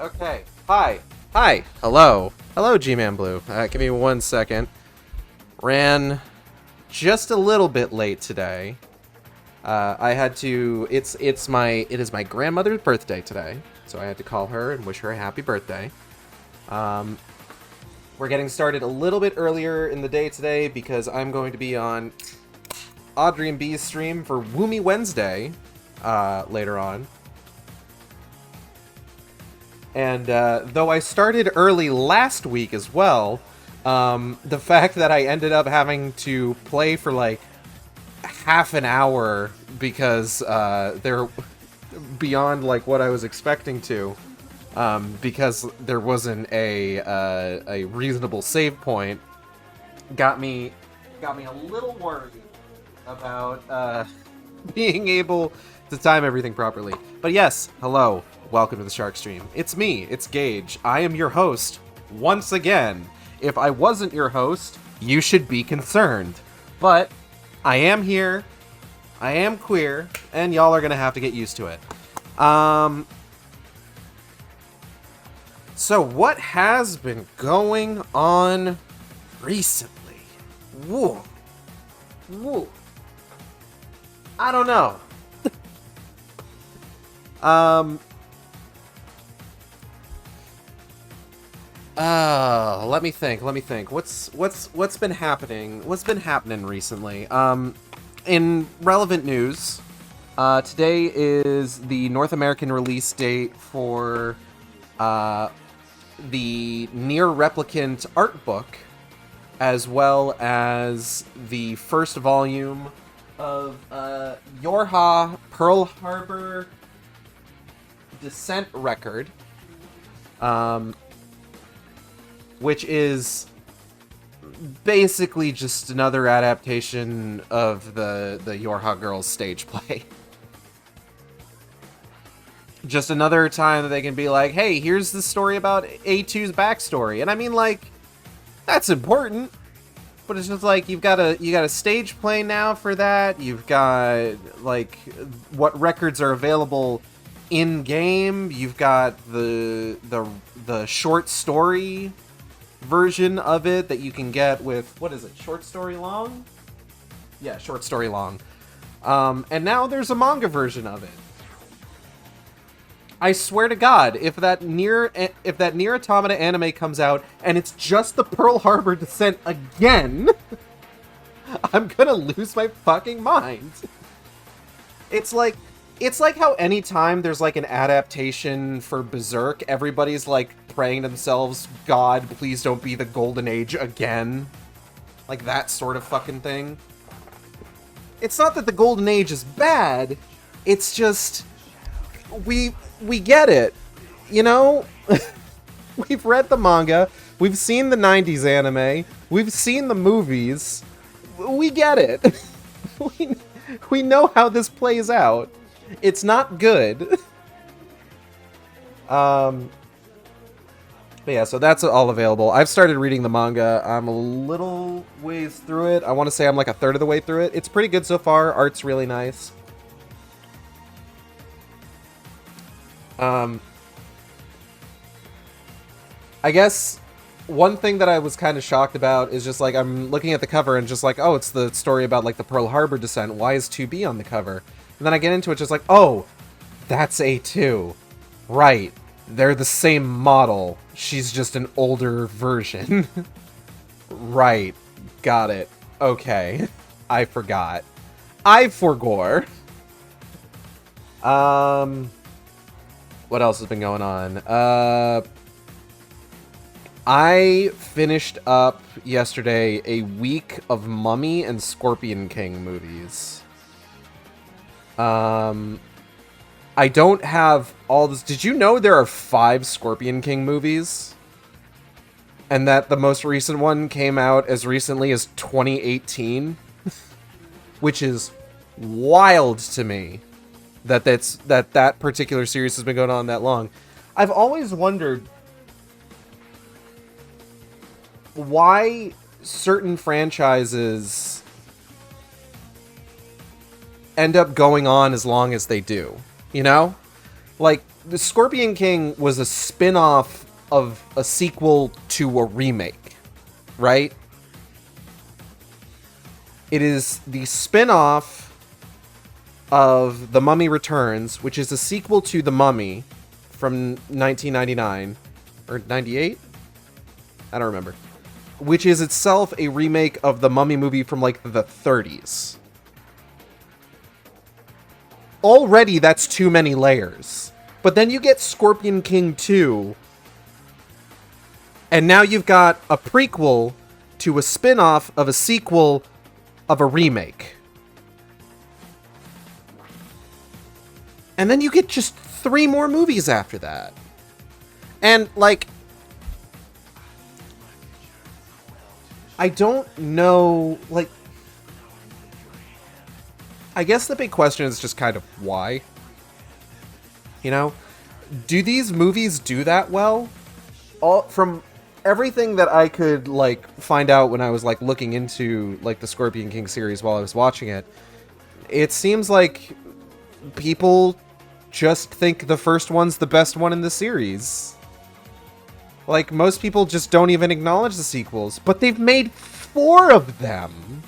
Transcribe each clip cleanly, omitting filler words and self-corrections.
Okay. Hi. Hi. Hello. Hello, G-Man Blue. Give me 1 second. Ran just a little bit late today. I had to. It is my grandmother's birthday today, so I had to call her and wish her a happy birthday. We're getting started a little bit earlier in the day today because I'm going to be on Audrey and B's stream for Woomy Wednesday later on. And though I started early last week as well, the fact that I ended up having to play for like half an hour because they're beyond like what I was expecting to, because there wasn't a reasonable save point, got me a little worried about being able to time everything properly. But yes, hello. Welcome to the Shark Stream. It's me, it's Gage. I am your host, once again. If I wasn't your host, you should be concerned. But I am here, I am queer, and y'all are gonna have to get used to it. So what has been going on recently? Whoa. I don't know. Let me think. What's been happening? What's been happening recently? In relevant news, today is the North American release date for the NieR Replicant art book, as well as the first volume of Yorha Pearl Harbor Descent Record, which is basically just another adaptation of the Yorha Girls stage play. Just another time that they can be like, hey, here's the story about A2's backstory. And I mean, like, that's important. But it's just like, you got a stage play now for that. You've got, like, what records are available in-game. You've got the short story version of it that you can get with, what is it, Short Story Long? Yeah, Short Story Long. And now there's a manga version of it. I swear to God, if that NieR Automata anime comes out and it's just the Pearl Harbor Descent again, I'm gonna lose my fucking mind. It's like how anytime there's like an adaptation for Berserk, everybody's like praying to themselves, God, please don't be the Golden Age again. Like that sort of fucking thing. It's not that the Golden Age is bad, it's just we get it, you know? We've read the manga, we've seen the 90s anime, we've seen the movies, we get it. we know how this plays out. It's not good. But yeah, so that's all available. I've started reading the manga. I'm a little ways through it. I want to say I'm like a third of the way through it. It's pretty good so far. Art's really nice. I guess one thing that I was kind of shocked about is just like, I'm looking at the cover and just like, oh, it's the story about like the Pearl Harbor descent. Why is 2B on the cover? And then I get into it just like, oh, that's A2. Right. They're the same model. She's just an older version. Right. Got it. Okay. I forgot. I forgore. What else has been going on? I finished up yesterday a week of Mummy and Scorpion King movies. I don't have all this. Did you know there are 5 Scorpion King movies? And that the most recent one came out as recently as 2018? Which is wild to me that particular series has been going on that long. I've always wondered why certain franchises end up going on as long as they do. You know? Like, The Scorpion King was a spin-off of a sequel to a remake, right? It is the spin-off of The Mummy Returns, which is a sequel to The Mummy from 1999 or 98? I don't remember. Which is itself a remake of the Mummy movie from like the 30s. Already that's too many layers. But then you get Scorpion King 2, and now you've got a prequel to a spin-off of a sequel of a remake. And then you get just 3 more movies after that. And, like, I don't know, like, I guess the big question is just kind of why? You know? Do these movies do that well? From everything that I could, like, find out when I was, like, looking into, like, the Scorpion King series while I was watching it, it seems like people just think the first one's the best one in the series. Like, most people just don't even acknowledge the sequels, but they've made 4 of them.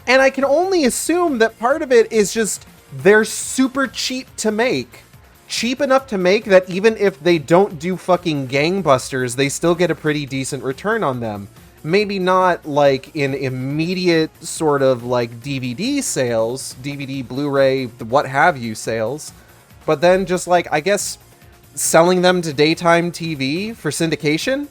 And I can only assume that part of it is just they're super cheap to make. Cheap enough to make that even if they don't do fucking gangbusters, they still get a pretty decent return on them. Maybe not, like, in immediate sort of, like, DVD sales, DVD, Blu-ray, what have you sales, but then just, like, I guess selling them to daytime TV for syndication?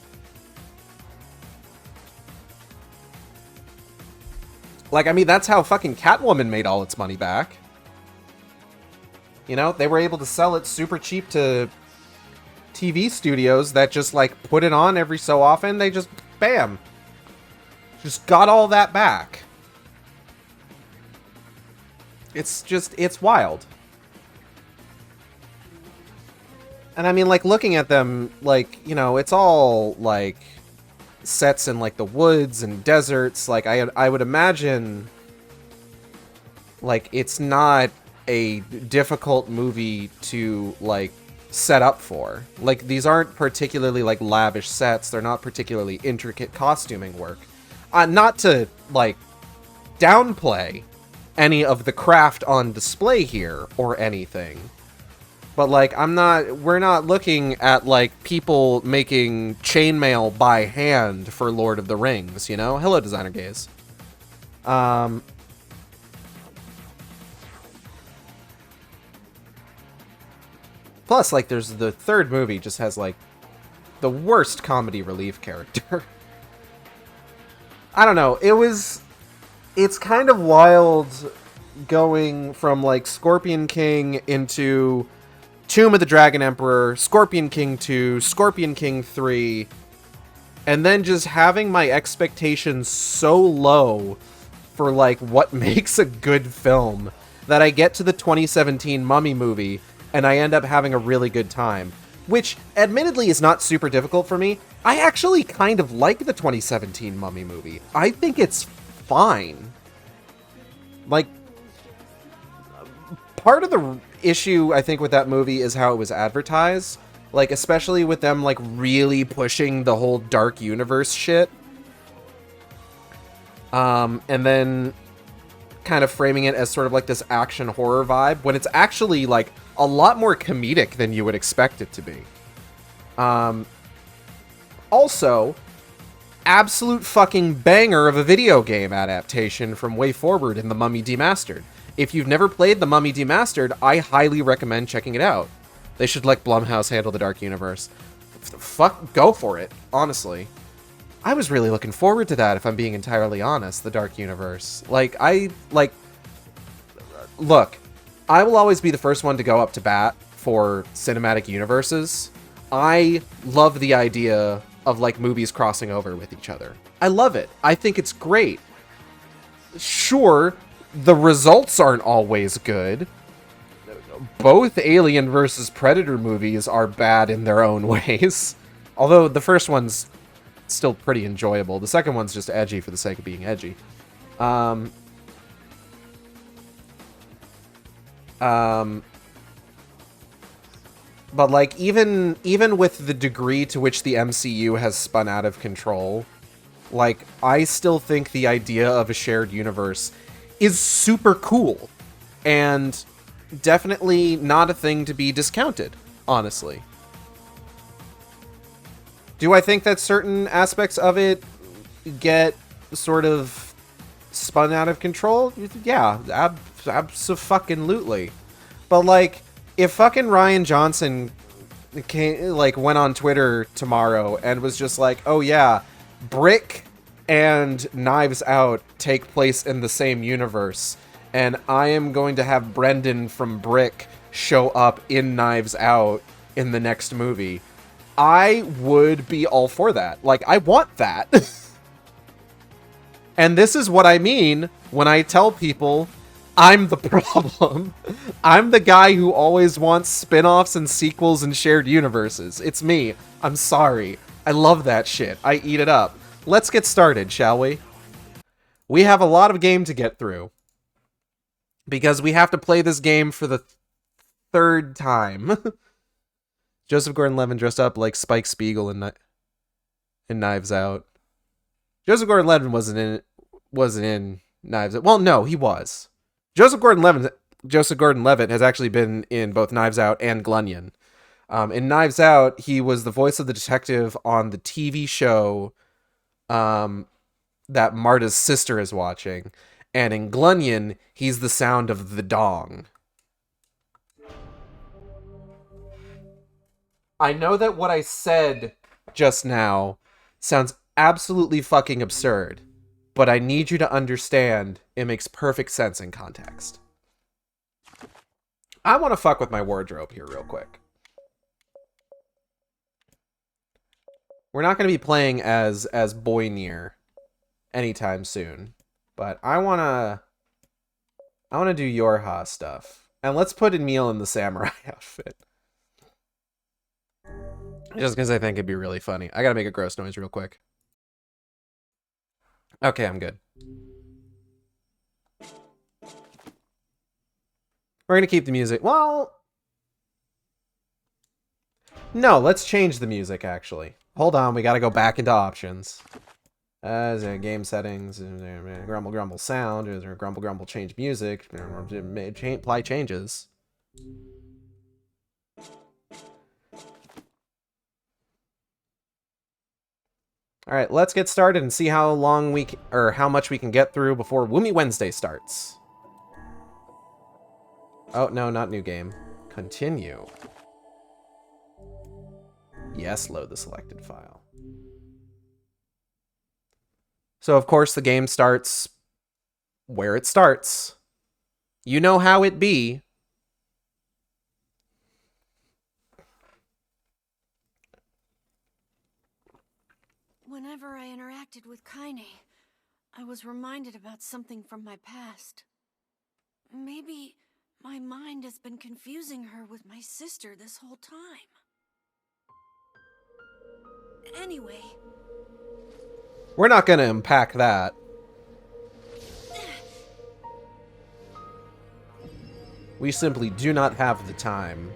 Like, I mean, that's how fucking Catwoman made all its money back. You know, they were able to sell it super cheap to TV studios that just, like, put it on every so often. They just, bam, just got all that back. It's just, it's wild. And I mean, like, looking at them, like, you know, it's all, like, sets in, like, the woods and deserts. Like, I would imagine, like, it's not a difficult movie to, like, set up for. Like, these aren't particularly, like, lavish sets. They're not particularly intricate costuming work. Not to, like, downplay any of the craft on display here or anything. But, like, we're not looking at, like, people making chainmail by hand for Lord of the Rings, you know? Hello, Designer Gaze. Plus, like, there's the third movie just has, like, the worst comedy relief character. I don't know. It's kind of wild going from, like, Scorpion King into Tomb of the Dragon Emperor, Scorpion King 2, Scorpion King 3, and then just having my expectations so low for, like, what makes a good film that I get to the 2017 Mummy movie and I end up having a really good time. Which, admittedly, is not super difficult for me. I actually kind of like the 2017 Mummy movie. I think it's fine. Like, part of the issue, I think, with that movie is how it was advertised. Like, especially with them, like, really pushing the whole dark universe shit. And then kind of framing it as sort of like this action horror vibe, when it's actually, like, a lot more comedic than you would expect it to be. Also, absolute fucking banger of a video game adaptation from Way Forward in The Mummy Demastered. If you've never played The Mummy Demastered, I highly recommend checking it out. They should let Blumhouse handle the Dark Universe. Fuck, go for it, honestly. I was really looking forward to that, if I'm being entirely honest, the Dark Universe. Look, I will always be the first one to go up to bat for cinematic universes. I love the idea of, like, movies crossing over with each other. I love it. I think it's great. Sure, the results aren't always good. Both Alien vs. Predator movies are bad in their own ways. Although the first one's still pretty enjoyable. The second one's just edgy for the sake of being edgy. But like even with the degree to which the MCU has spun out of control, like I still think the idea of a shared universe is super cool and definitely not a thing to be discounted, honestly. Do I think that certain aspects of it get sort of spun out of control? Yeah, abso-fucking-lutely. But like, if fucking Ryan Johnson went on Twitter tomorrow and was just like, oh yeah, Brick and Knives Out take place in the same universe, and I am going to have Brendan from Brick show up in Knives Out in the next movie, I would be all for that. Like, I want that. And this is what I mean when I tell people I'm the problem. I'm the guy who always wants spin-offs and sequels and shared universes. It's me. I'm sorry. I love that shit. I eat it up. Let's get started, shall we? We have a lot of game to get through, because we have to play this game for the third time. Joseph Gordon-Levitt dressed up like Spike Spiegel in Knives Out. Joseph Gordon-Levitt wasn't in Knives Out. Well, no, he was. Joseph Gordon-Levitt has actually been in both Knives Out and Glunion. In Knives Out, he was the voice of the detective on the TV show that Marta's sister is watching. And in Glunion, he's the sound of the dong. I know that what I said just now sounds absolutely fucking absurd, but I need you to understand it makes perfect sense in context. I want to fuck with my wardrobe here real quick. We're not going to be playing as Boy NieR anytime soon, but I want to do Yorha stuff. And let's put Emil in the samurai outfit. Just because I think it'd be really funny. I gotta make a gross noise real quick. Okay, I'm good. We're gonna keep the music. Well, no, let's change the music, actually. Hold on, we gotta go back into options. Game settings, grumble grumble sound, grumble grumble change music, apply changes. All right, let's get started and see how long how much we can get through before Woomy Wednesday starts. Oh, no, not new game. Continue. Yes, load the selected file. So, of course, the game starts where it starts. You know how it be. Whenever I interacted with Kaine, I was reminded about something from my past. Maybe my mind has been confusing her with my sister this whole time. Anyway. We're not going to unpack that. We simply do not have the time.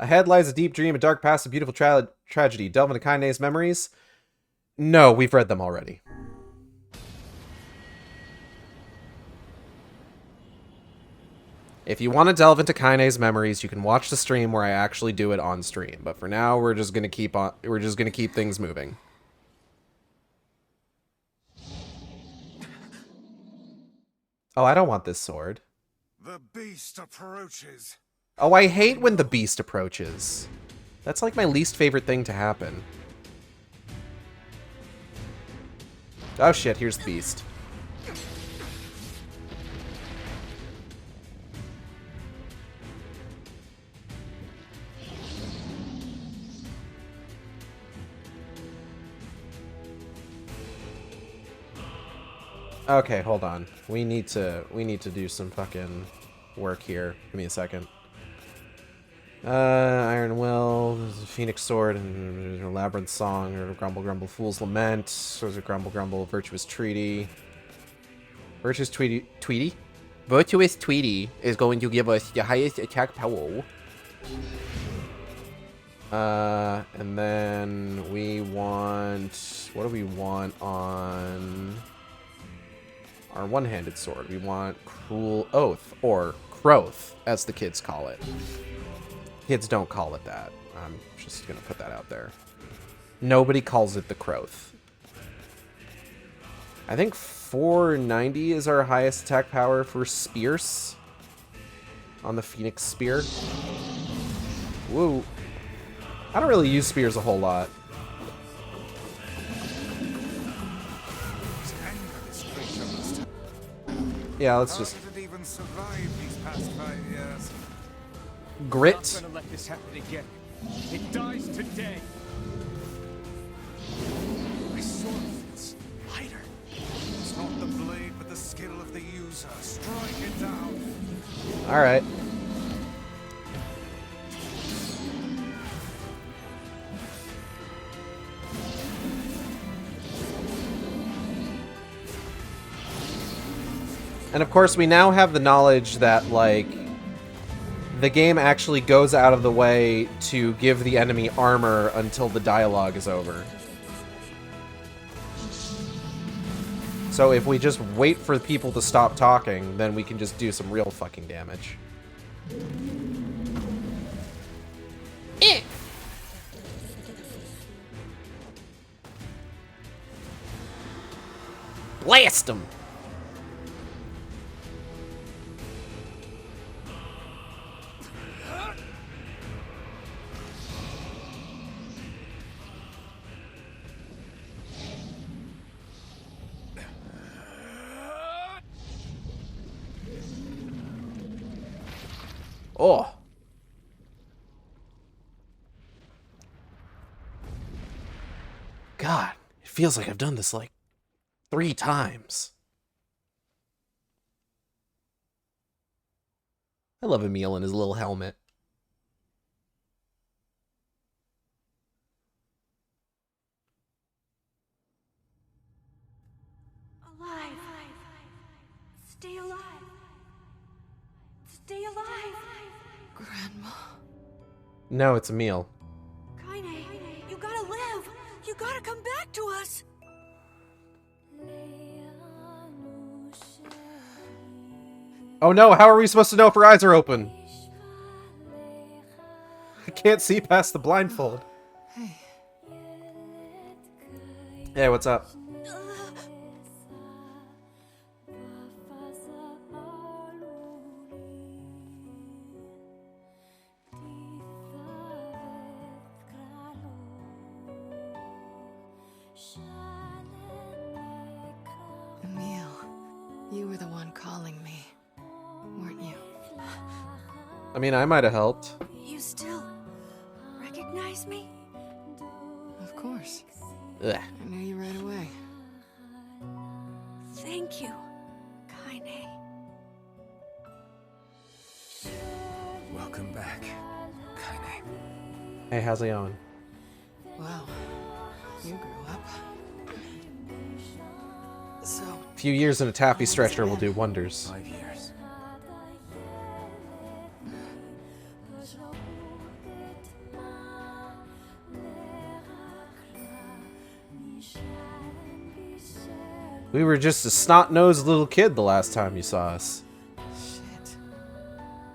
Ahead lies a deep dream, a dark past, a beautiful tragedy. Delve into Kaine's memories? No, we've read them already. If you want to delve into Kaine's memories, you can watch the stream where I actually do it on stream. But for now, we're just gonna keep things moving. Oh, I don't want this sword. The beast approaches. Oh, I hate when the beast approaches. That's like my least favorite thing to happen. Oh shit, here's the beast. Okay, hold on. We need to do some fucking work here. Give me a second. Iron Will, there's a Phoenix Sword, and there's a Labyrinth Song, or a Grumble Grumble Fool's Lament, there's a Grumble Grumble Virtuous Treaty. Virtuous Tweety? Virtuous Tweety is going to give us the highest attack power. And then we want... What do we want on our one-handed sword? We want Cruel Oath, or Croth, as the kids call it. Kids don't call it that. I'm just gonna put that out there. Nobody calls it the Croth. I think 490 is our highest attack power for spears on the Phoenix Spear. Woo. I don't really use spears a whole lot. Yeah, let's just... How did it even survive these past 5 years? Grit. I'm not gonna let this happen again. It dies today. My sword feels lighter. It's not the blade, but the skill of the user. Strike it down. Alright. And of course, we now have the knowledge that, like, the game actually goes out of the way to give the enemy armor until the dialogue is over. So if we just wait for people to stop talking, then we can just do some real fucking damage. Blast him! Oh. God, it feels like I've done this like 3 times. I love Emil and his little helmet. Alive. Stay alive. Stay alive. Grandma. No, it's Emil. Kaine, you gotta live. You gotta come back to us. Oh no, how are we supposed to know if her eyes are open? I can't see past the blindfold. Hey. Hey, what's up? Emil, you were the one calling me, weren't you? I mean, I might have helped. You still recognize me? Of course. Ugh. I knew you right away. Thank you, Kaine. Welcome back, Kaine. Hey, how's it going? Wow, you grew up. So, A few years in a taffy stretcher will do wonders. 5 years. We were just a snot-nosed little kid the last time you saw us. shit.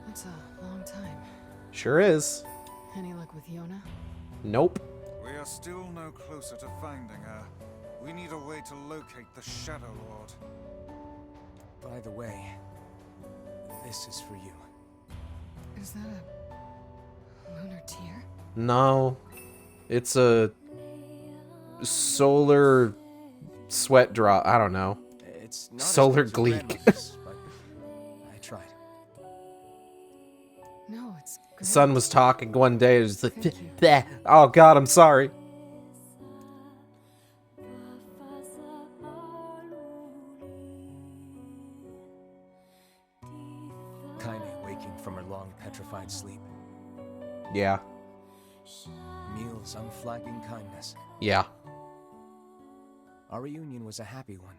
That's a long time. Sure is. Any luck with Yona? Nope. We are still no closer to finding her. We need a way to locate the Shadow Lord. By the way, this is for you. Is that a lunar tear? No. It's a solar sweat drop. I don't know. It's not Solar as good as gleek. grandmother's, but I tried. No, it's The great. son was talking one day. It was like, Thank you. "Bleh. Oh God, I'm sorry." Kaine waking from her long petrified sleep. Yeah. Emil's unflagging kindness. Yeah. Our reunion was a happy one,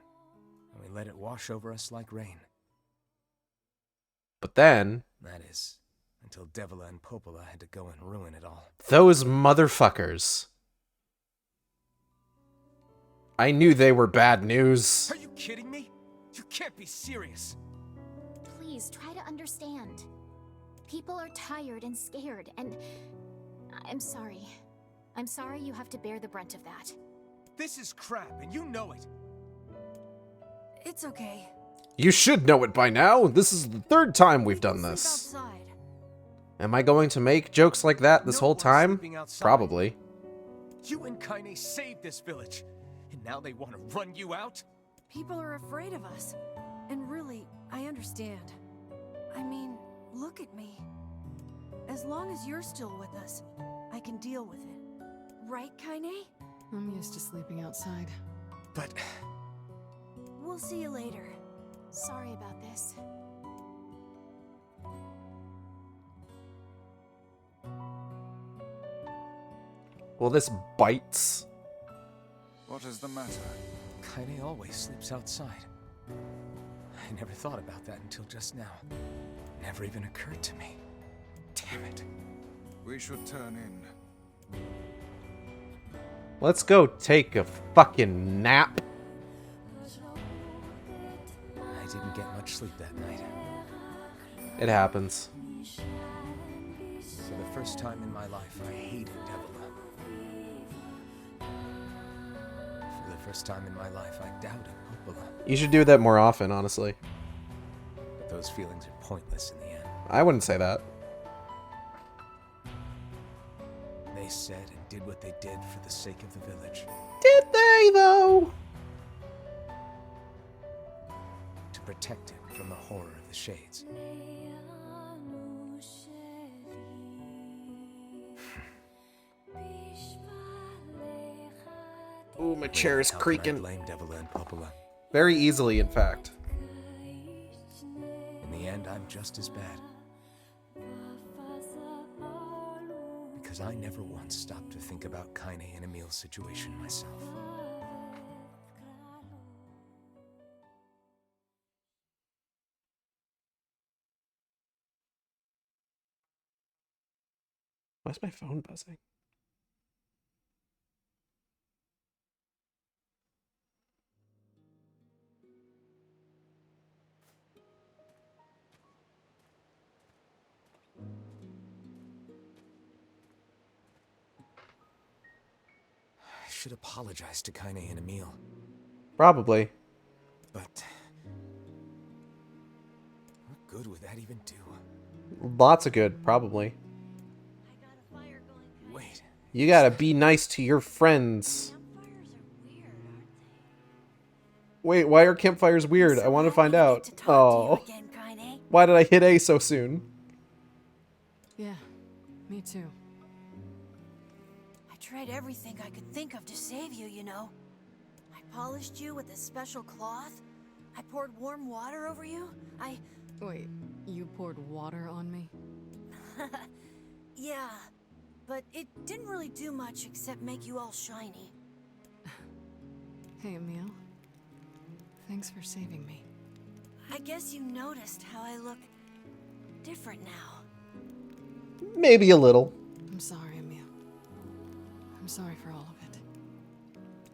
and we let it wash over us like rain. But then, That is, until Devila and Popola had to go and ruin it all. those motherfuckers. I knew they were bad news. Are you kidding me? You can't be serious. Please try to understand. People are tired and scared, and I'm sorry. I'm sorry you have to bear the brunt of that. This is crap, and you know it. It's okay. You should know it by now. This is the third time we've done Sleep this. outside. Am I going to make jokes like that this No whole one's time? sleeping outside. Probably. You and Kaine saved this village, and now they want to run you out? People are afraid of us. And really, I understand. I mean, look at me. As long as you're still with us, I can deal with it. Right, Kaine? I'm used to sleeping outside. But We'll see you later. Sorry about this. Well, this bites. What is the matter? Kaine always sleeps outside. I never thought about that until just now. Never even occurred to me. Damn it. We should turn in. Let's go take a fucking nap. I didn't get much sleep that night. It happens. For the first time in my life, I hated Devila. For the first time in my life, I doubted Popola. You should do that more often, honestly. But those feelings are pointless in the end. I wouldn't say that. They said and did what they did for the sake of the village. Did they, though? To protect it from the horror of the Shades. Ooh, my chair is How can I creaking. blame Devila and Popola? Very easily, in fact. In the end, I'm just as bad. Because I never once stopped to think about Kaine and Emil's situation myself. Why's my phone buzzing? I should apologize to Kaine and Emil, Probably. but what good would that even do? Lots of good, probably. I got a fire going. Wait, You gotta be nice to your friends. Campfires are weird, aren't Wait, why are campfires weird? they? I want to So find how do I out. get to talk to Oh, you again, Kaine? why did I hit A so soon? Yeah, me too. I tried everything I could think of to save you, you know. I polished you with a special cloth. I poured warm water over you. Wait, you poured water on me? Yeah, but it didn't really do much except make you all shiny. Hey, Emil. Thanks for saving me. I guess you noticed how I look different now. Maybe a little. I'm sorry, Emil. I'm sorry for all of it.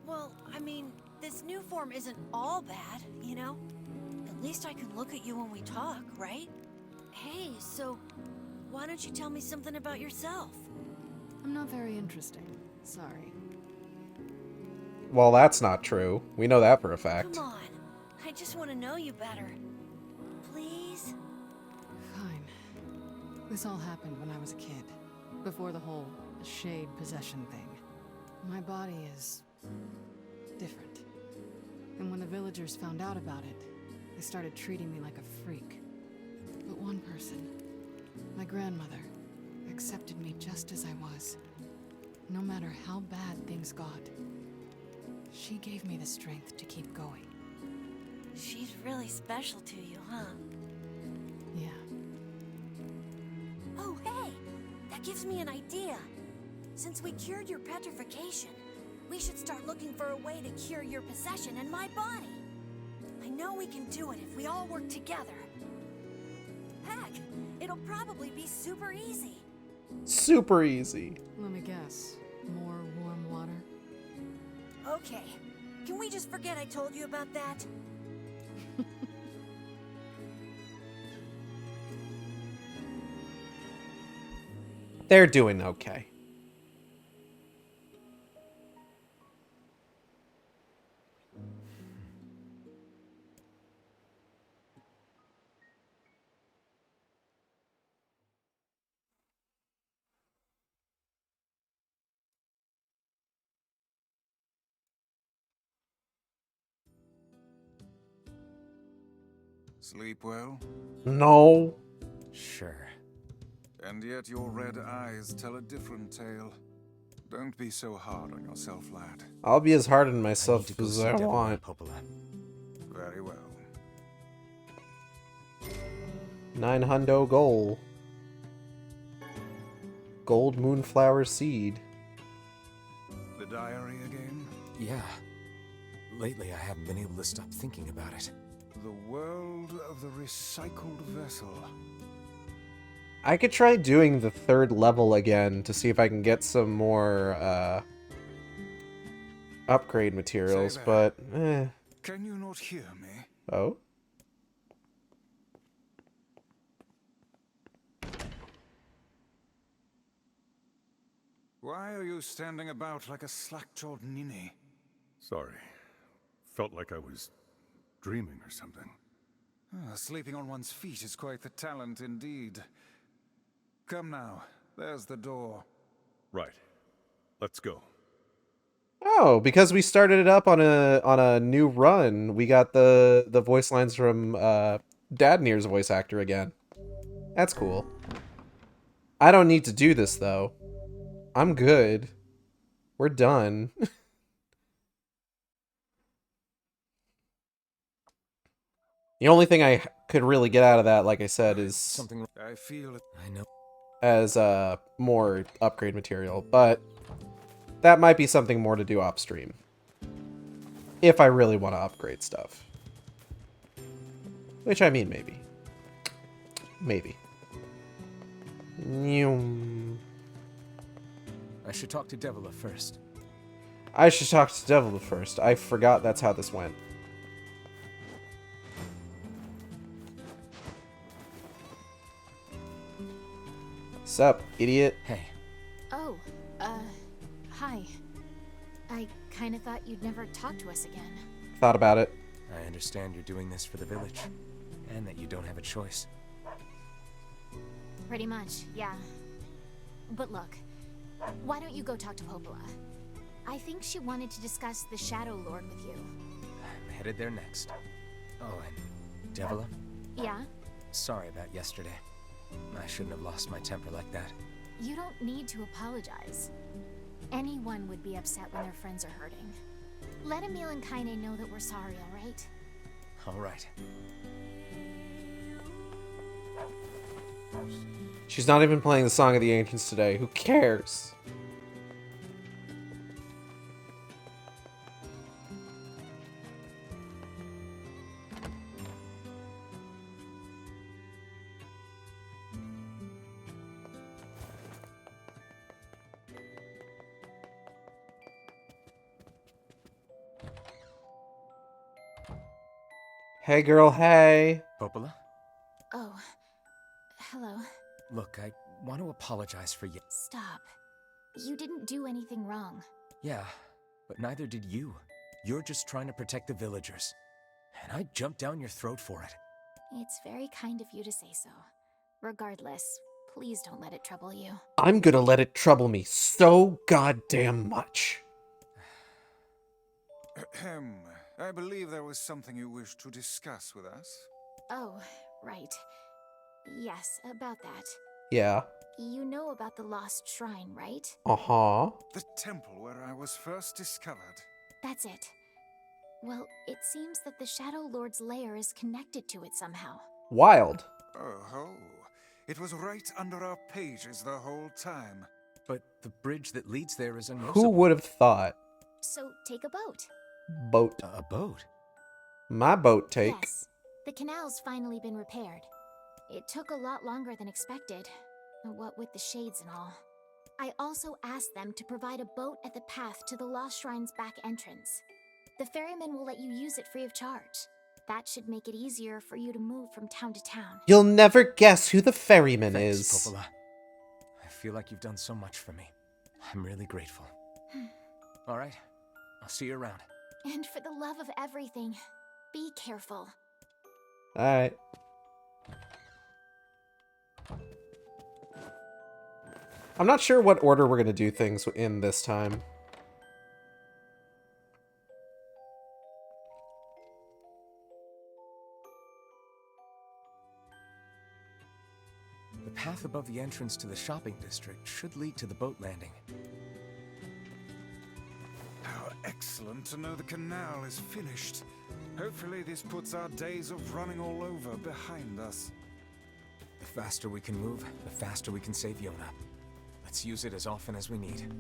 Well, I mean, this new form isn't all bad, you know? At least I can look at you when we talk, right? Hey, so why don't you tell me something about yourself? I'm not very interesting. Sorry. Well, that's not true. We know that for a fact. Come on, I just want to know you better. Please? Fine. This all happened when I was a kid. Before the whole shade possession thing. My body is different. And when the villagers found out about it, they started treating me like a freak. But one person, my grandmother, accepted me just as I was. No matter how bad things got. She gave me the strength to keep going. She's really special to you, huh? Yeah. Oh, hey! That That gives me an idea. Since we cured your petrification, we should start looking for a way to cure your possession and my body. I know we can do it if we all work together. Heck, it'll probably be super easy. Super easy. Let me guess. More warm water? Okay, can we just forget I told you about that? They're doing okay. Sleep well? No. Sure. And yet your red eyes tell a different tale. Don't be so hard on yourself, lad. I'll be as hard on I need myself to go as see I Devil and want. Popola. Very well. 900 gold. Gold moonflower seed. The diary again? Yeah. Lately, I haven't been able to stop thinking about it. The world of the recycled vessel. I could try doing the 3rd level again to see if I can get some more upgrade materials, Say but Can you not hear me? oh. Why are you standing about like a slack-jawed ninny? Sorry. Felt like I was dreaming or something. Sleeping on one's feet is quite the talent indeed. Come now, there's the door. Right. Let's go. Oh, because we started it up on a new run, we got the voice lines from Dad NieR's voice actor again. That's cool. I don't need to do this though. I'm good. We're done. The only thing I could really get out of that, like I said, is Something I feel it. I know. as more upgrade material, but that might be something more to do off stream. If I really want to upgrade stuff. Which, I mean, maybe. Maybe. I should talk to Devila first. I should talk to Devil first. I forgot that's how this went. Sup, idiot? Hey, Oh, hi. I kinda thought you'd never talk to us again. Thought about it. I understand you're doing this for the village, and that you don't have a choice. Pretty much, yeah. But look, why don't you go talk to Popola? I think she wanted to discuss the Shadow Lord with you. I'm headed there next. Oh, and Devila, Yeah? sorry about yesterday. I shouldn't have lost my temper like that. You don't need to apologize. Anyone would be upset when their friends are hurting. Let Emil and Kaine know that we're sorry, alright? All right. She's not even playing the Song of the Ancients today. Who cares? Hey girl, hey. Popola? Oh, hello. Look, I want to apologize for you. Stop. You didn't do anything wrong. Yeah, but neither did you. You're just trying to protect the villagers. And I jumped down your throat for it. It's very kind of you to say so. Regardless, please don't let it trouble you. I'm gonna let it trouble me so goddamn much. Ahem. I believe there was something you wished to discuss with us. Oh, right. Yes, about that. Yeah. You know about the lost shrine, right? Uh-huh. The temple where I was first discovered. That's it. Well, it seems that the Shadow Lord's lair is connected to it somehow. Wild. Oh ho. It was right under our pages the whole time. But the bridge that leads there is Who unusable. would have thought? So take a boat. Boat. A boat? My boat take. Yes, the canal's finally been repaired. It took a lot longer than expected, what with the shades and all. I also asked them to provide a boat at the path to the Lost Shrine's back entrance. The ferryman will let you use it free of charge. That should make it easier for you to move from town to town. You'll never guess who the ferryman Thanks, is. Popola. I feel like you've done so much for me. I'm really grateful. All right, I'll see you around. And for the love of everything, be careful. Alright. I'm not sure what order we're going to do things in this time. The path above the entrance to the shopping district should lead to the boat landing. How excellent to know the canal is finished. Hopefully this puts our days of running all over behind us. The faster we can move, the faster we can save Yona. Let's use it as often as we need.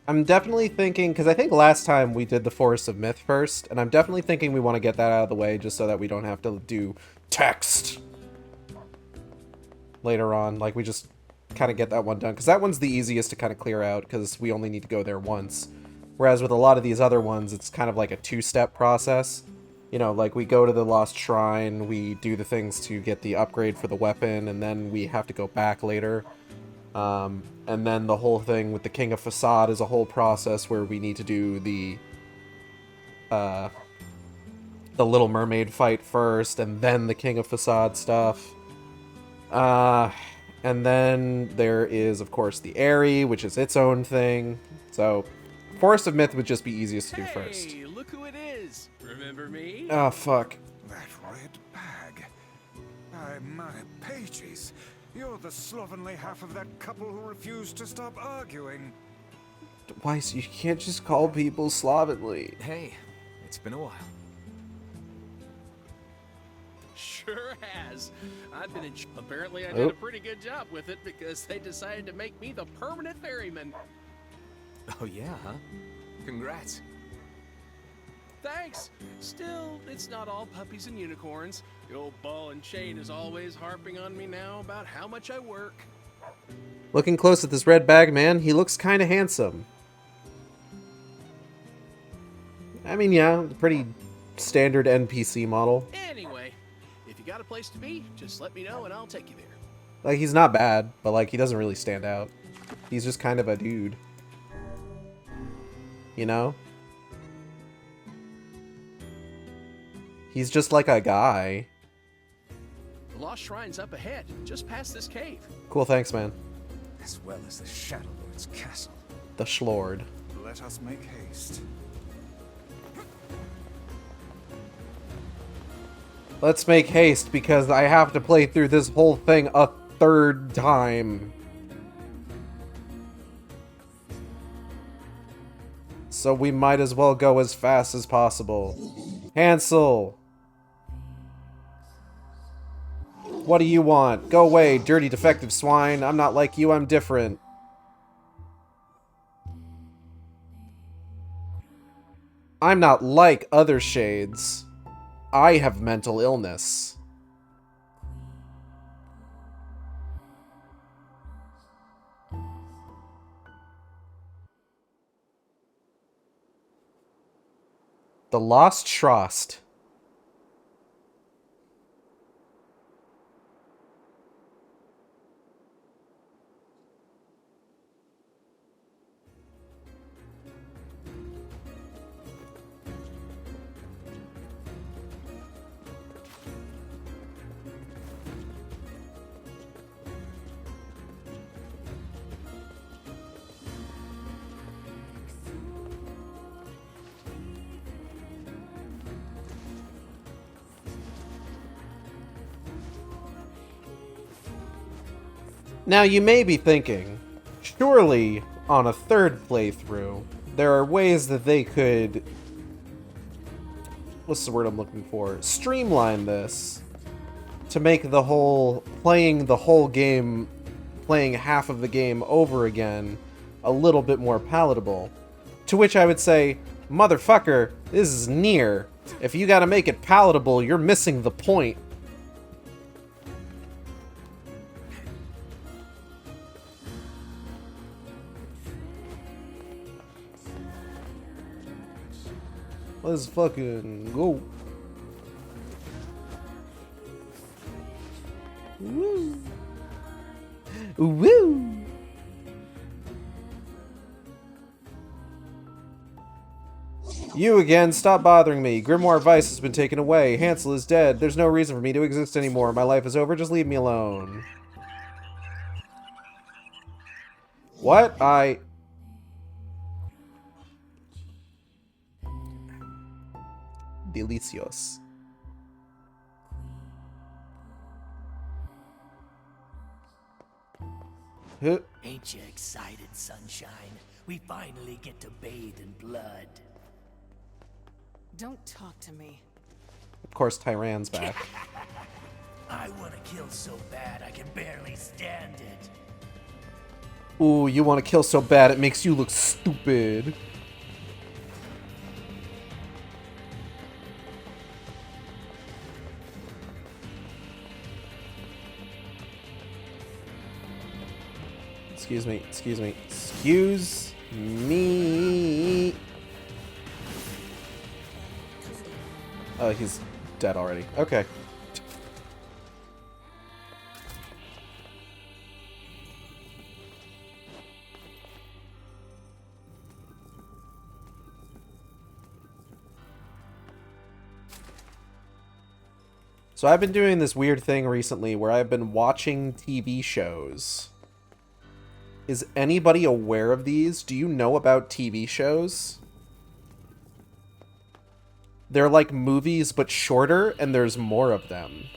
I'm definitely thinking, because I think last time we did the Forest of Myth first, and I'm definitely thinking we want to get that out of the way just so that we don't have to do text later on. Like, we just kind of get that one done, because that one's the easiest to kind of clear out, because we only need to go there once. Whereas with a lot of these other ones, it's kind of like a two-step process. You know, like, we go to the Lost Shrine, we do the things to get the upgrade for the weapon, and then we have to go back later. And then the whole thing with the King of Facade is a whole process where we need to do the Little Mermaid fight first, and then the King of Facade stuff. And then there is, of course, the Airy, which is its own thing. So, Forest of Myth would just be easiest to do first. Hey, look who it is. Remember me? Oh, fuck. That red bag. My pages. You're the slovenly half of that couple who refused to stop arguing. Weiss, you can't just call people slovenly. Hey, it's been a while. Sure has. I've been in. Apparently, I did a pretty good job with it because they decided to make me the permanent ferryman. Oh yeah, huh? Congrats. Thanks. Still, it's not all puppies and unicorns. The old ball and chain is always harping on me now about how much I work. Looking close at this red bag, man, he looks kind of handsome. I mean, yeah, pretty standard NPC model. Anyway, if you got a place to be, just let me know and I'll take you there. Like, he's not bad, but, like, he doesn't really stand out. He's just kind of a dude. You know? He's just like a guy. The Lost Shrine's up ahead, just past this cave. Cool, thanks, man. As well as the Shadow Lord's castle. The Schlord. Let us make haste. Let's make haste, because I have to play through this whole thing a third time. So we might as well go as fast as possible. Hansel! What do you want? Go away, dirty defective swine. I'm not like you, I'm different. I'm not like other shades. I have mental illness. The Lost Trust. Now you may be thinking, surely on a third playthrough, there are ways that they could, what's the word I'm looking for, streamline this to make the whole playing half of the game over again a little bit more palatable. To which I would say, motherfucker, this is NieR. If you gotta make it palatable, you're missing the point. Let's fucking go. Woo. Woo. You again, stop bothering me. Grimoire Vice has been taken away. Hansel is dead. There's no reason for me to exist anymore. My life is over. Just leave me alone. What? Delicious. Huh? Ain't you excited, sunshine? We finally get to bathe in blood. Don't talk to me. Of course, Tyran's back. I want to kill so bad I can barely stand it. Ooh, you want to kill so bad it makes you look stupid. Excuse me, excuse me, excuse me. Oh, he's dead already. Okay. So I've been doing this weird thing recently where I've been watching TV shows. Is anybody aware of these? Do you know about TV shows? They're like movies, but shorter, and there's more of them.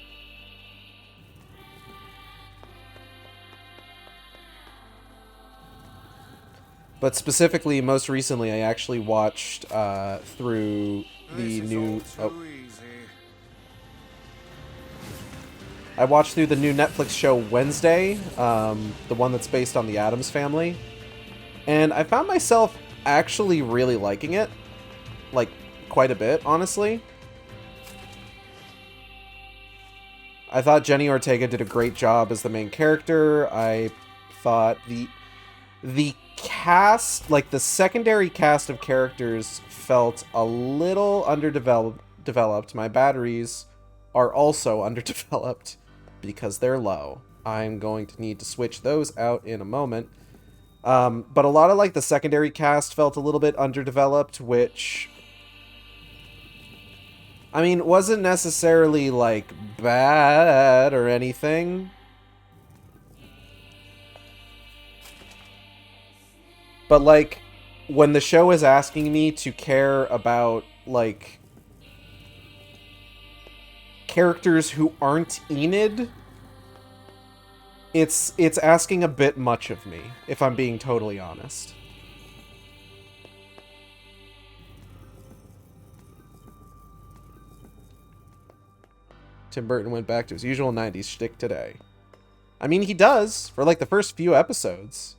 But specifically, most recently, I actually watched through the new... I watched through the new Netflix show Wednesday, the one that's based on the Addams Family. And I found myself actually really liking it. Like, quite a bit, honestly. I thought Jenny Ortega did a great job as the main character. I thought the cast, like the secondary cast of characters, felt a little underdeveloped. My batteries are also underdeveloped because they're low. I'm going to need to switch those out in a moment. But a lot of like the secondary cast felt a little bit underdeveloped, which, I mean, wasn't necessarily like bad or anything. But like when the show is asking me to care about like characters who aren't Enid, it's asking a bit much of me, if I'm being totally honest. Tim Burton went back to his usual 90s shtick today. I mean, he does, for like the first few episodes.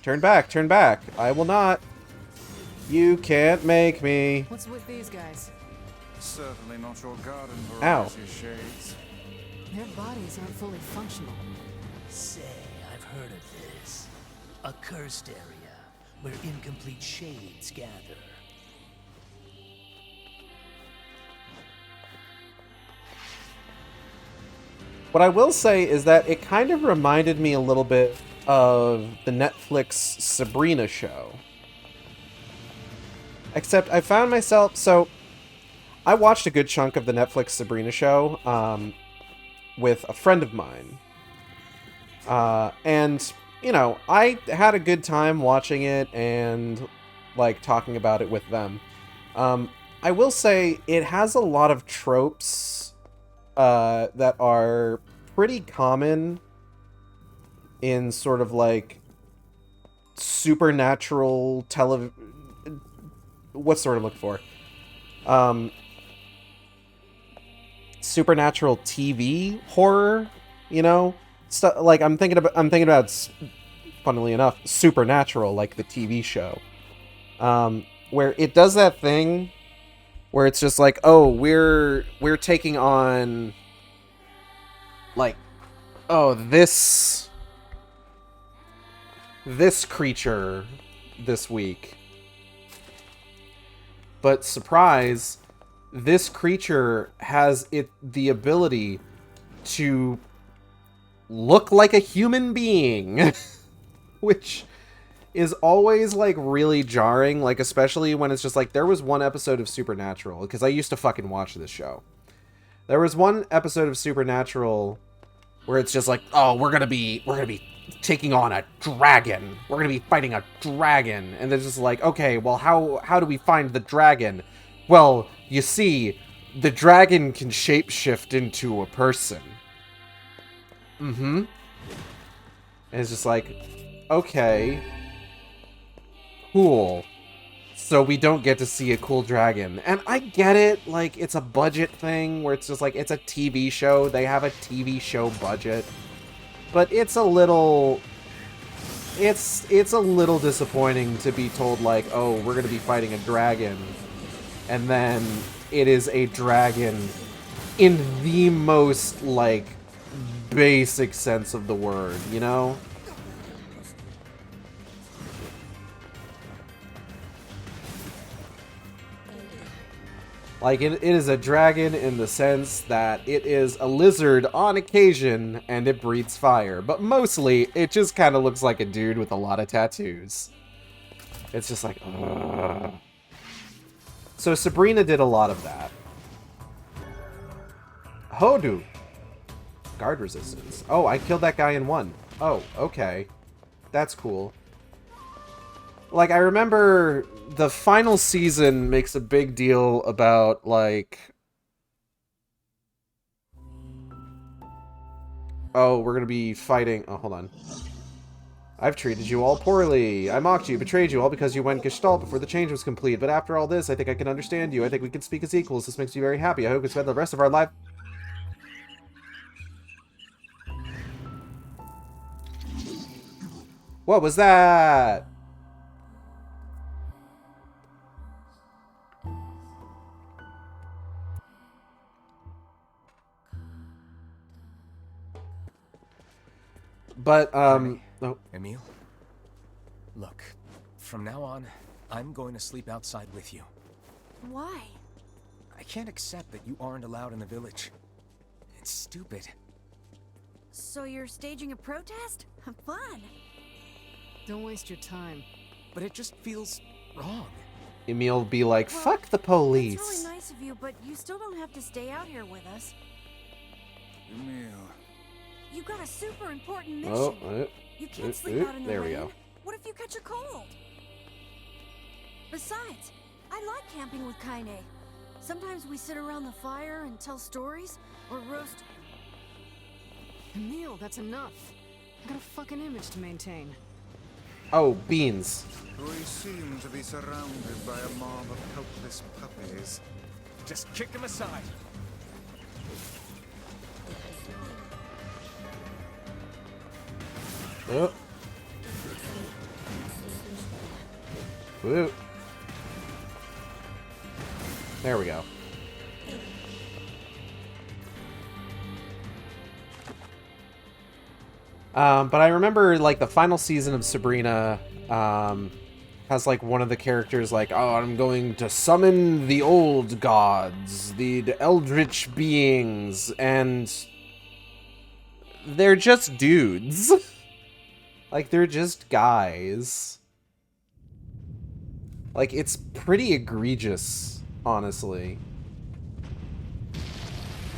Turn back, turn back. I will not. You can't make me. What's with these guys? Certainly not your garden Ow. variety shades. Their bodies aren't fully functional. Say, I've heard of this. A cursed area where incomplete shades gather. What I will say is that it kind of reminded me a little bit of the Netflix Sabrina show. Except I found myself... So, I watched a good chunk of the Netflix Sabrina show with a friend of mine. And, you know, I had a good time watching it and, like, talking about it with them. I will say it has a lot of tropes that are pretty common in sort of, like, supernatural what's the word I'm looking for? supernatural TV horror, you know? Stuff like I'm thinking about funnily enough, Supernatural, like the TV show. Where it does that thing where it's just like, oh, we're taking on like, oh, this creature this week. But surprise, this creature has the ability to look like a human being, which is always like really jarring, like especially when it's just like, there was one episode of Supernatural, because I used to fucking watch this show. There was one episode of Supernatural where it's just like, oh, we're gonna be taking on a dragon. We're gonna be fighting a dragon. And they're just like, okay, well, how do we find the dragon? Well, you see, the dragon can shapeshift into a person. And it's just like, okay, cool. So we don't get to see a cool dragon. And I get it, like, it's a budget thing where it's just like, it's a TV show. They have a TV show budget. But it's a little disappointing to be told, like, oh, we're gonna be fighting a dragon. And then it is a dragon in the most, like, basic sense of the word, you know? Like, it is a dragon in the sense that it is a lizard on occasion, and it breathes fire. But mostly, it just kind of looks like a dude with a lot of tattoos. It's just like, ugh. So Sabrina did a lot of that. Hodu. Guard resistance. Oh, I killed that guy in one. Oh, okay. That's cool. Like, I remember the final season makes a big deal about, like, oh, we're gonna be fighting. Oh, hold on. I've treated you all poorly. I mocked you, betrayed you, all because you went Gestalt before the change was complete. But after all this, I think I can understand you. I think we can speak as equals. This makes me very happy. I hope we spend the rest of our life. What was that? But, oh. Emil? Look, from now on, I'm going to sleep outside with you. Why? I can't accept that you aren't allowed in the village. It's stupid. So you're staging a protest? Fun! Don't waste your time. But it just feels wrong. Emil be like, fuck the police. It's really nice of you, but you still don't have to stay out here with us. Emil. You got a super important mission. Oh, you can't sleep out in the there rain. we go. What if you catch a cold? Besides, I like camping with Kaine. Sometimes we sit around the fire and tell stories, or roast. Emil, that's enough. I got a fucking image to maintain. Oh, beans. We seem to be surrounded by a mob of helpless puppies. Just kick them aside. Oh. Woo. There we go. But I remember, like, the final season of Sabrina, has, like, one of the characters, like, oh, I'm going to summon the old gods, the eldritch beings, and they're just dudes. Like, they're just guys. Like, it's pretty egregious, honestly.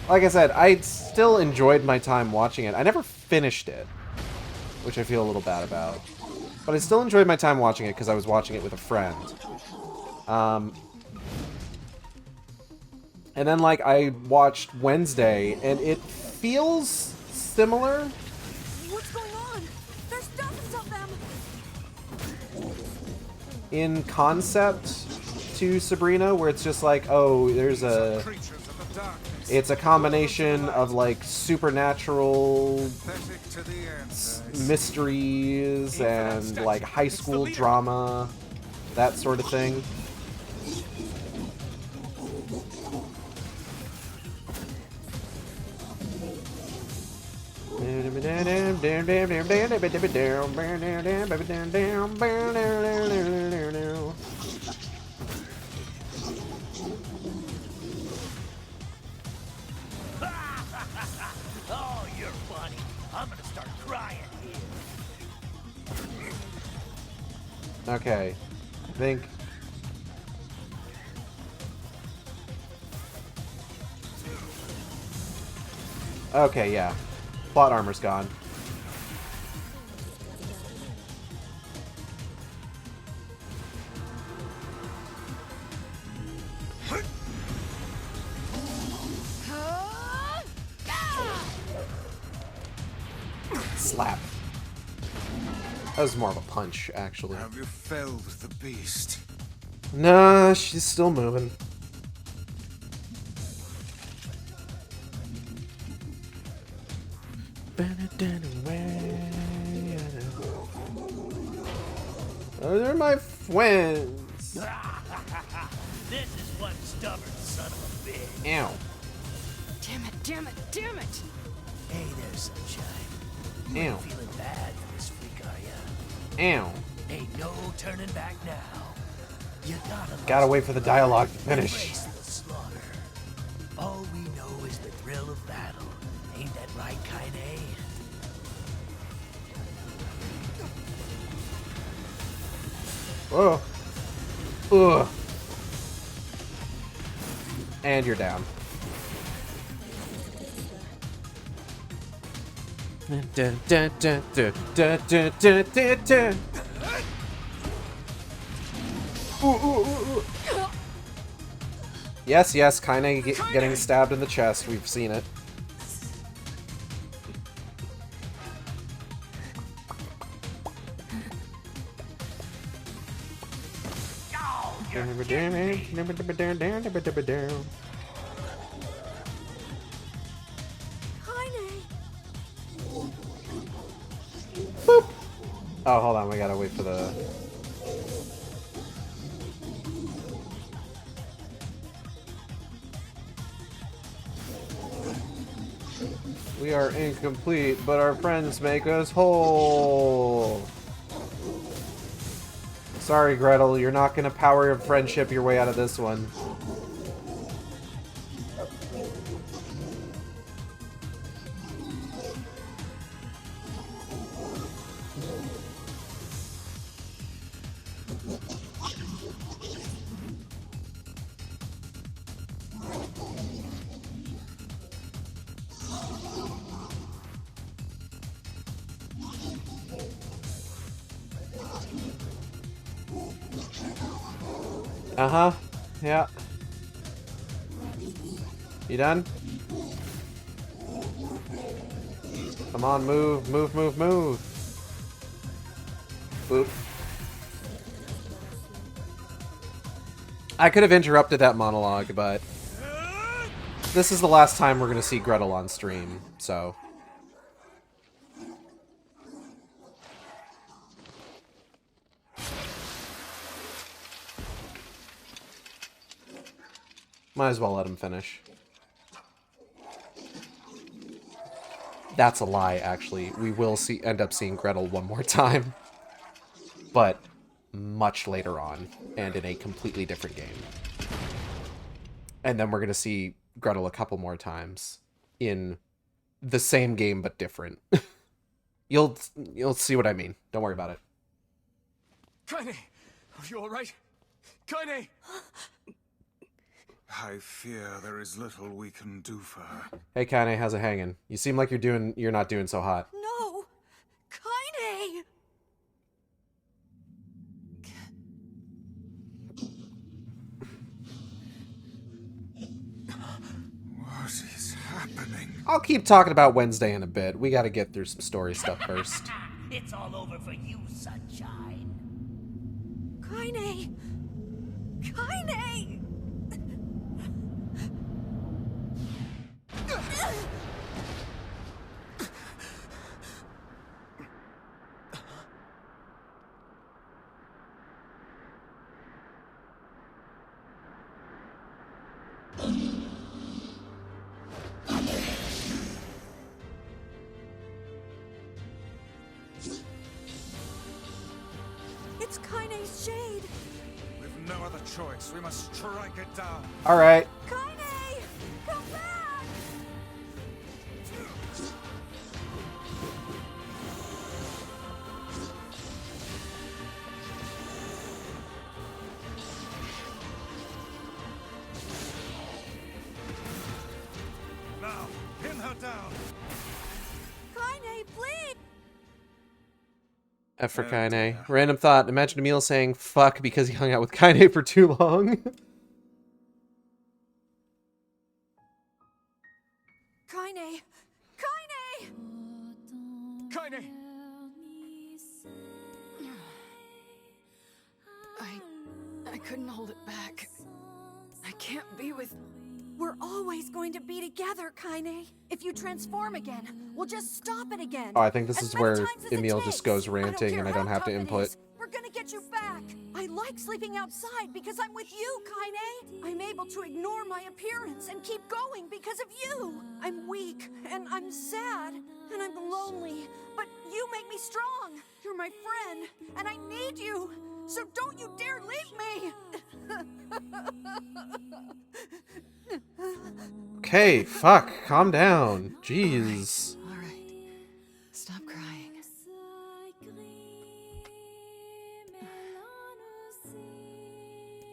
Like I said, I still enjoyed my time watching it. I never finished it, which I feel a little bad about. But I still enjoyed my time watching it because I was watching it with a friend. And then, like, I watched Wednesday, and it feels similar. What's going on? There's dozens of them! In concept, to Sabrina, where it's just like, oh, there's a... It's a combination of, like, supernatural mysteries and, like, high school drama, that sort of thing. Oh, you're funny. I'm gonna start crying here. Okay, I think... Okay, yeah. Plot armor's gone. Slap. That was more of a punch, actually. Have you felled the beast? Nah, she's still moving. Those are my friends. This is one stubborn son of a bitch. Ow. Damn it, damn it, damn it! Hey there, sunshine. You Ew. ain't feeling bad for this freak, are ya? Ow. Ain't no turning back now. You Gotta wait for the dialogue to finish. embrace the slaughter. All we know is the thrill of battle. Ain't that right, Kaine? Whoa. Ugh. And you're down. Dun, dun, dun, dun, dun, dun, dun, dun, dun. Ooh, ooh, ooh, ooh. Yes, yes, Kaine getting stabbed in the chest. We've seen it. Boop. Oh, hold on. We gotta wait for the... We are incomplete, but our friends make us whole. Sorry, Gretel, you're not gonna power of friendship your way out of this one. Uh-huh. Yeah. You done? Come on, move, move, move, move. Boop. I could have interrupted that monologue, but this is the last time we're going to see Gretel on stream, so... Might as well let him finish. That's a lie, actually. We will end up seeing Gretel one more time. But much later on, and in a completely different game. And then we're going to see Gretel a couple more times in the same game, but different. You'll see what I mean. Don't worry about it. Kaine! Are you alright? Kaine! I fear there is little we can do for her. Hey, Kaine, how's it hanging? You seem like you're not doing so hot. No! Kaine! What is happening? I'll keep talking about Wednesday in a bit. We gotta get through some story stuff first. It's all over for you, sunshine. Kaine! Kaine! It's Kaine's shade! We've no other choice. We must strike it down. All right. Kaine! Come back! Now, pin her down. Kaine, please! F for Oh, Kaine. dear. Random thought. Imagine Emil saying fuck because he hung out with Kaine for too long. Kaine! Kaine! Kaine! I couldn't hold it back. I can't be with... We're always going to be together, Kaine. If you transform again, we'll just stop it again. Oh, I think this As is many where times as it Emil just takes. goes I don't ranting care and I don't how have to tough it input. is. We're gonna get you back. I like sleeping outside because I'm with you, Kaine. I'm able to ignore my appearance and keep going because of you. I'm weak and I'm sad and I'm lonely, but you make me strong. You're my friend and I need you. So don't you dare leave me. Okay, fuck. Calm down. Jeez. All right. Stop crying.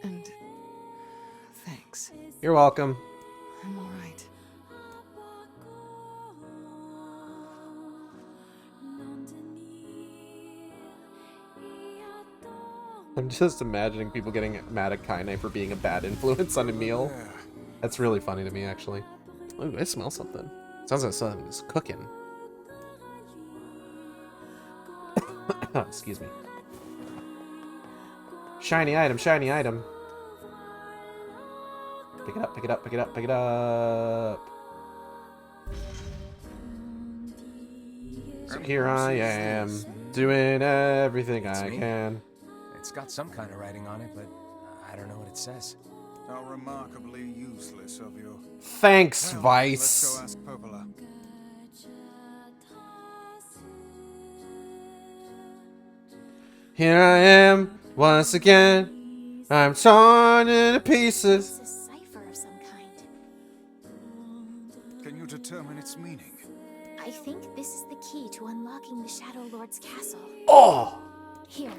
And... thanks. You're welcome. I'm all right. I'm just imagining people getting mad at Kaine for being a bad influence on Emil. That's really funny to me, actually. Ooh, I smell something. Sounds like something's cooking. Excuse me. Shiny item, shiny item. Pick it up, pick it up, pick it up, pick it up. So here I am, doing everything I me. can. It's got some kind of writing on it, but I don't know what it says. How remarkably useless of you. Thanks, Well, Vice. Let's go ask Popola. Here I am, once again. I'm torn into pieces. It's a cipher of some kind. Can you determine its meaning? I think this is the key to unlocking the Shadow Lord's castle. Oh! Here,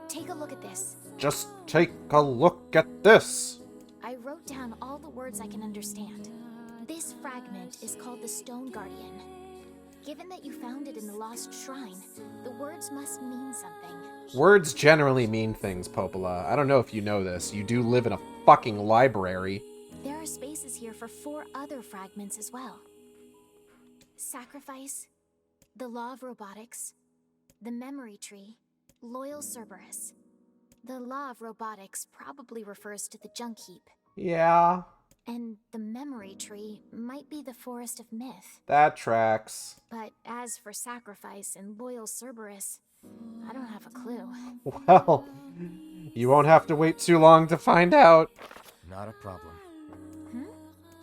take a look at this. Just take a look at this. I wrote down all the words I can understand. This fragment is called the Stone Guardian. Given that you found it in the Lost Shrine, the words must mean something. Words generally mean things, Popola. I don't know if you know this. You do live in a fucking library. There are spaces here for 4 other fragments as well. Sacrifice, the Law of Robotics, the Memory Tree, Loyal Cerberus. The Law of Robotics probably refers to the Junk Heap. Yeah, And the Memory Tree might be the Forest of Myth. that tracks. But as for Sacrifice and Loyal Cerberus, I don't have a clue. Well, you won't have to wait too long to find out. Not a problem. Hmm?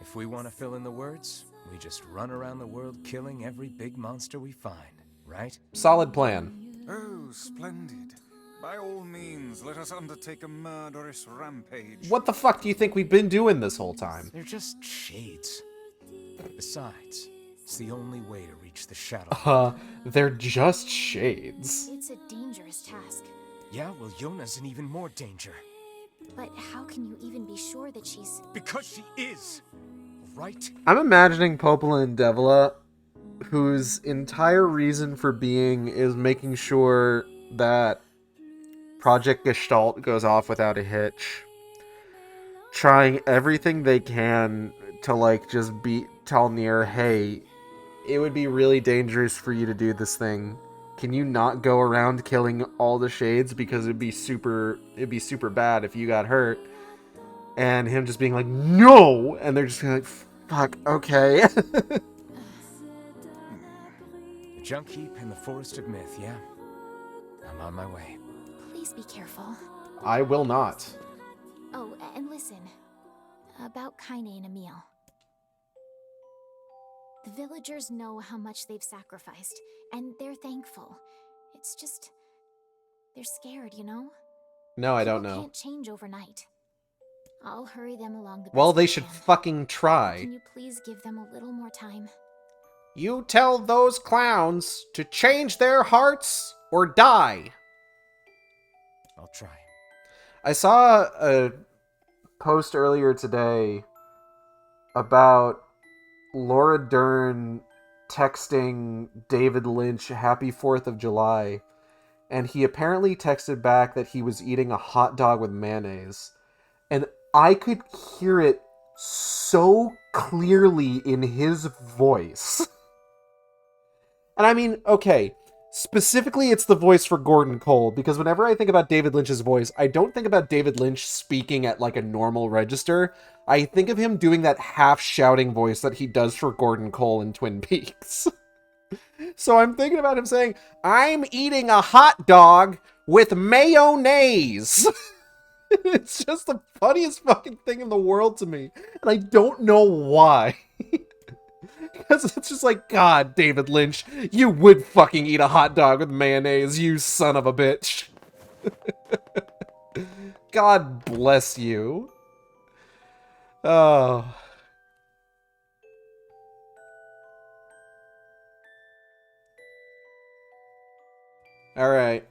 If we want to fill in the words, we just run around the world killing every big monster we find, right? Solid plan. Oh, splendid. By all means, let us undertake a murderous rampage. What the fuck do you think we've been doing this whole time? They're just shades. Besides, it's the only way to reach the shadow. They're just shades. It's a dangerous task. Yeah, well, Yona's in even more danger. But how can you even be sure that she's... Because she is! Right? I'm imagining Popola and Devila, whose entire reason for being is making sure that Project Gestalt goes off without a hitch. Trying everything they can to, like, just tell NieR, hey, it would be really dangerous for you to do this thing. Can you not go around killing all the shades because it'd be super bad if you got hurt? and him just being like, no! And they're just like, fuck, okay. The junk heap in the Forest of Myth, yeah? I'm on my way. Please be careful. I will not. Oh, and listen. About Kaine and Emil. The villagers know how much they've sacrificed, and they're thankful. It's just... they're scared, you know? No, I don't People know. can't change overnight. I'll hurry them along the best Well, they I should can. fucking try. Can you please give them a little more time? You tell those clowns to change their hearts or die. I'll try. I saw a post earlier today about Laura Dern texting David Lynch Happy 4th of July, and he apparently texted back that he was eating a hot dog with mayonnaise. And I could hear it so clearly in his voice. And I mean, okay, specifically it's the voice for Gordon Cole, because whenever I think about David Lynch's voice, I don't think about David Lynch speaking at like a normal register. I think of him doing that half-shouting voice that he does for Gordon Cole in Twin Peaks. So I'm thinking about him saying, I'm eating a hot dog with mayonnaise. It's just the funniest fucking thing in the world to me. And I don't know why. Because it's just like, God, David Lynch, you would fucking eat a hot dog with mayonnaise, you son of a bitch. God bless you. Oh. All right.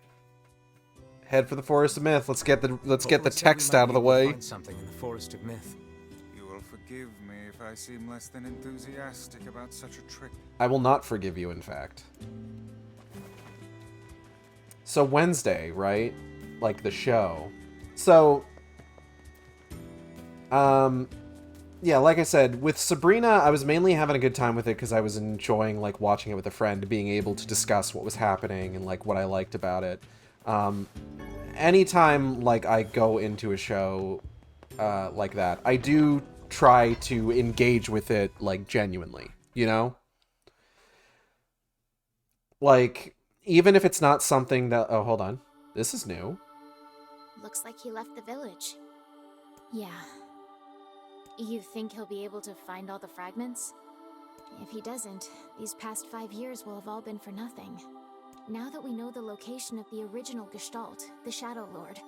Head for the Forest of Myth. Let's get the text out of the way. Find something in the Forest of Myth. You will forgive me if I seem less than enthusiastic about such a trip. I will not forgive you, in fact. So Wednesday, right? Like the show. So, yeah, like I said, with Sabrina, I was mainly having a good time with it because I was enjoying, like, watching it with a friend, being able to discuss what was happening and, like, what I liked about it. Anytime, like, I go into a show, like that, I do try to engage with it, like, genuinely, you know? Like, even if it's not something that... Oh, hold on. This is new. Looks like he left the village. Yeah. You think he'll be able to find all the fragments? If he doesn't, these past 5 years will have all been for nothing. Now that we know the location of the original Gestalt, the Shadow Lord,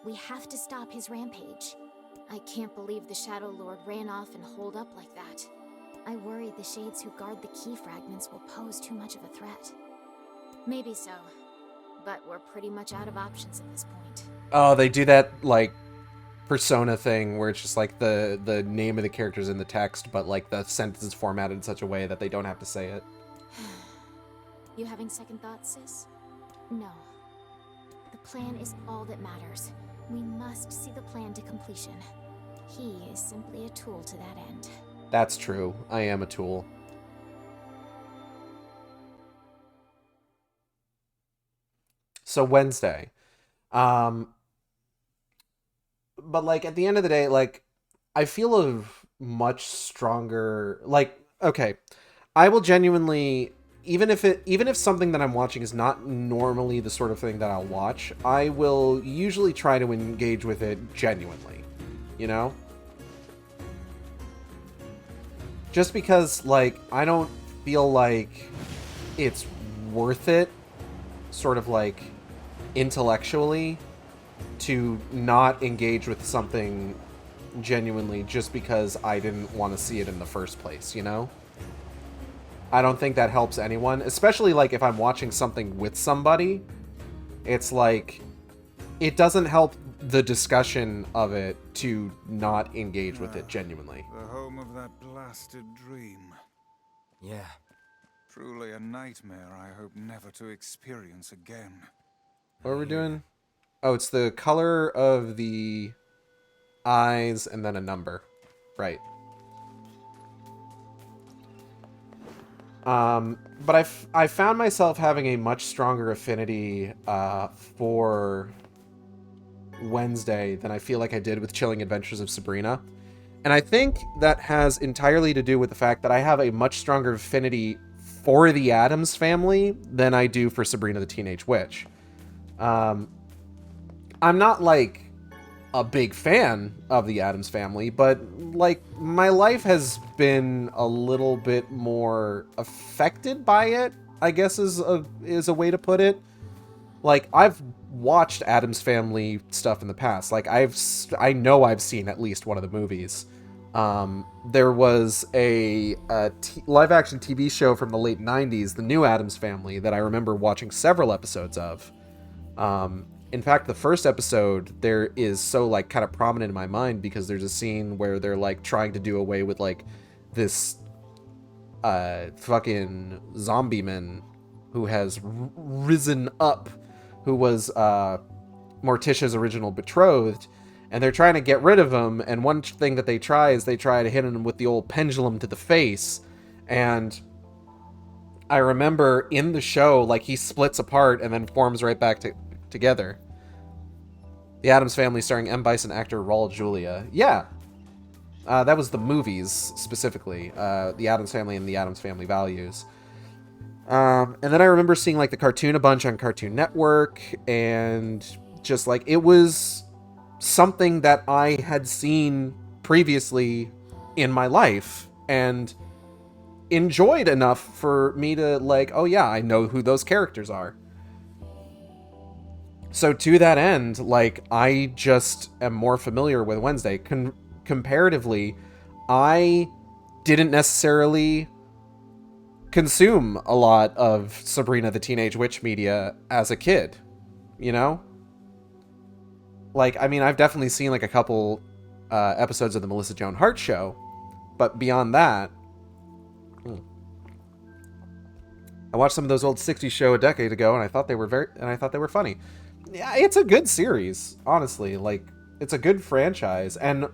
we have to stop his rampage. I can't believe the Shadow Lord ran off and holed up like that. I worry the Shades who guard the key fragments will pose too much of a threat. Maybe so, but we're pretty much out of options at this point. Oh, they do that, like, Persona thing where it's just, like, the name of the character's in the text, but, like, the sentence is formatted in such a way that they don't have to say it. You having second thoughts, sis? No. The plan is all that matters. We must see the plan to completion. He is simply a tool to that end. That's true. I am a tool. So Wednesday. But, like, at the end of the day, like, I feel a much stronger... Like, okay, I will genuinely... Even if something that I'm watching is not normally the sort of thing that I'll watch, I will usually try to engage with it genuinely, you know? Just because, like, I don't feel like it's worth it, sort of, like, intellectually, to not engage with something genuinely just because I didn't want to see it in the first place, you know? I don't think that helps anyone, especially, like, if I'm watching something with somebody. It's like, it doesn't help the discussion of it to not engage with it genuinely. The home of that blasted dream. Yeah. Truly a nightmare I hope never to experience again. What are we doing? Oh, it's the color of the eyes and then a number. Right. But I found myself having a much stronger affinity for Wednesday than I feel like I did with Chilling Adventures of Sabrina. And I think that has entirely to do with the fact that I have a much stronger affinity for the Addams Family than I do for Sabrina the Teenage Witch. I'm not, like, a big fan of the Addams Family, but, like, my life has been a little bit more affected by it, I guess is a way to put it. Like, I've watched Addams Family stuff in the past. Like, I know I've seen at least one of the movies. There was a live-action TV show from the late 90s, The New Addams Family, that I remember watching several episodes of. In fact, the first episode there is so, like, kind of prominent in my mind because there's a scene where they're, like, trying to do away with, like, this fucking zombie man who has risen up, who was Morticia's original betrothed, and they're trying to get rid of him, and one thing that they try is they try to hit him with the old pendulum to the face, and I remember in the show, like, he splits apart and then forms right back together. The Addams Family starring M. Bison actor Raul Julia. Yeah. That was the movies, specifically. The Addams Family and the Addams Family Values. And then I remember seeing, like, the cartoon a bunch on Cartoon Network, and just, like, it was something that I had seen previously in my life, and enjoyed enough for me to, like, oh yeah, I know who those characters are. So to that end, like, I just am more familiar with Wednesday. Comparatively, I didn't necessarily consume a lot of Sabrina the Teenage Witch media as a kid, you know? Like, I mean, I've definitely seen, like, a couple episodes of the Melissa Joan Hart show, but beyond that, I watched some of those old 60s show a decade ago, and I thought they were funny. Yeah, it's a good series, honestly. Like, it's a good franchise, and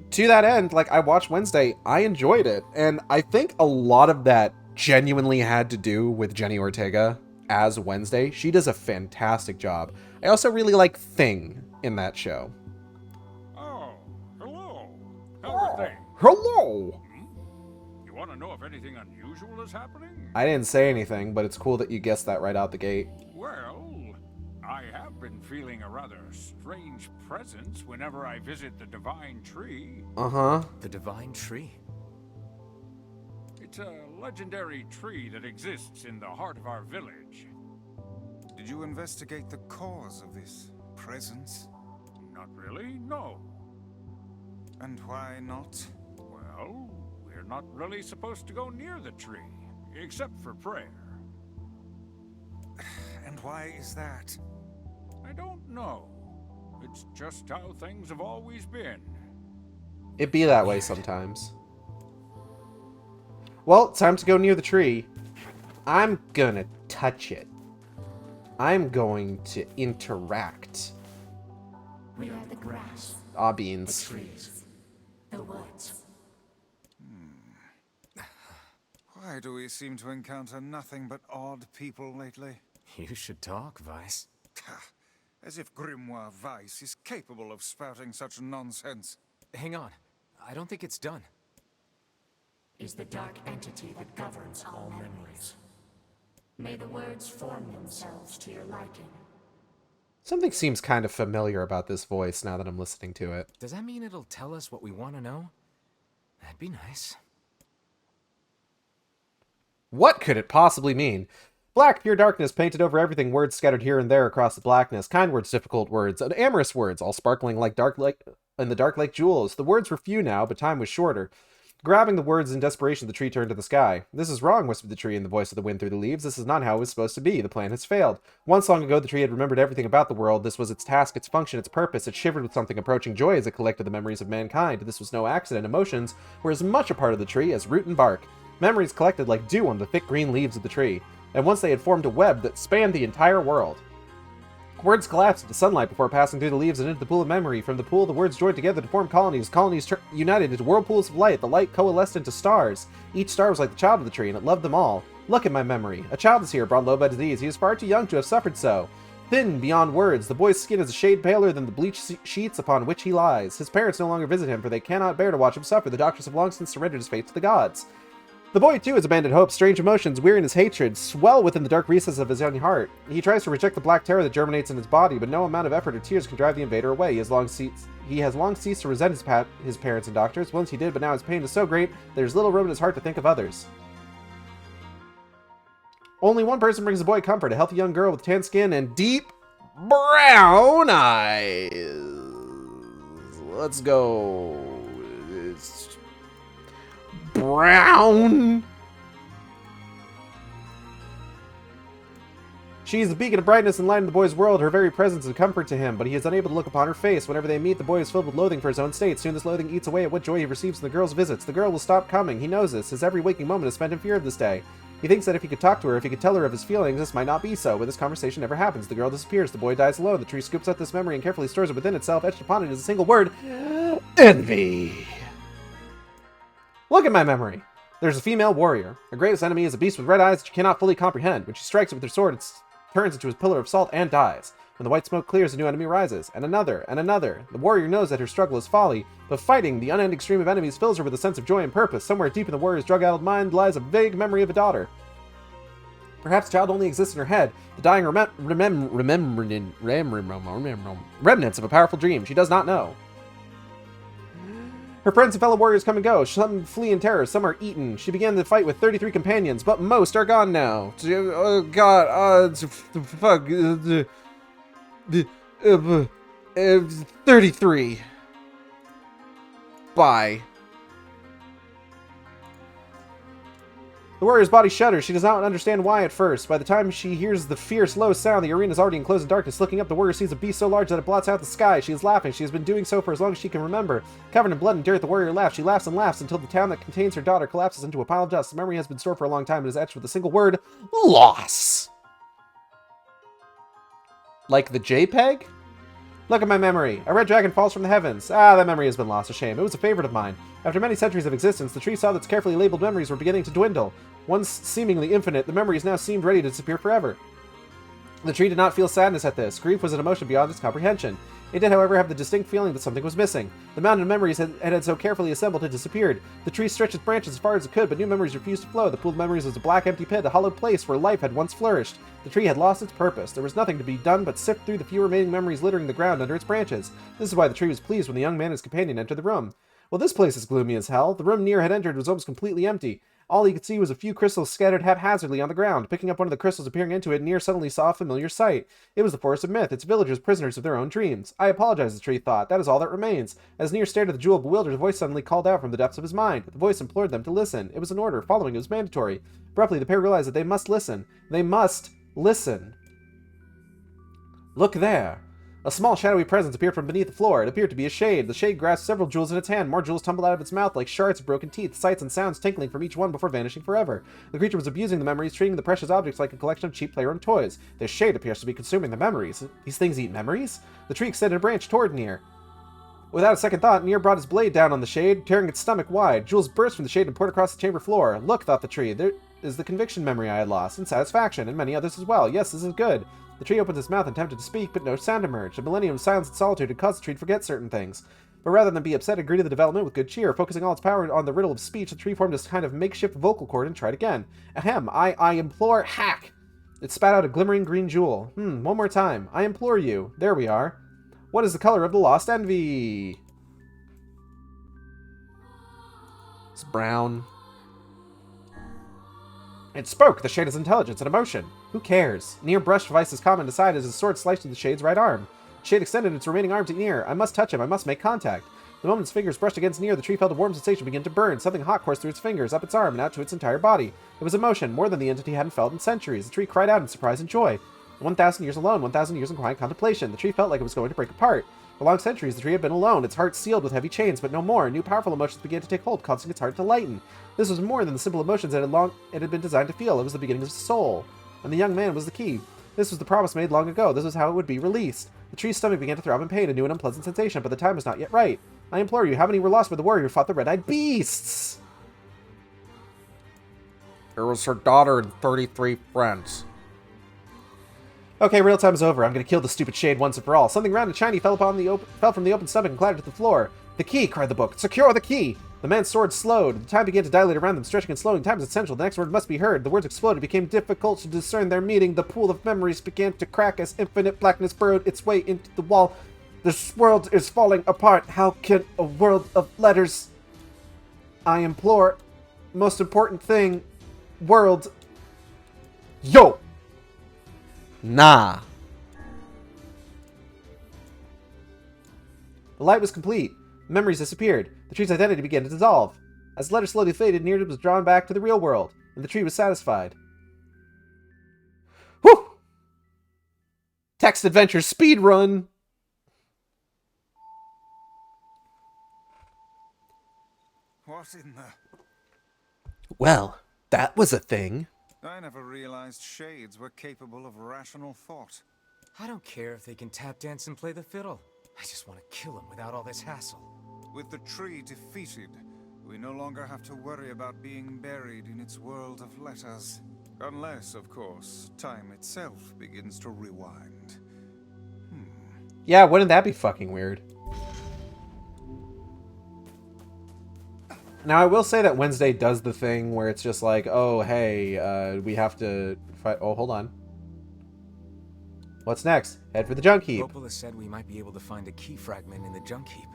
to that end, like, I watched Wednesday, I enjoyed it, and I think a lot of that genuinely had to do with Jenny Ortega as Wednesday. She does a fantastic job. I also really like Thing in that show. Oh, hello. How are things? Hello! You want to know if anything unusual is happening? I didn't say anything, but it's cool that you guessed that right out the gate. Well, I have been feeling a rather strange presence whenever I visit the Divine Tree. Uh-huh. The Divine Tree? It's a legendary tree that exists in the heart of our village. Did you investigate the cause of this presence? Not really, no. And why not? Well, we're not really supposed to go near the tree, except for prayer. And why is that? I don't know. It's just how things have always been. It be that way sometimes. Well, time to go near the tree. I'm gonna touch it. I'm going to interact. We are the grass, Ah, the beans. trees, the woods. Why do we seem to encounter nothing but odd people lately? You should talk, Vice. As if Grimoire Weiss is capable of spouting such nonsense. Hang on. I don't think it's done. Is the dark entity that governs all memories. May the words form themselves to your liking. Something seems kind of familiar about this voice now that I'm listening to it. Does that mean it'll tell us what we want to know? That'd be nice. What could it possibly mean? Black, pure darkness painted over everything, words scattered here and there across the blackness, kind words, difficult words, and amorous words, all sparkling like in the dark like jewels. The words were few now, but time was shorter. Grabbing the words in desperation, the tree turned to the sky. "This is wrong," whispered the tree in the voice of the wind through the leaves. "This is not how it was supposed to be. The plan has failed." Once long ago, the tree had remembered everything about the world. This was its task, its function, its purpose. It shivered with something approaching joy as it collected the memories of mankind. This was no accident. Emotions were as much a part of the tree as root and bark. Memories collected like dew on the thick green leaves of the tree. And once they had formed a web that spanned the entire world. Words collapsed into sunlight before passing through the leaves and into the pool of memory. From the pool, the words joined together to form colonies. Colonies united into whirlpools of light. The light coalesced into stars. Each star was like the child of the tree, and it loved them all. "Look at my memory. A child is here, brought low by disease. He is far too young to have suffered so. thin beyond words. The boy's skin is a shade paler than the bleached sheets upon which he lies. His parents no longer visit him, for they cannot bear to watch him suffer. The doctors have long since surrendered his fate to the gods. The boy, too, has abandoned hope. Strange emotions, weariness, hatred, swell within the dark recesses of his young heart. He tries to reject the black terror that germinates in his body, but no amount of effort or tears can drive the invader away. He has long ceased to resent his parents and doctors. Once he did, but now his pain is so great that there's little room in his heart to think of others. Only one person brings the boy comfort, a healthy young girl with tan skin and deep brown eyes. Let's go. It's brown. She is the beacon of brightness and light in the boy's world. Her very presence is a comfort to him, but he is unable to look upon her face. Whenever they meet, the boy is filled with loathing for his own state. Soon this loathing eats away at what joy he receives from the girl's visits. The girl will stop coming. He knows this. His every waking moment is spent in fear of this day. He thinks that if he could talk to her, if he could tell her of his feelings, this might not be so, but this conversation never happens. The girl disappears. The boy dies alone. The tree scoops up this memory and carefully stores it within itself. Etched upon it is a single word: envy. Look at my memory. There's a female warrior. Her greatest enemy is a beast with red eyes that she cannot fully comprehend. When she strikes it with her sword, it turns into a pillar of salt and dies. When the white smoke clears, a new enemy rises, and another, and another. The warrior knows that her struggle is folly, but fighting the unending stream of enemies fills her with a sense of joy and purpose. Somewhere deep in the warrior's drug-addled mind lies a vague memory of a daughter. Perhaps the child only exists in her head, the dying remnants of a powerful dream. She does not know. Her friends and fellow warriors come and go. Some flee in terror, some are eaten. She began the fight with 33 companions, but most are gone now. Oh god, fuck. 33. Bye. The warrior's body shudders. She does not understand why at first. By the time she hears the fierce, low sound, the arena is already enclosed in darkness. Looking up, the warrior sees a beast so large that it blots out the sky. She is laughing. She has been doing so for as long as she can remember. Covered in blood and dirt, the warrior laughs. She laughs and laughs until the town that contains her daughter collapses into a pile of dust. The memory has been stored for a long time and is etched with a single word: loss. Like the JPEG? Look at my memory. A red dragon falls from the heavens. Ah, that memory has been lost. A shame. It was a favorite of mine. After many centuries of existence, the tree saw that its carefully labeled memories were beginning to dwindle. Once seemingly infinite, the memories now seemed ready to disappear forever. The tree did not feel sadness at this. Grief was an emotion beyond its comprehension. It did, however, have the distinct feeling that something was missing. The mountain of memories it had so carefully assembled had disappeared. The tree stretched its branches as far as it could, but new memories refused to flow. The pool of memories was a black, empty pit, a hollow place where life had once flourished. The tree had lost its purpose. There was nothing to be done but sift through the few remaining memories littering the ground under its branches. This is why the tree was pleased when the young man and his companion entered the room. Well, this place is gloomy as hell. The room NieR had entered was almost completely empty. All he could see was a few crystals scattered haphazardly on the ground. Picking up one of the crystals and peering into it, NieR suddenly saw a familiar sight. It was the Forest of Myth, its villagers prisoners of their own dreams. I apologize, the tree thought. That is all that remains. As NieR stared at the jewel bewildered, a voice suddenly called out from the depths of his mind. The voice implored them to listen. It was an order. Following it was mandatory. Abruptly, the pair realized that they must listen. They must listen. Look there. A small shadowy presence appeared from beneath the floor. It appeared to be a shade. The shade grasped several jewels in its hand. More jewels tumbled out of its mouth like shards of broken teeth, sights and sounds tinkling from each one before vanishing forever. The creature was abusing the memories, treating the precious objects like a collection of cheap player-owned toys. This shade appears to be consuming the memories. These things eat memories? The tree extended a branch toward NieR. Without a second thought, NieR brought his blade down on the shade, tearing its stomach wide. Jewels burst from the shade and poured across the chamber floor. Look, thought the tree, there is the conviction memory I had lost, and satisfaction, and many others as well. Yes, this is good. The tree opened its mouth and attempted to speak, but no sound emerged. A millennium of silence and solitude had caused the tree to forget certain things. But rather than be upset, it greeted the development with good cheer. Focusing all its power on the riddle of speech, the tree formed this kind of makeshift vocal cord and tried again. Ahem, I implore, hack! It spat out a glimmering green jewel. One more time. I implore you. There we are. What is the color of the lost envy? It's brown. It spoke! The shade is intelligence and emotion. Who cares? NieR brushed Vice's comment aside as his sword sliced through the shade's right arm. The shade extended its remaining arm to NieR. I must touch him. I must make contact. The moment its fingers brushed against NieR, the tree felt a warm sensation begin to burn. Something hot coursed through its fingers, up its arm, and out to its entire body. It was emotion, more than the entity hadn't felt in centuries. The tree cried out in surprise and joy. 1,000 years alone, 1,000 years in quiet contemplation. The tree felt like it was going to break apart. For long centuries, the tree had been alone, its heart sealed with heavy chains, but no more. New powerful emotions began to take hold, causing its heart to lighten. This was more than the simple emotions it had been designed to feel. It was the beginning of its soul. And the young man was the key. This was the promise made long ago. This was how it would be released. The tree's stomach began to throb in pain, a new and unpleasant sensation, but the time was not yet right. I implore you, how many were lost by the warrior who fought the red-eyed beasts? It was her daughter and 33 friends. Okay, real time's over. I'm gonna kill the stupid shade once and for all. Something round and shiny fell from the open stomach and clattered to the floor. The key, cried the book. Secure the key! The man's sword slowed. The time began to dilate around them, stretching and slowing. Time is essential. The next word must be heard. The words exploded. It became difficult to discern their meaning. The pool of memories began to crack as infinite blackness burrowed its way into the wall. This world is falling apart. How can a world of letters... I implore... Most important thing... World... Yo! Nah. The light was complete. Memories disappeared. The tree's identity began to dissolve. As the letter slowly faded, NieR was drawn back to the real world, and the tree was satisfied. Whew! Text adventure speed run! What in the... Well, that was a thing. I never realized shades were capable of rational thought. I don't care if they can tap dance and play the fiddle. I just want to kill them without all this hassle. With the tree defeated, we no longer have to worry about being buried in its world of letters. Unless, of course, time itself begins to rewind. Yeah, wouldn't that be fucking weird? Now, I will say that Wednesday does the thing where it's just like, oh, hey, we have to fight... Oh, hold on. What's next? Head for the junk heap. Coppola said we might be able to find a key fragment in the junk heap.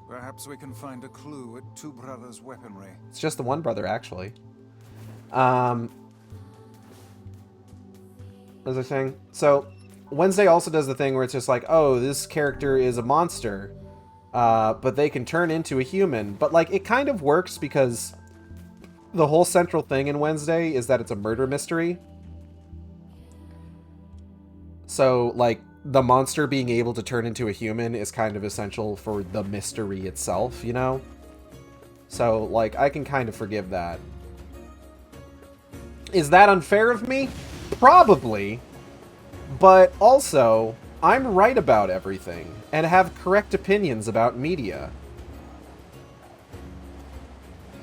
Perhaps we can find a clue at Two Brothers' weaponry. It's just the one brother, actually. What was I saying? So, Wednesday also does the thing where it's just like, oh, this character is a monster. But they can turn into a human. But, like, it kind of works because the whole central thing in Wednesday is that it's a murder mystery. So, like, the monster being able to turn into a human is kind of essential for the mystery itself, you know? So, like, I can kind of forgive that. Is that unfair of me? Probably. But also, I'm right about everything, and have correct opinions about media.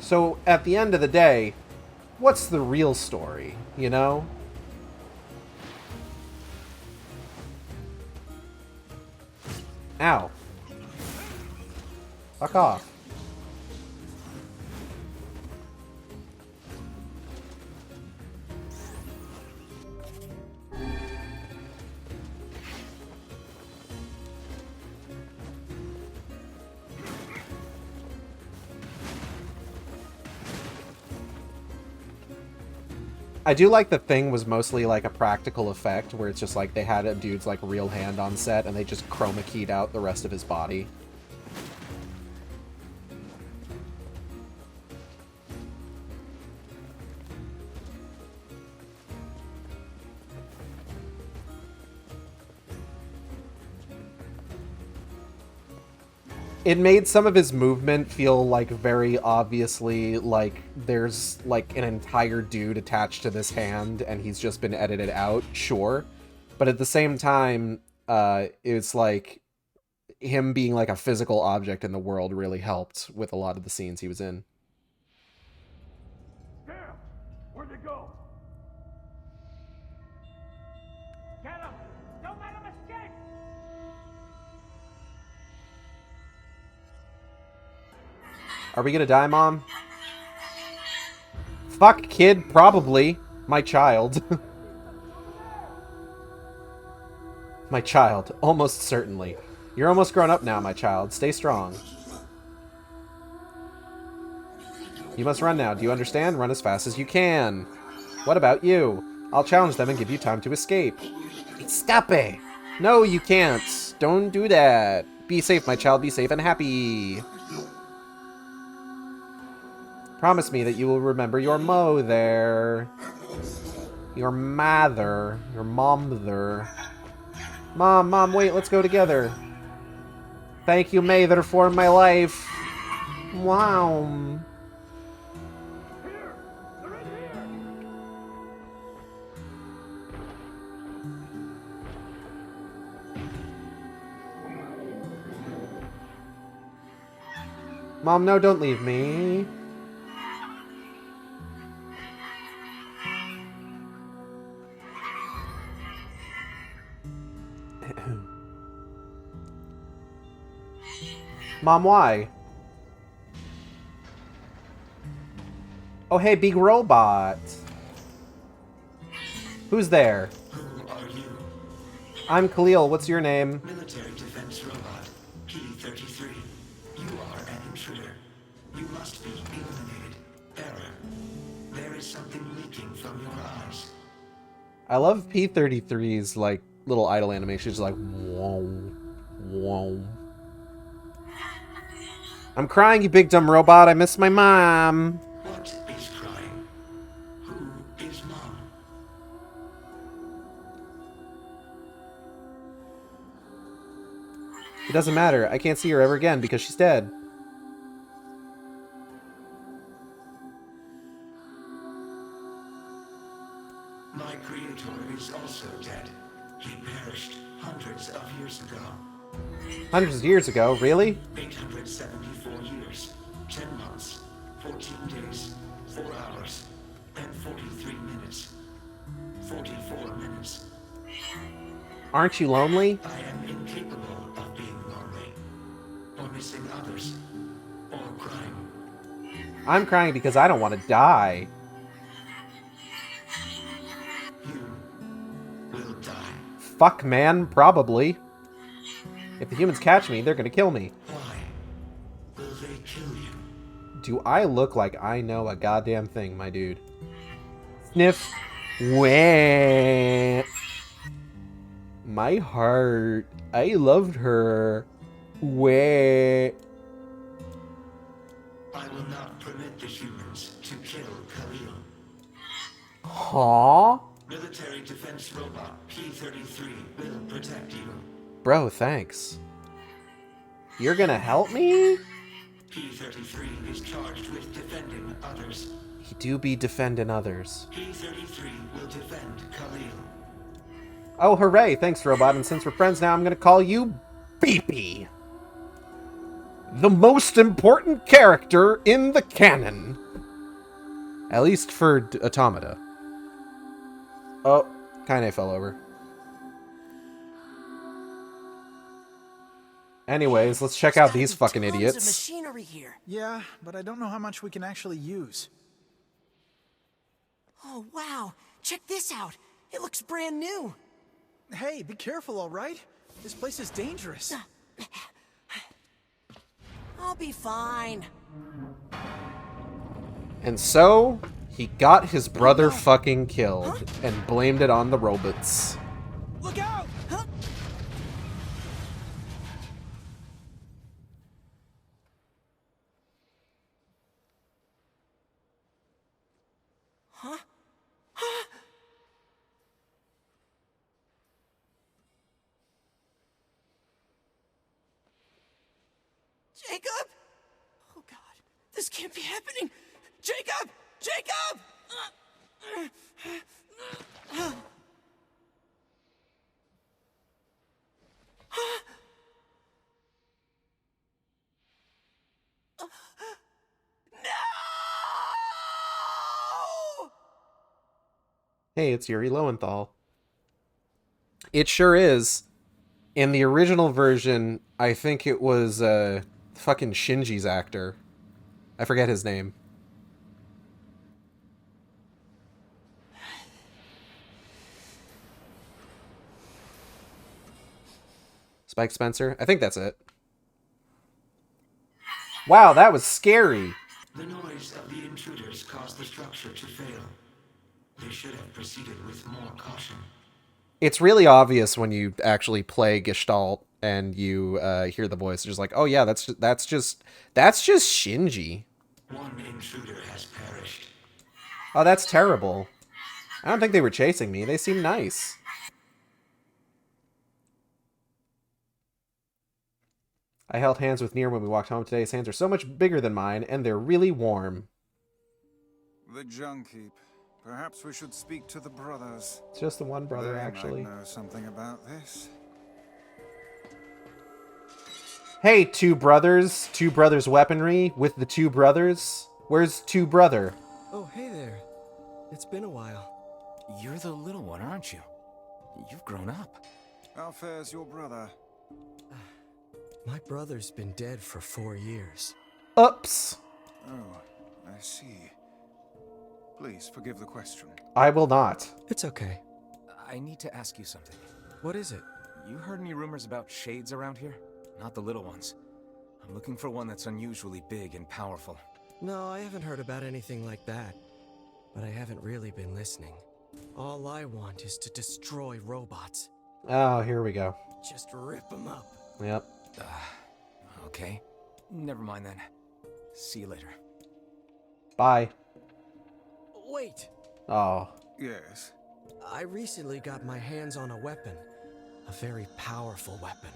So, at the end of the day, what's the real story, you know? Ow. Fuck off. I do like the thing was mostly like a practical effect where it's just like they had a dude's like real hand on set and they just chroma keyed out the rest of his body. It made some of his movement feel like very obviously like there's like an entire dude attached to this hand and he's just been edited out, sure. But at the same time, it's like him being like a physical object in the world really helped with a lot of the scenes he was in. Damn! Where'd they go? Get him! Don't let him escape! Are we gonna die, Mom? Fuck, kid, probably. My child. My child, almost certainly. You're almost grown up now, my child. Stay strong. You must run now. Do you understand? Run as fast as you can. What about you? I'll challenge them and give you time to escape. Escape! No, you can't. Don't do that. Be safe, my child. Be safe and happy. Promise me that you will remember your mother. Your mother. Your momther. Mom, wait, let's go together. Thank you, Mather, for my life. Wow. Mom, no, don't leave me. Mom, why? Oh, hey, big robot. Who's there? Who are you? I'm Khalil. What's your name? Military defense robot, P-33. You are an intruder. You must be eliminated. Error. There is something leaking from your eyes. I love P-33's, like, little idle animations, like, whoa, whoa. I'm crying, you big dumb robot. I miss my mom. What is crying? Who is Mom? It doesn't matter. I can't see her ever again because she's dead. My creator is also dead. He perished hundreds of years ago. Hundreds of years ago, really? 874 years, 10 months, 14 days, 4 hours, and 43 minutes. 44 minutes. Aren't you lonely? I am incapable of being lonely, or missing others, or crying. I'm crying because I don't want to die. You will die. Fuck, man, probably. If the humans catch me, they're gonna kill me. Why will they kill you? Do I look like I know a goddamn thing, my dude? Sniff. Wah. My heart. I loved her. Wah. I will not permit the humans to kill Khalil. Huh? Military defense robot P-33 will protect you. Bro, thanks. You're gonna help me? P-33 is charged with defending others. He do be defending others. P-33 will defend Khalil. Oh, hooray! Thanks, robot. And since we're friends now, I'm gonna call you Beepy. The most important character in the canon. At least for Automata. Oh, Kaine fell over. Anyways, let's check out these fucking Tons idiots. of machinery here. Yeah, but I don't know how much we can actually use. Oh, wow. Check this out. It looks brand new. Hey, be careful, all right? This place is dangerous. I'll be fine. And so, he got his brother fucking killed and blamed it on the robots. Look out! Huh? Huh? Huh? Jacob? Oh God, this can't be happening. Jacob! Jacob! No! Hey, it's Yuri Lowenthal. It sure is. In the original version, I think it was fucking Shinji's actor. I forget his name. Spike Spencer? I think that's it. Wow, that was scary. The noise of the intruders caused the structure to fail. They should have proceeded with more caution. It's really obvious when you actually play Gestalt and you hear the voice. It's just like, oh yeah, that's just Shinji. One intruder has perished. Oh, that's terrible. I don't think they were chasing me. They seem nice. I held hands with NieR when we walked home today. His hands are so much bigger than mine, and they're really warm. The junk heap. Perhaps we should speak to the brothers. It's just the one brother, They actually. might know something about this. Hey, two brothers weaponry with the two brothers. Where's two brother? Oh, hey there. It's been a while. You're the little one, aren't you? You've grown up. How fares your brother? My brother's been dead for 4 years. Oops. Oh, I see. Please forgive the question. I will not. It's okay. I need to ask you something. What is it? You heard any rumors about shades around here? Not the little ones. I'm looking for one that's unusually big and powerful. No, I haven't heard about anything like that. But I haven't really been listening. All I want is to destroy robots. Oh, here we go. Just rip them up. Yep. Okay. Never mind then. See you later. Bye. Wait! Oh. Yes? I recently got my hands on a weapon. A very powerful weapon.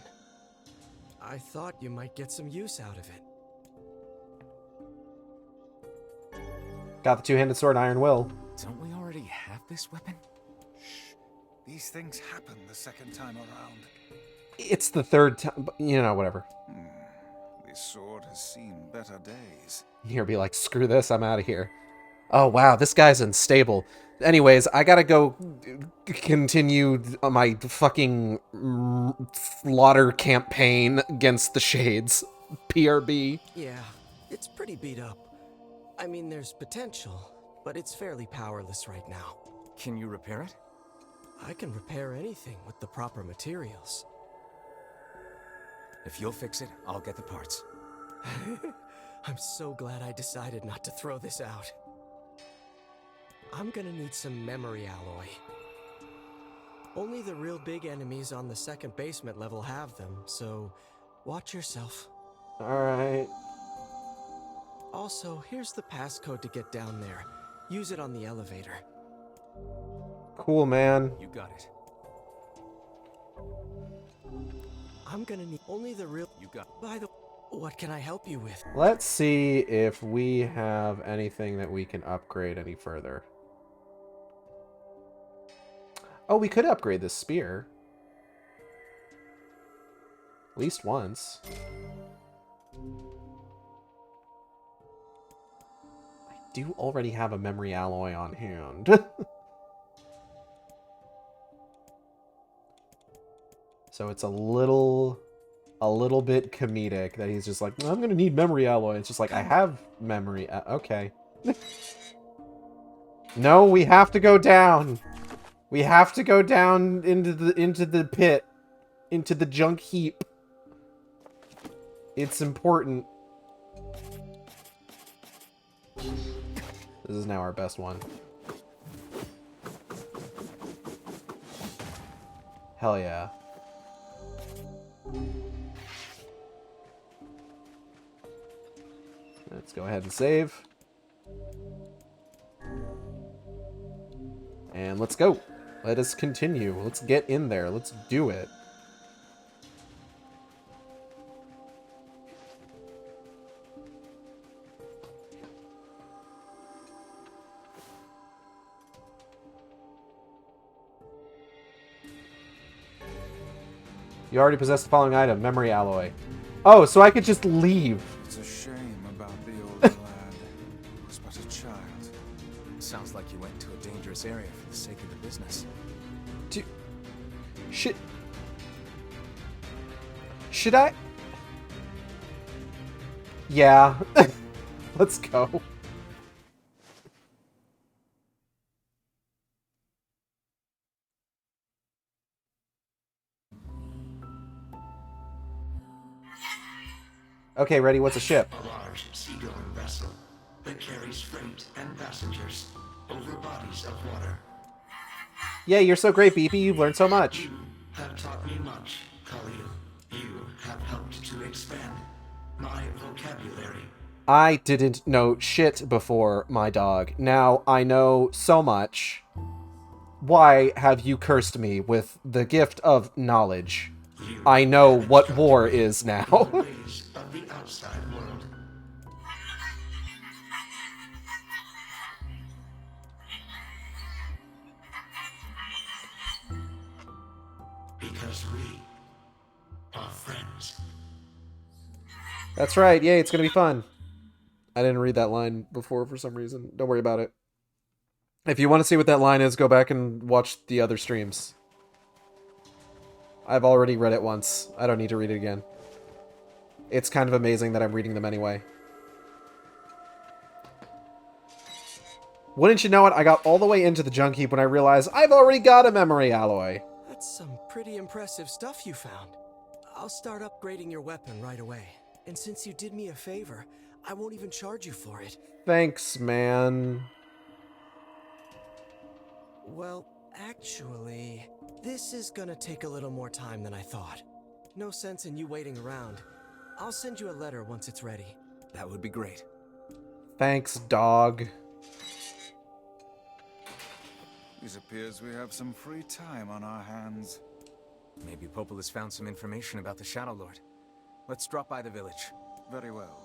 I thought you might get some use out of it. Got the two-handed sword, Iron Will. Don't we already have this weapon? Shh. These things happen the second time around. It's the third time, but, you know, whatever. This sword has seen better days. Here, be like, screw this, I'm out of here. Oh, wow, this guy's unstable. Anyways, I gotta go continue my fucking slaughter campaign against the Shades. PRB. Yeah, it's pretty beat up. I mean, there's potential, but it's fairly powerless right now. Can you repair it? I can repair anything with the proper materials. If you'll fix it, I'll get the parts. I'm so glad I decided not to throw this out. I'm gonna need some memory alloy. Only the real big enemies on the second basement level have them, so watch yourself. Alright. Also, here's the passcode to get down there. Use it on the elevator. Cool, man. You got it. I'm gonna need only the real... You got... By the... What can I help you with? Let's see if we have anything that we can upgrade any further. Oh, we could upgrade this spear. At least once. I do already have a memory alloy on hand. So it's a little bit comedic that he's just like, I'm gonna need memory alloy. It's just like, I have memory. Okay. No, we have to go down. We have to go down into the pit, into the junk heap. It's important. This is now our best one. Hell yeah. Let's go ahead and save. And let's go. Let us continue. Let's get in there. Let's do it. You already possess the following item, memory alloy. Oh, so I could just leave. It's a shame about the old lad. He was but a child. Sounds like you went to a dangerous area for the sake of the business. Should I? Yeah. Let's go. Okay, ready, what's a ship? A large seagoing vessel that carries freight and passengers over bodies of water. Yeah, you're so great, BP. You've learned so much. You have taught me much, Khalil. You have helped to expand my vocabulary. I didn't know shit before, my dog. Now I know so much. Why have you cursed me with the gift of knowledge? I know what war is now. Ways of the outside world. Because we are friends. That's right. Yay, it's gonna be fun. I didn't read that line before for some reason. Don't worry about it. If you want to see what that line is, go back and watch the other streams. I've already read it once. I don't need to read it again. It's kind of amazing that I'm reading them anyway. Wouldn't you know it, I got all the way into the junk heap when I realized I've already got a memory alloy. That's some pretty impressive stuff you found. I'll start upgrading your weapon right away. And since you did me a favor, I won't even charge you for it. Thanks, man. Well, actually, this is gonna take a little more time than I thought. No sense in you waiting around. I'll send you a letter once it's ready. That would be great. Thanks, dog. It appears we have some free time on our hands. Maybe Popola's found some information about the Shadow Lord. Let's drop by the village. Very well.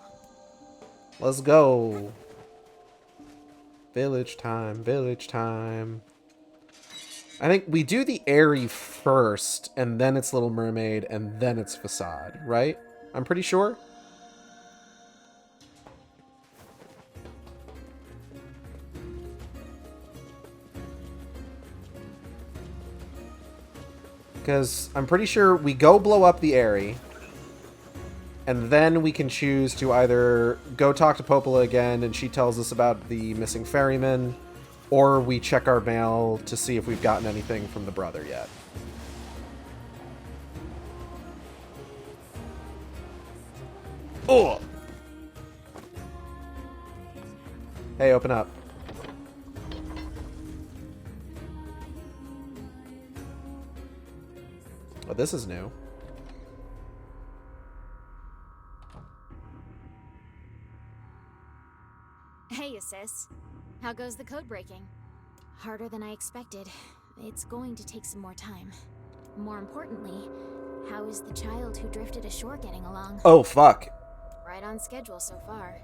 Let's go. Village time, village time. I think we do the Airy first, and then it's Little Mermaid, and then it's Facade, right? I'm pretty sure. Because I'm pretty sure we go blow up the Airy, and then we can choose to either go talk to Popola again and she tells us about the missing ferryman, or we check our mail to see if we've gotten anything from the brother yet. Oh! Hey, open up. Oh, this is new. Hey, Sis. How goes the code breaking? Harder than I expected. It's going to take some more time. More importantly, how is the child who drifted ashore getting along? Oh, fuck. Right on schedule so far.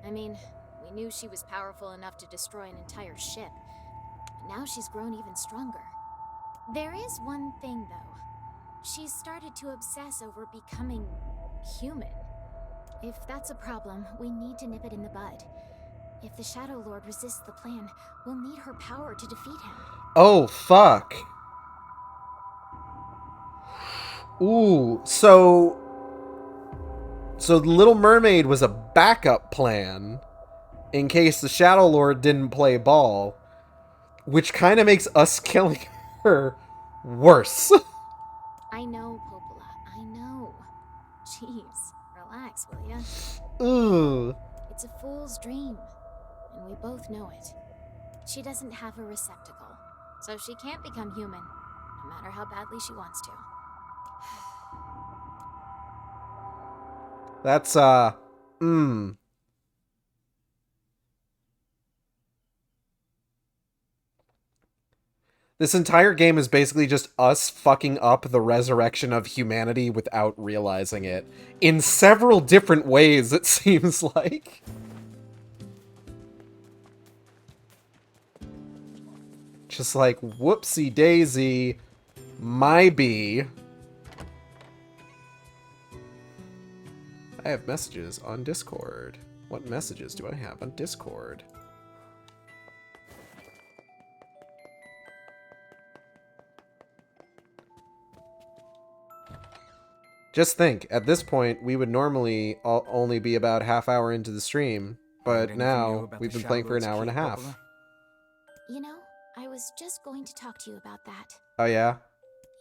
I mean, we knew she was powerful enough to destroy an entire ship. But now she's grown even stronger. There is one thing, though. She's started to obsess over becoming human. If that's a problem, we need to nip it in the bud. If the Shadow Lord resists the plan, we'll need her power to defeat him. Oh, fuck. Ooh, so Little Mermaid was a backup plan in case the Shadow Lord didn't play ball, which kind of makes us killing her worse. I know, Popola. I know. Jeez, relax, will ya? Ooh. It's a fool's dream, and we both know it. She doesn't have a receptacle, so she can't become human, no matter how badly she wants to. That's, This entire game is basically just us fucking up the resurrection of humanity without realizing it. In several different ways, it seems like. Just like, whoopsie daisy, my bee. I have messages on Discord. What messages do I have on Discord? Just think, at this point, we would normally only be about half hour into the stream, but now we've been playing for an hour and a half. You know, I was just going to talk to you about that. Oh yeah?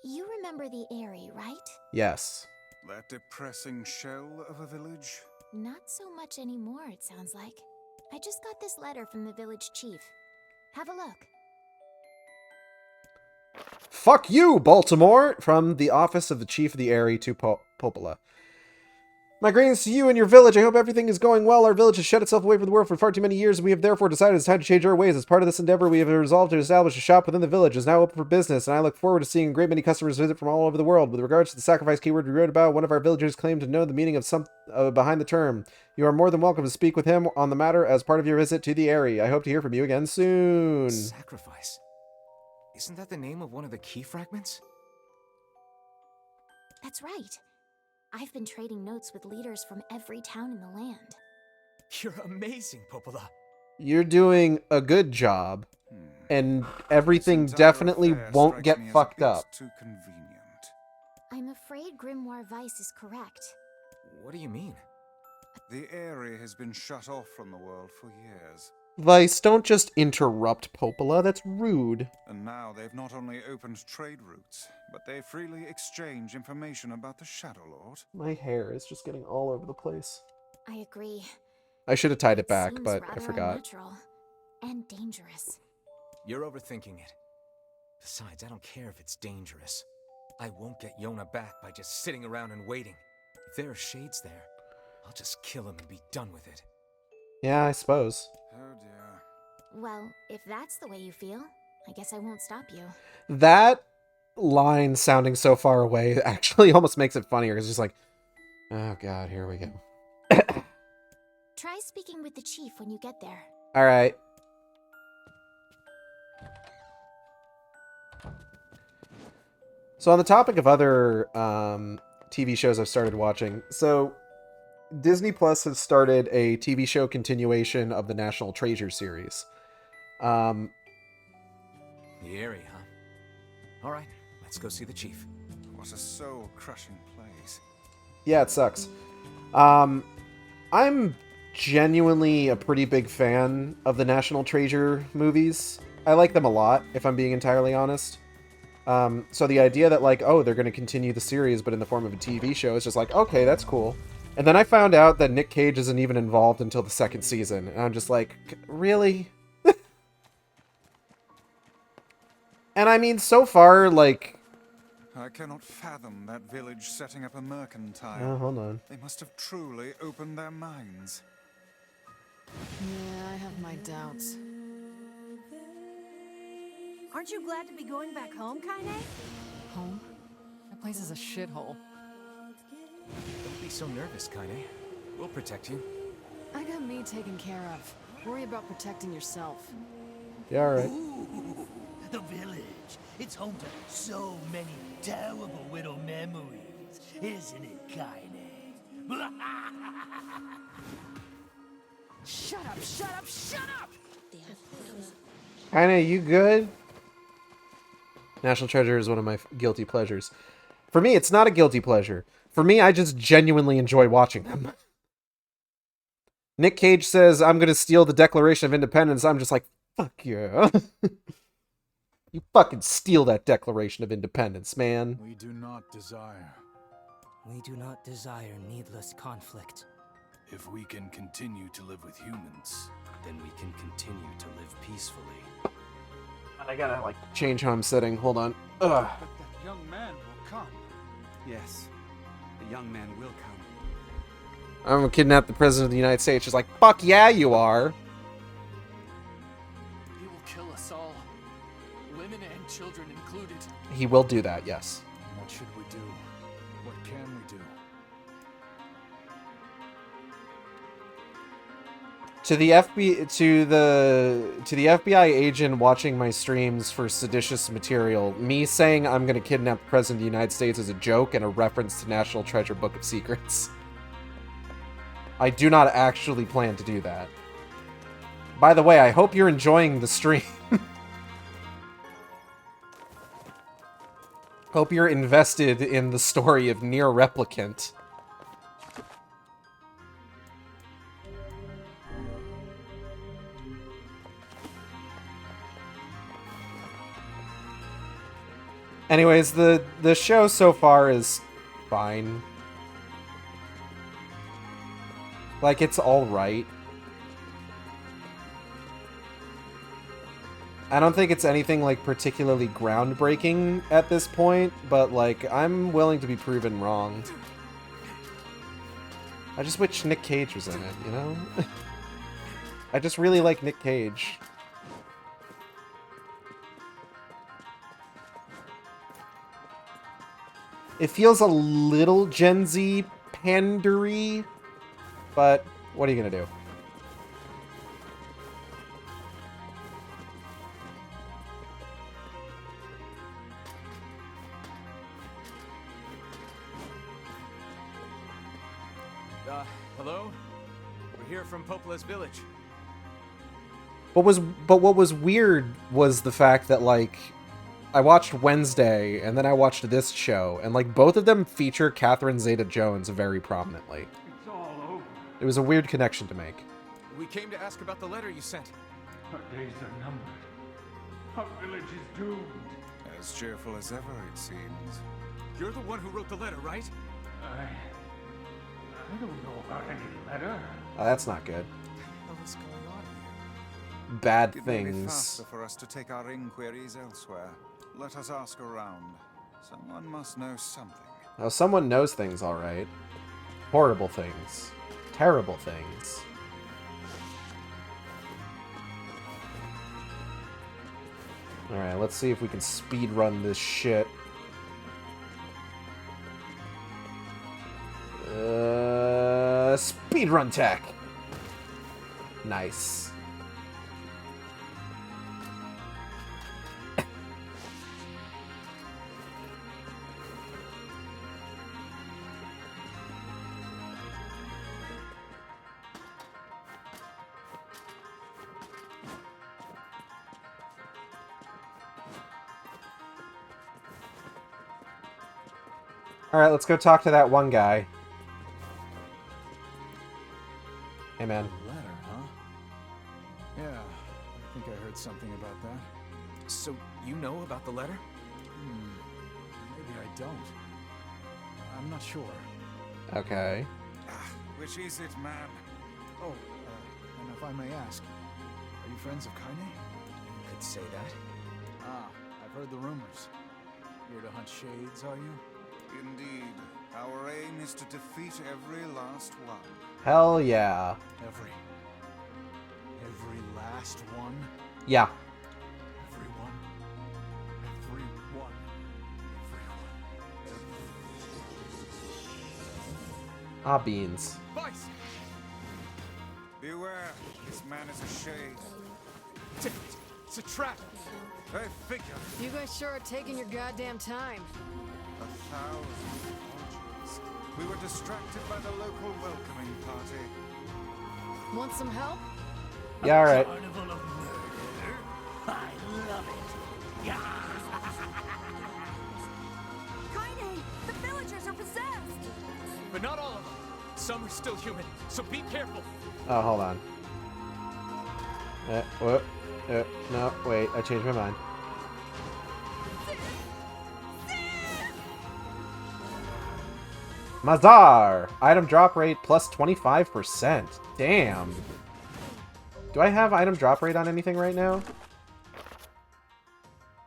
You remember the Airy, right? Yes. That depressing shell of a village? Not so much anymore, it sounds like. I just got this letter from the village chief. Have a look. Fuck you, Baltimore! From the office of the chief of the Airy to Popola. My greetings to you and your village. I hope everything is going well. Our village has shut itself away from the world for far too many years, and we have therefore decided it's time to change our ways. As part of this endeavor, we have resolved to establish a shop within the village. It is now open for business, and I look forward to seeing a great many customers visit from all over the world. With regards to the sacrifice keyword we wrote about, one of our villagers claimed to know the meaning of some behind the term. You are more than welcome to speak with him on the matter as part of your visit to the Airy. I hope to hear from you again soon. Sacrifice? Isn't that the name of one of the key fragments? That's right. I've been trading notes with leaders from every town in the land. You're amazing, Popola. You're doing a good job, and everything definitely won't get fucked up. Too convenient. I'm afraid Grimoire Weiss is correct. What do you mean? The area has been shut off from the world for years. Vice, don't just interrupt Popola. That's rude. And now they've not only opened trade routes, but they freely exchange information about the Shadow Lord. My hair is just getting all over the place. I agree. I should have tied it back, Seems but I rather forgot. unnatural and dangerous. You're overthinking it. Besides, I don't care if it's dangerous. I won't get Yona back by just sitting around and waiting. If there are shades there, I'll just kill him and be done with it. Yeah, I suppose. Oh dear. Well, if that's the way you feel, I guess I won't stop you. That line sounding so far away actually almost makes it funnier, because it's just like, oh god, here we go. Try speaking with the chief when you get there. Alright. So on the topic of other TV shows I've started watching, so Disney Plus has started a TV show continuation of the National Treasure series. The area, huh? Alright, let's go see the chief. What a soul-crushing place. Yeah, it sucks. I'm genuinely a pretty big fan of the National Treasure movies. I like them a lot, if I'm being entirely honest. So the idea that, like, oh, they're going to continue the series, but in the form of a TV show, is just like, okay, that's cool. And then I found out that Nick Cage isn't even involved until the second season. And I'm just like, really? And I mean, so far, like... I cannot fathom that village setting up a mercantile. Oh, hold on. They must have truly opened their minds. Yeah, I have my doubts. Aren't you glad to be going back home, Kaine? Home? That place is a shithole. Don't be so nervous, Kaine. We'll protect you. I got me taken care of. Worry about protecting yourself. Yeah, alright. Ooh, the village. It's home to so many terrible little memories, isn't it, Kaine? Shut up, shut up, shut up! Kinda, you good? National Treasure is one of my guilty pleasures. For me, it's not a guilty pleasure. For me, I just genuinely enjoy watching them. Nick Cage says, I'm gonna steal the Declaration of Independence. I'm just like, fuck yeah. You fucking steal that Declaration of Independence, man. We do not desire. We do not desire needless conflict. If we can continue to live with humans, then we can continue to live peacefully. I gotta, like, change how I'm sitting. Hold on. Ugh. But that young man will come. Yes, the young man will come. I'm gonna kidnap the President of the United States. She's like, fuck yeah, you are. He will kill us all. Women and children included. He will do that, yes. What should we do? What can we do? To the FBI agent watching my streams for seditious material, me saying I'm gonna kidnap the President of the United States is a joke and a reference to National Treasure Book of Secrets. I do not actually plan to do that. By the way, I hope you're enjoying the stream. Hope you're invested in the story of NieR Replicant. Anyways, the show so far is fine. Like, it's alright. I don't think it's anything, like, particularly groundbreaking at this point, but, like, I'm willing to be proven wrong. I just wish Nick Cage was in it, you know? I just really like Nick Cage. It feels a little Gen Z pandery, but what are you gonna do? Hello? We're here from Popola's village. What was weird was the fact that, like, watched Wednesday, and then I watched this show, and like both of them feature Catherine Zeta-Jones very prominently. It's all over. It was a weird connection to make. We came to ask about the letter you sent. Our days are numbered. Our village is doomed. As cheerful as ever, it seems. You're the one who wrote the letter, right? I don't know about any letter. Oh, that's not good. What was going on here? Bad It may be things. faster for us to take our inquiries elsewhere. Let us ask around. Someone must know something. Oh, someone knows things, all right. Horrible things. Terrible things. Alright, let's see if we can speedrun this shit. Speedrun tech! Nice. Alright, let's go talk to that one guy. Hey, man. Letter, huh? Yeah, I think I heard something about that. So, you know about the letter? Maybe I don't. I'm not sure. Okay. Which is it, man? Oh, and if I may ask, are you friends of Kaine? You could say that. Ah, I've heard the rumors. Here to hunt shades, are you? Indeed. Our aim is to defeat every last one. Hell yeah. Every last one? Yeah. Everyone. Ah, beans. Vice! Beware, this man is a shade. It's a trap! I figure. You guys sure are taking your goddamn time. 1,000 apologies. We were distracted by the local welcoming party. Want some help? Yeah, alright. Carnival of murder? I love it. Yeah. Kaine, the villagers are possessed. But not all of them. Some are still human, so be careful. Oh, hold on. Whoop. No, wait, I changed my mind. Mazar! Item drop rate plus 25%. Damn. Do I have item drop rate on anything right now?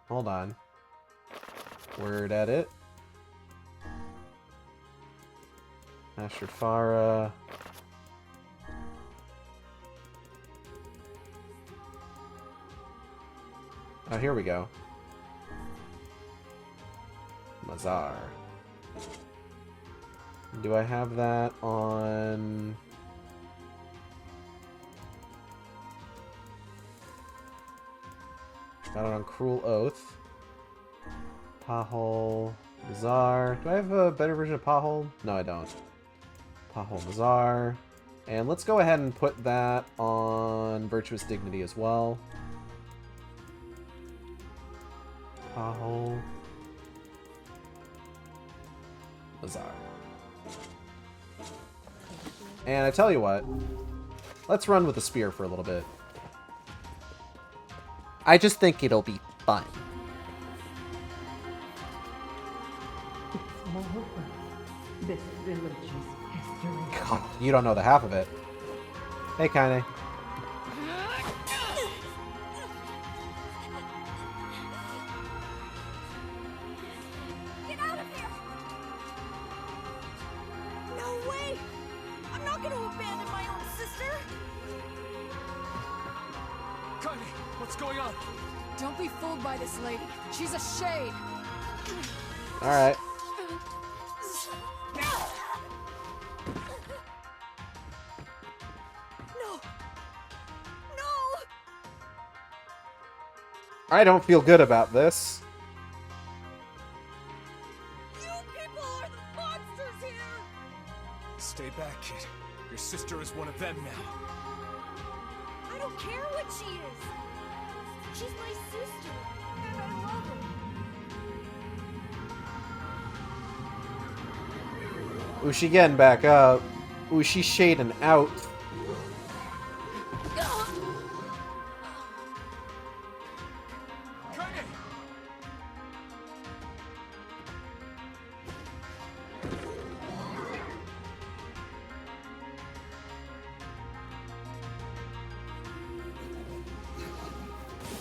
Hold on. Word edit. Master Farah. Oh, here we go. Mazar. Do I have that on... Got it on Cruel Oath. Pahol. Mazar. Do I have a better version of Pahol? No, I don't. Pahol Mazar. And let's go ahead and put that on Virtuous Dignity as well. Pahol Mazar. And I tell you what, let's run with the spear for a little bit. I just think it'll be fun. It's all over. This village's history. God, you don't know the half of it. Hey, Kaine. Get out of here! No way! I'm not gonna abandon my own sister! Kaine, what's going on? Don't be fooled by this lady. She's a shade. Alright. No! No! I don't feel good about this. You people are the monsters here! Stay back, kid. Your sister is one of them now. I don't care what she is! She's my sister, and I love her. Ooh, she getting back up. Ooh, she's shading out.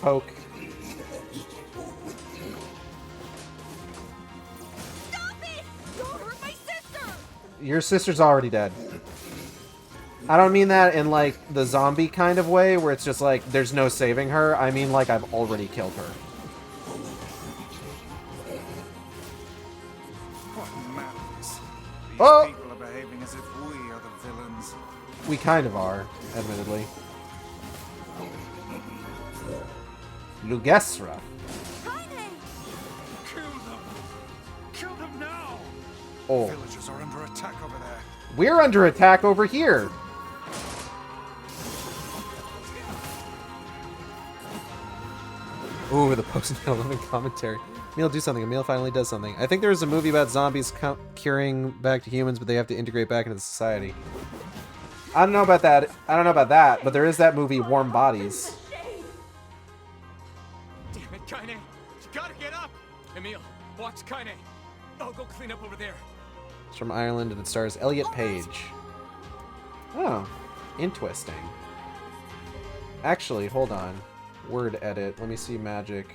Poke. Stop it! Don't hurt my sister! Your sister's already dead. I don't mean that in, like, the zombie kind of way, where it's just like, there's no saving her. I mean, like, I've already killed her. What madness. These Oh! people are behaving as if we are the villains. We kind of are, admittedly. Lugesra. Kill them! Kill them now! Oh. Villagers are under attack over there. We're under attack over here. Ooh, the post-9/11 commentary. Emil, do something. Emil finally does something. I think there was a movie about zombies curing back to humans, but they have to integrate back into the society. I don't know about that. But there is that movie, Warm Bodies. Damn it, Kaine! You gotta get up! Emil, watch Kaine. I'll go clean up over there. It's from Ireland, and it stars Elliot Page. Oh, interesting. Actually, hold on. Word edit. Let me see magic.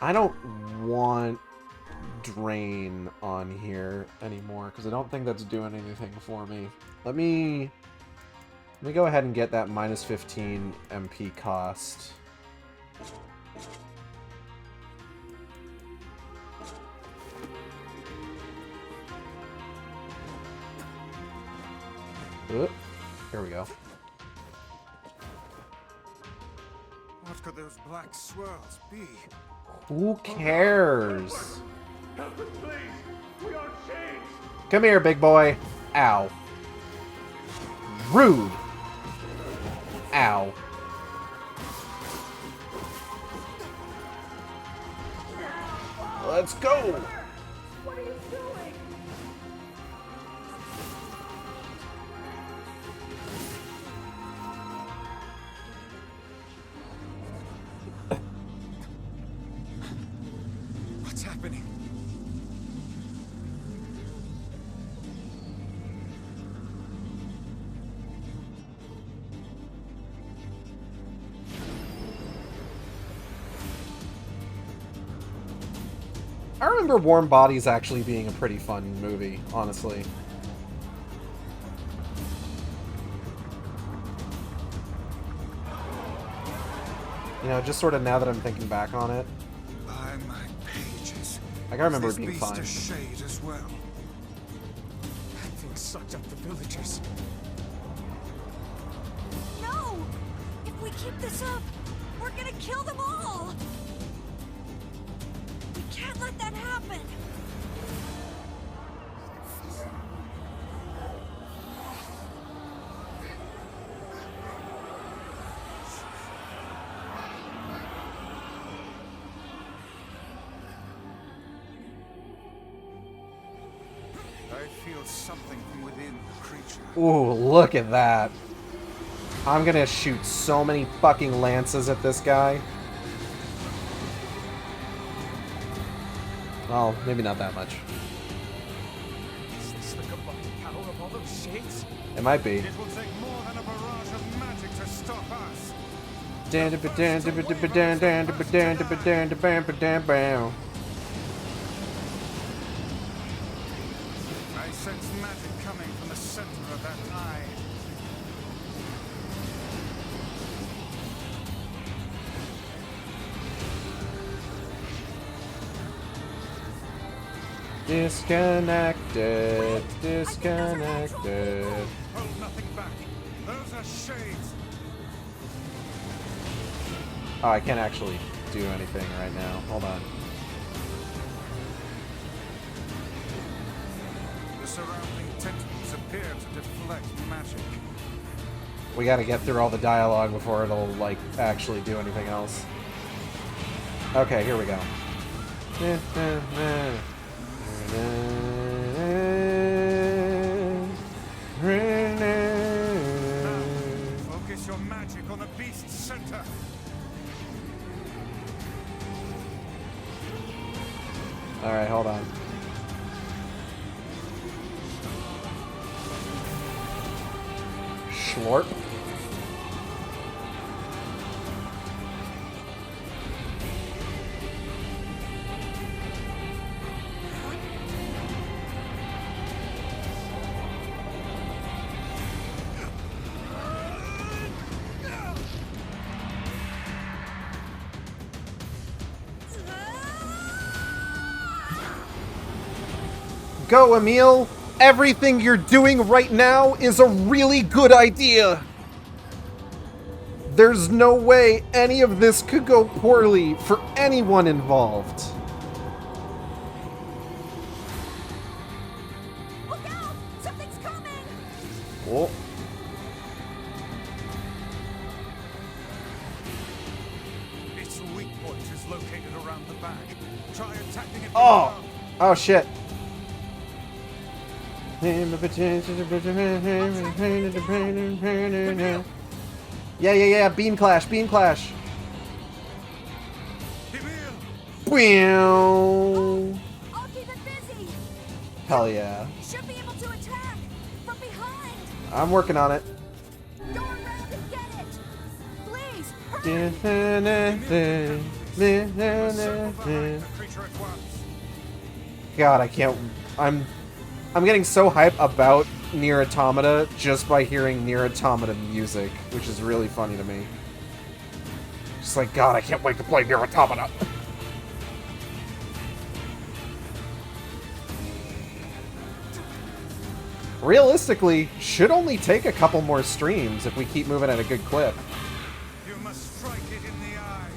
I don't want Drain on here anymore because I don't think that's doing anything for me. Let me go ahead and get that minus 15 MP cost. Oop, here we go. What could those black swirls be? Who cares? Help us, please! We are changed! Come here, big boy. Ow. Rude. Ow. Let's go. What are you doing? What's happening? I remember Warm Bodies actually being a pretty fun movie, honestly. You know, just sort of now that I'm thinking back on it. By my pages. Like, I remember it Is being this fun. beast a shade as well? That thing sucked up the villagers. No! If we keep this up, we're gonna kill them all! We can't let that happen! I feel something from within the creature. Ooh, look at that. I'm gonna shoot so many fucking lances at this guy. Well, maybe not that much. Is this the combined power of all those shades? It might be. It will take more than a barrage of magic to stop us. I sense magic coming from the center of that eye. Disconnected. Disconnected. Hold nothing back. Those are shades. Oh, I can't actually do anything right now. Hold on. The surrounding tentacles appear to deflect magic. We gotta get through all the dialogue before it'll, like, actually do anything else. Okay, here we go. Focus your magic on the beast's center. Alright, hold on. Schlorp. Go, Emil! Everything you're doing right now is a really good idea! There's no way any of this could go poorly for anyone involved. Look out! Something's coming! Oh. Its weak point is located around the back. Try attacking it. Oh! Oh shit. Yeah. Beam clash. Wow. I'll keep it busy. Hell yeah. Should be able to attack from behind. I'm working on it. Go around and get it. Please, God, I can't. I'm getting so hyped about NieR Automata just by hearing NieR Automata music, which is really funny to me. Just like, God, I can't wait to play NieR Automata. Realistically, should only take a couple more streams if we keep moving at a good clip. You must strike it in the eye.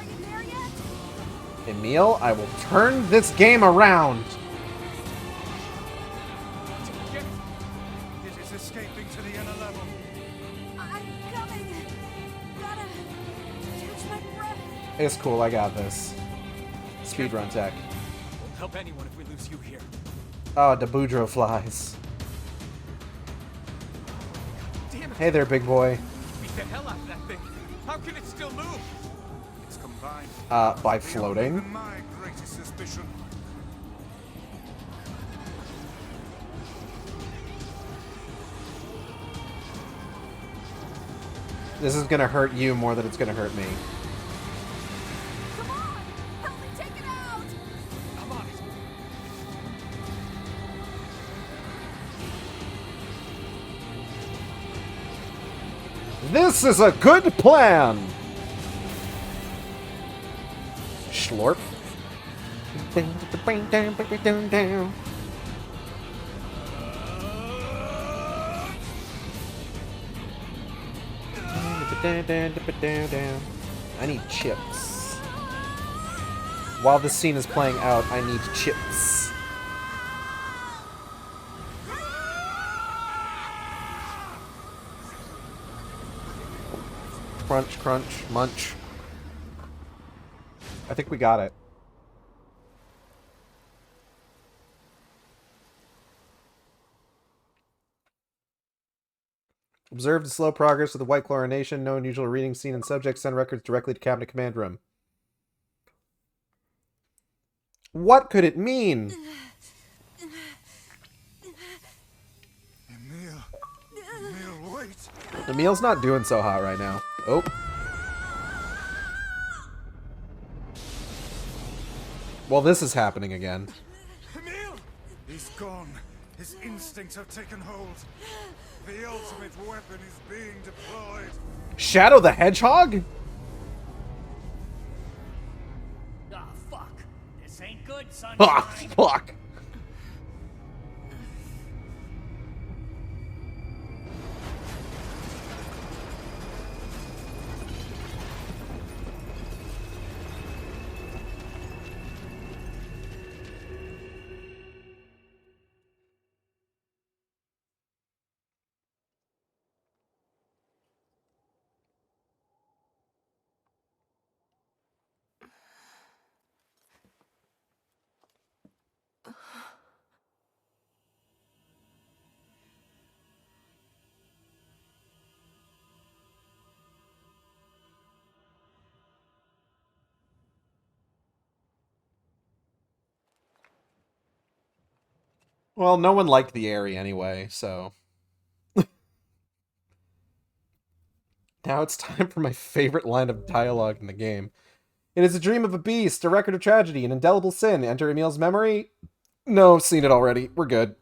are you there yet? Emil, I will turn this game around. It is escaping to the inner level. I'm coming. Gotta catch my breath. It's cool, I got this. Speedrun tech. Won't help anyone if we lose you here. Oh, the Boudreaux flies. Damn it. Hey there, big boy. Beat the hell out of that thing. How can it still move? It's combined. By floating. Even my greatest suspicion. This is gonna hurt you more than it's gonna hurt me. Come on, help me take it out. I'm on it. This is a good plan! Schlorp. I need chips. While this scene is playing out, I need chips. Crunch, crunch, munch. I think we got it. Observed slow progress of the White Chlorination. No unusual reading seen in subject. Send records directly to Cabinet Command Room. What could it mean? Emil, wait. Emil's not doing so hot right now. Oh. Well, this is happening again. Emil! He's gone. His instincts have taken hold. The ultimate weapon is being deployed. Shadow the Hedgehog? Ah, fuck. This ain't good, son. Ah, fuck. Well, no one liked the Airy anyway, so... Now it's time for my favorite line of dialogue in the game. It is a dream of a beast, a record of tragedy, an indelible sin. Enter Emil's memory? No, seen it already. We're good.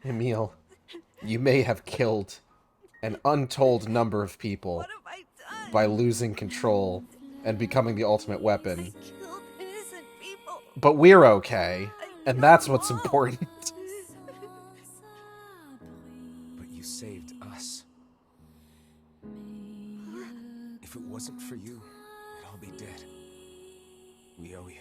Emil, you may have killed an untold number of people by losing control and becoming the ultimate weapon. But we're okay, and that's what's important. But you saved us. If it wasn't for you, we'd all be dead. We owe you.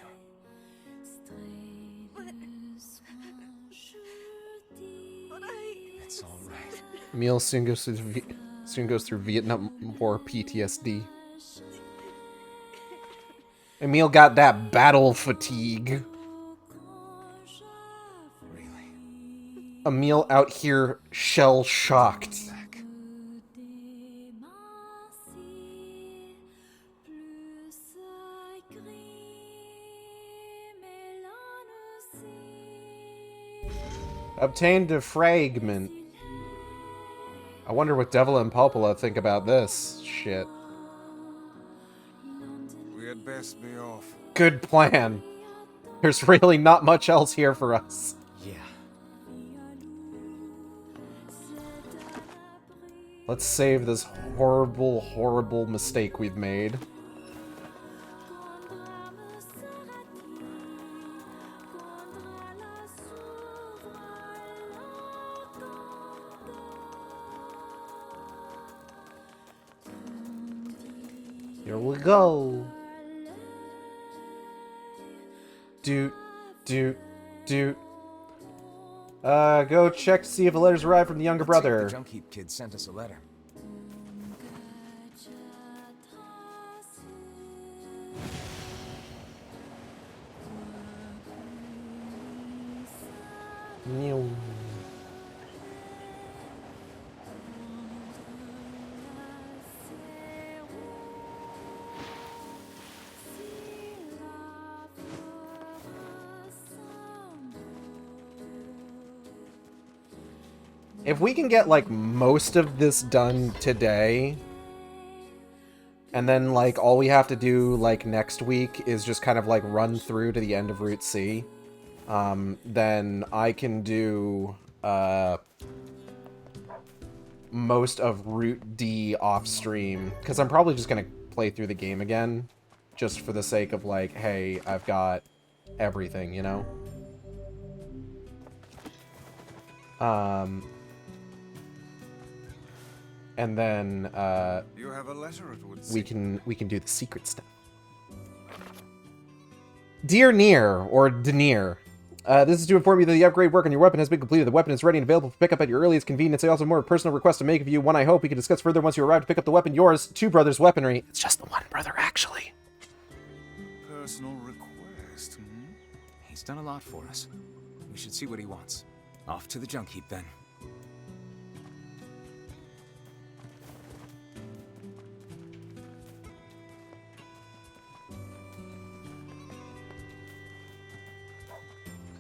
It's all right. Emil soon goes through Vietnam War PTSD. Emil got that battle fatigue. Really? Emil out here shell-shocked. Obtained a fragment. I wonder what Devil and Pulpula think about this shit. We had best be off. Good plan. There's really not much else here for us. Yeah. Let's save this horrible, horrible mistake we've made. Here we go. Doot, doot, doot. Go check to see if a letter's arrived from the younger brother. The Junkheap kid sent us a letter. If we can get, like, most of this done today, and then, like, all we have to do, like, next week is just kind of, like, run through to the end of Route C, then I can do, most of Route D off-stream, because I'm probably just gonna play through the game again, just for the sake of, like, hey, I've got everything, you know? And then You have a letter, it would we can do the secret stuff. Dear NieR, or DNieR, this is to inform you that the upgrade work on your weapon has been completed. The weapon is ready and available for pickup at your earliest convenience. I also have more personal request to make of you, one I hope we can discuss further once you arrive to pick up the weapon. Yours, two brothers weaponry. It's just the one brother, actually. Personal request, hmm? He's done a lot for us. We should see what he wants. Off to the Junkheap, then.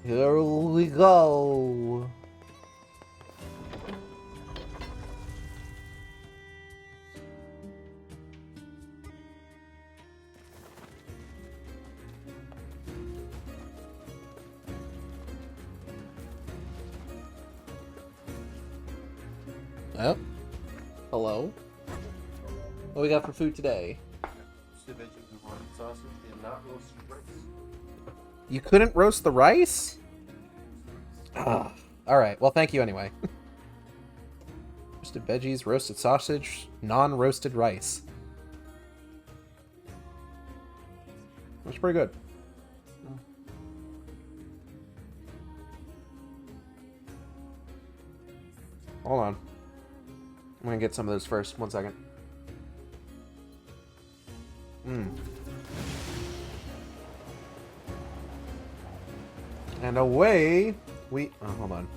Here we go. Oh. Hello. What do we got for food today? You couldn't roast the rice? Ah. Alright, well thank you anyway. Roasted veggies, roasted sausage, non-roasted rice. That's pretty good. Hold on. I'm gonna get some of those first. One second. And away we... Oh, hold on.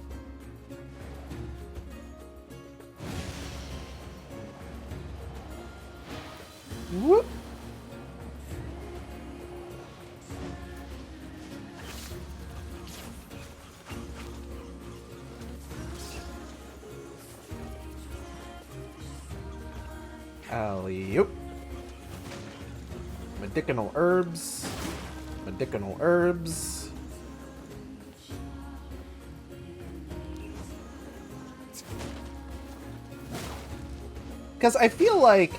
Alley-oop. Medicinal herbs. Medicinal herbs. Because I feel like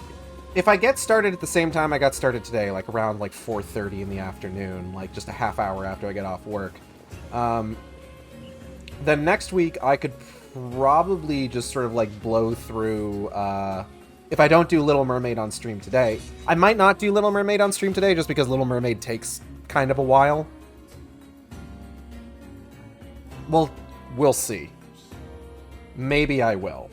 if I get started at the same time I got started today, like around like 4:30 in the afternoon, like just a half hour after I get off work, then next week I could probably just sort of like blow through, if I don't do Little Mermaid on stream today. I might not do Little Mermaid on stream today just because Little Mermaid takes kind of a while. Well, we'll see. Maybe I will.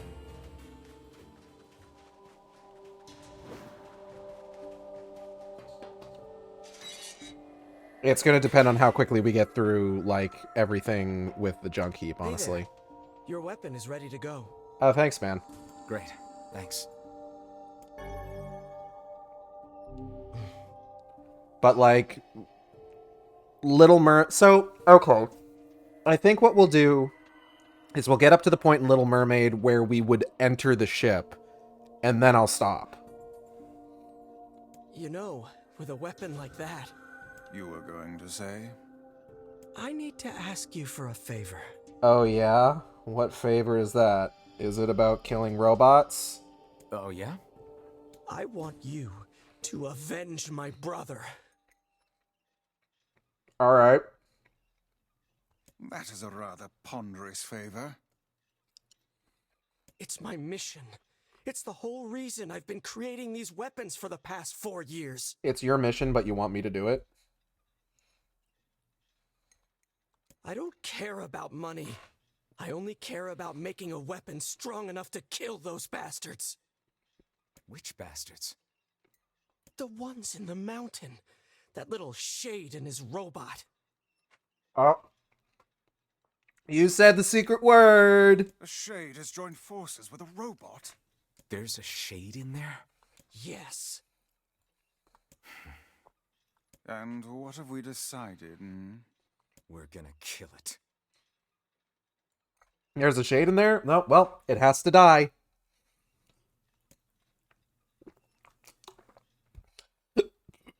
It's going to depend on how quickly we get through, like, everything with the junk heap, honestly. Hey there. Your weapon is ready to go. Oh, thanks, man. Great. Thanks. But, like, So, okay. I think what we'll do is we'll get up to the point in Little Mermaid where we would enter the ship, and then I'll stop. You know, with a weapon like that... You were going to say? I need to ask you for a favor. Oh, yeah? What favor is that? Is it about killing robots? Oh, yeah? I want you to avenge my brother. Alright. That is a rather ponderous favor. It's my mission. It's the whole reason I've been creating these weapons for the past 4 years. It's your mission, but you want me to do it? I don't care about money. I only care about making a weapon strong enough to kill those bastards. Which bastards? The ones in the mountain. That little shade and his robot. Oh. You said the secret word! A shade has joined forces with a robot. There's a shade in there? Yes. And what have we decided? We're gonna kill it. There's a shade in there? No, well, it has to die.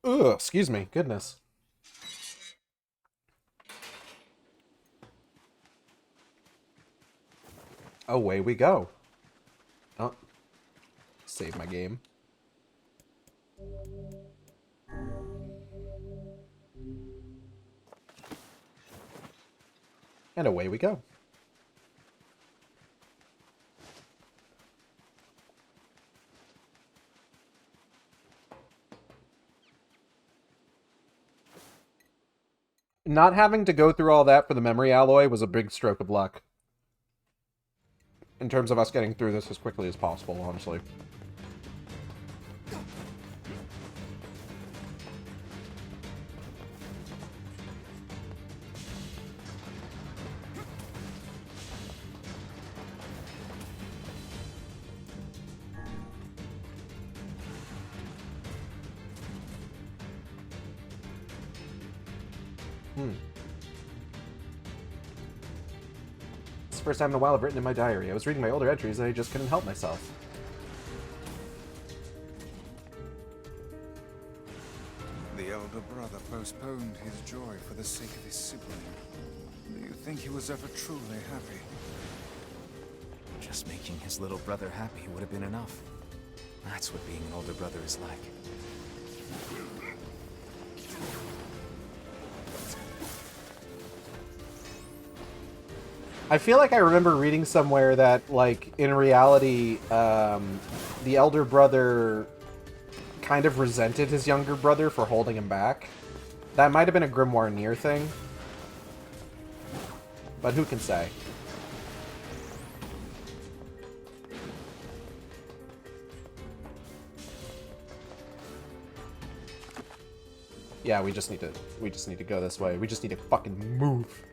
Ugh, excuse me. Goodness. Away we go. Oh. Save my game. And away we go. Not having to go through all that for the memory alloy was a big stroke of luck. In terms of us getting through this as quickly as possible, honestly. It's the first time in a while I've written in my diary. I was reading my older entries and I just couldn't help myself. The elder brother postponed his joy for the sake of his sibling. Do you think he was ever truly happy? Just making his little brother happy would have been enough. That's what being an older brother is like. I feel like I remember reading somewhere that, like, in reality, the elder brother kind of resented his younger brother for holding him back. That might have been a Grimoire NieR thing. But who can say? Yeah, we just need to go this way. We just need to fucking move.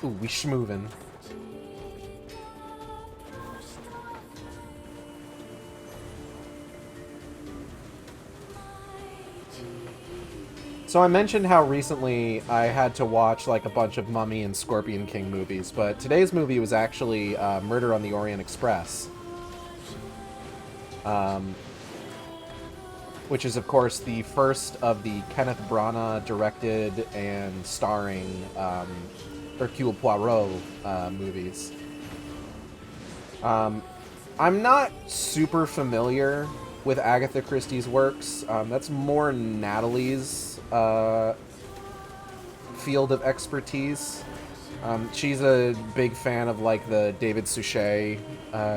Ooh, we schmoovin'. So I mentioned how recently I had to watch like a bunch of Mummy and Scorpion King movies, but today's movie was actually Murder on the Orient Express. which is, of course, the first of the Kenneth Branagh directed and starring Hercule Poirot movies. I'm not super familiar with Agatha Christie's works. That's more Natalie's field of expertise. She's a big fan of, like, the David Suchet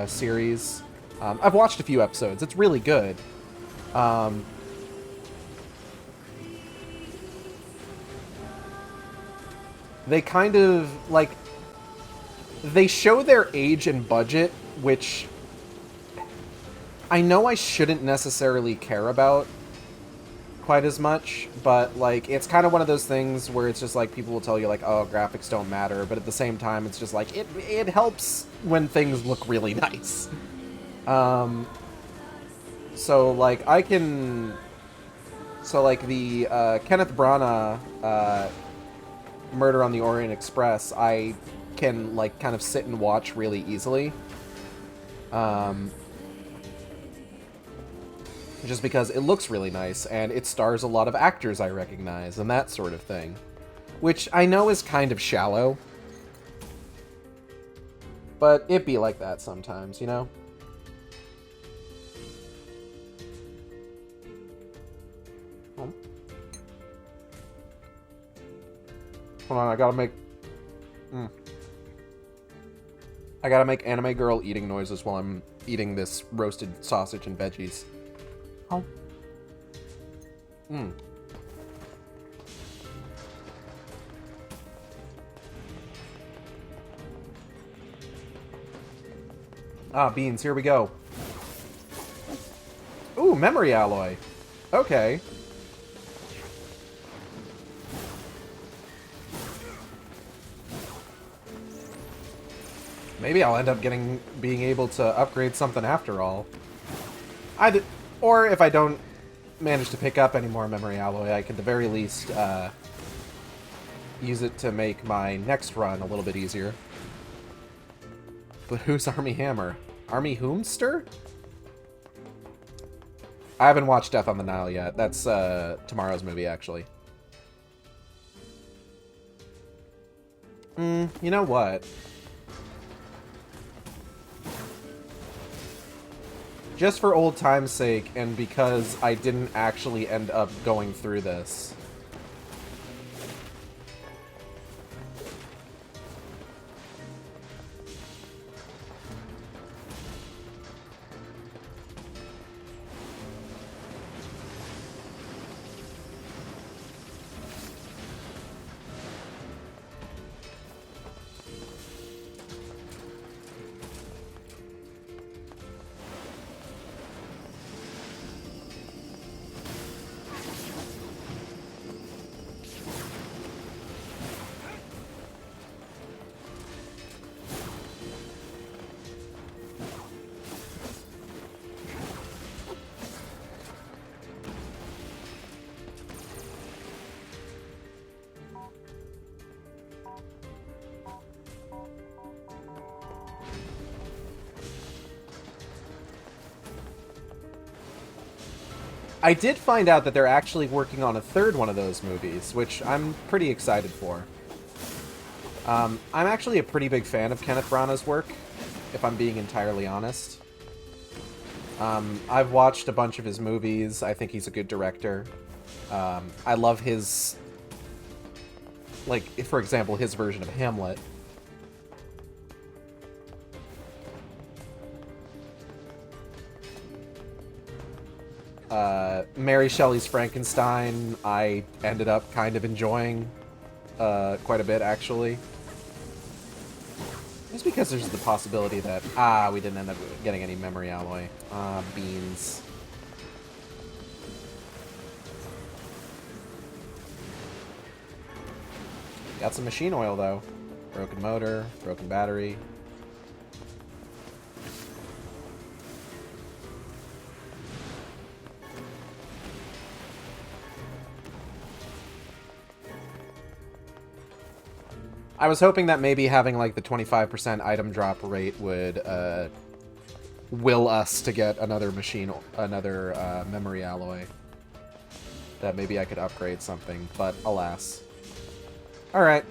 series. I've watched a few episodes. It's really good. They kind of, like, they show their age and budget, which I know I shouldn't necessarily care about quite as much, but, like, it's kind of one of those things where it's just, like, people will tell you, like, oh, graphics don't matter, but at the same time, it's just, like, it helps when things look really nice. So, like, so, like, the Kenneth Branagh Murder on the Orient Express, I can, like, kind of sit and watch really easily. Just because it looks really nice, and it stars a lot of actors I recognize, and that sort of thing. Which I know is kind of shallow. But it be like that sometimes, you know? Oh. Hold on, I gotta make... I gotta make anime girl eating noises while I'm eating this roasted sausage and veggies. Oh. Ah, beans, here we go. Ooh, memory alloy. Okay. Maybe I'll end up being able to upgrade something after all. Or if I don't manage to pick up any more memory alloy, I can at the very least use it to make my next run a little bit easier. But who's Army Hammer? Army Whomster? I haven't watched Death on the Nile yet. That's tomorrow's movie, actually. You know what? Just for old time's sake, and because I didn't actually end up going through this. I did find out that they're actually working on a third one of those movies, which I'm pretty excited for. I'm actually a pretty big fan of Kenneth Branagh's work, if I'm being entirely honest. I've watched a bunch of his movies. I think he's a good director. I love his... like, for example, his version of Hamlet. Mary Shelley's Frankenstein, I ended up kind of enjoying quite a bit, actually. Just because there's the possibility that, we didn't end up getting any memory alloy. Beans. Got some machine oil, though. Broken motor, broken battery. I was hoping that maybe having, like, the 25% item drop rate would, will us to get another memory alloy. that maybe I could upgrade something, but alas. Alright.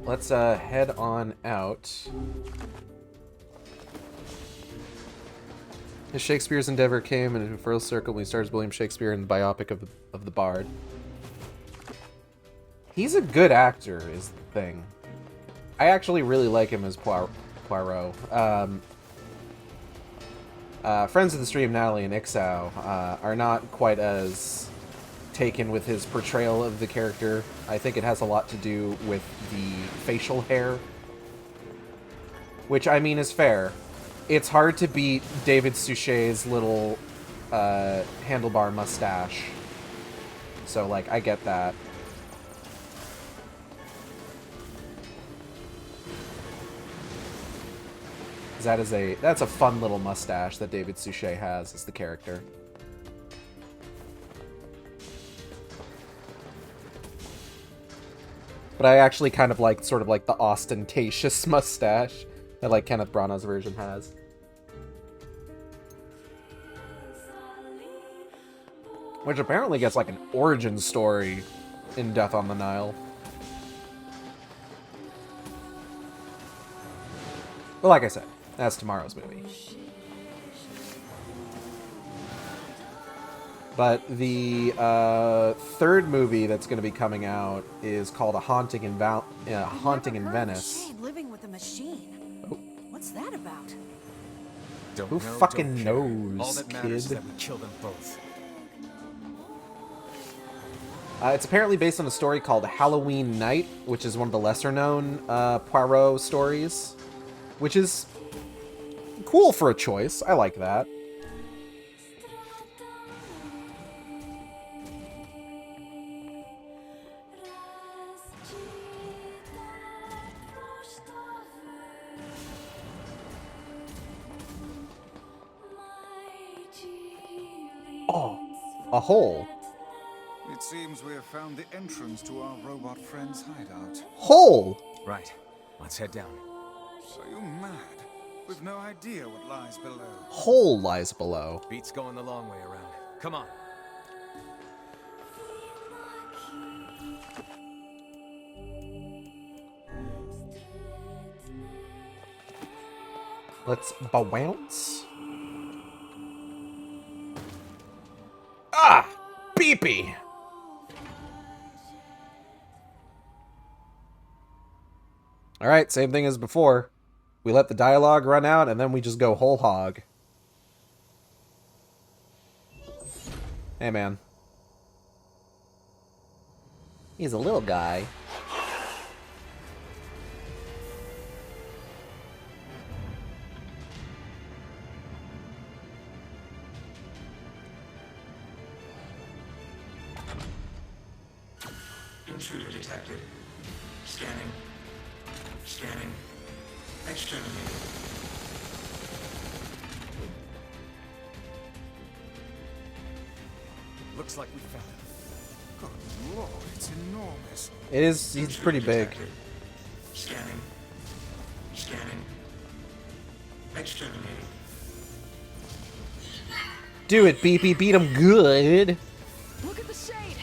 Let's head on out. As Shakespeare's endeavor came into full circle when he started William Shakespeare in the biopic of the Bard. He's a good actor, is the thing. I actually really like him as Poirot. Friends of the stream, Natalie and Ixao, are not quite as taken with his portrayal of the character. I think it has a lot to do with the facial hair. Which, I mean, is fair. It's hard to beat David Suchet's little handlebar mustache. So, like, I get that. That's a fun little mustache that David Suchet has as the character. But I actually kind of like sort of like the ostentatious mustache that like Kenneth Branagh's version has. Which apparently gets like an origin story in Death on the Nile. But like I said, that's tomorrow's movie. But the third movie that's going to be coming out is called A Haunting in Venice. Shade living with a machine. Oh. What's that about? Who fucking knows, All that matters is kid? that we kill them both. It's apparently based on a story called Halloween Night, which is one of the lesser-known Poirot stories, which is cool for a choice. I like that. Oh, a hole. It seems we have found the entrance to our robot friend's hideout. Hole! Right. Let's head down. Are you mad? We've no idea what lies below. Hole lies below. Beat's going the long way around. Come on. Let's bounce. Ah! Beepy! Alright, same thing as before. We let the dialogue run out, and then we just go whole hog. Hey, man. He's a little guy. Intruder detected. Scanning. Scanning. Exterminating. Looks like we found it. Good lord, it's enormous. It is. He's pretty big. Scanning. Scanning. Exterminating. Do it, Beepy. Beat him good. Look at the shade.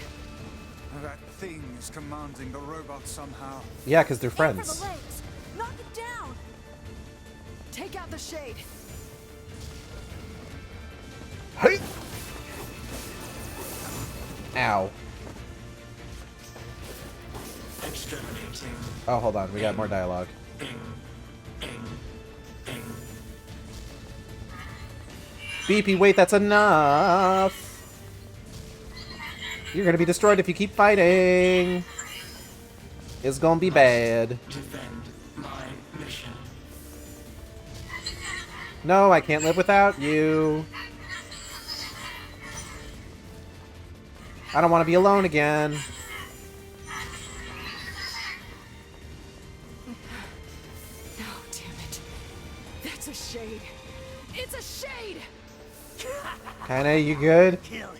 That thing is commanding the robot somehow. Yeah, because they're For friends. the legs. Knock it down. Take out the shade. Hey! Ow. Exterminating. Oh, hold on. We got more dialogue. Beepy, wait, that's enough! You're gonna be destroyed if you keep fighting! It's gonna be bad. Defend my mission. No, I can't live without you. I don't want to be alone again. No, damn it. That's a shade. It's a shade! Kinda, you good? Kill him.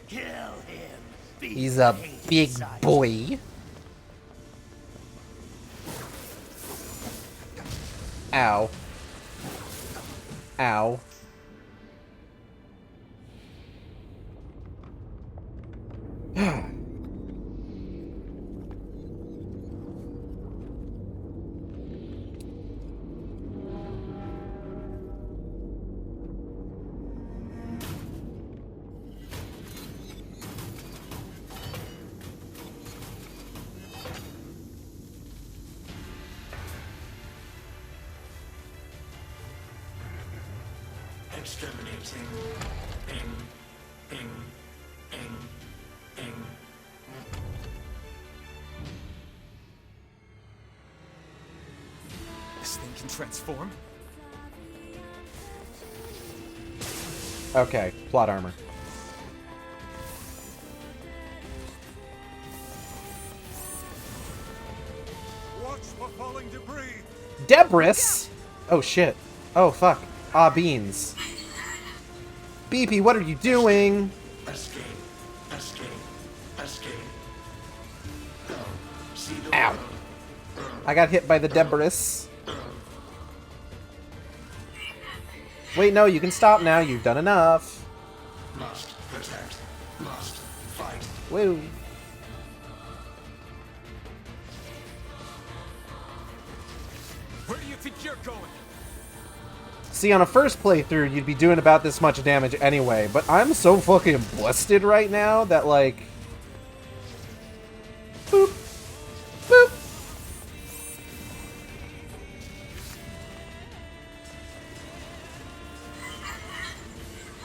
Kill him. He's a big boy. Ow. Ow. Exterminating. Ing. This thing can transform? Okay, plot armor. Watch for falling debris. Debris? Oh shit. Oh fuck. Ah, beans. BP, what are you doing? Escape. Go. See the Ow. I got hit by the debris. Wait, no, you can stop now. You've done enough. Must protect. Must fight. Woo. Where do you think you're going? See, on a first playthrough, you'd be doing about this much damage anyway, but I'm so fucking busted right now that, like... Boop. Boop.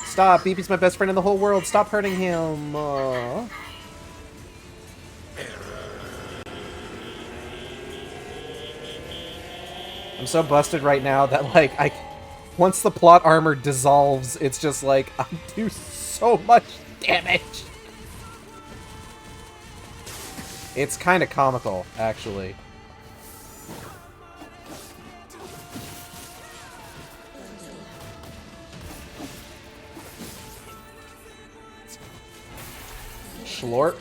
Stop, BP's my best friend in the whole world. Stop hurting him. I'm so busted right now that, like, once the plot armor dissolves, it's just like, I do so much damage. It's kind of comical, actually. Schlorp.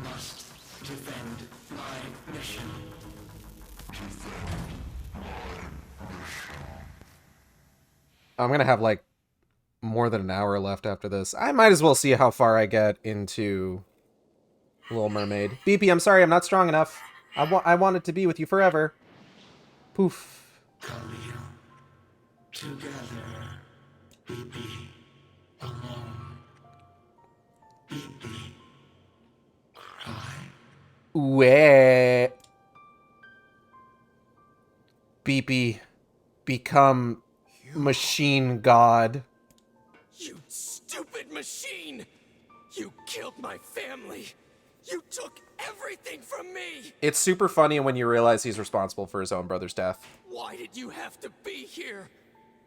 Must defend my mission. I'm gonna have, like, more than an hour left after this. I might as well see how far I get into Little Mermaid. BP, I'm sorry, I'm not strong enough. I wanted to be with you forever. Poof. Khalil. Together. BP. Alone. BP. Cry. Wait. BP. Become machine god. You stupid machine! You killed my family! You took everything from me! It's super funny when you realize he's responsible for his own brother's death. Why did you have to be here?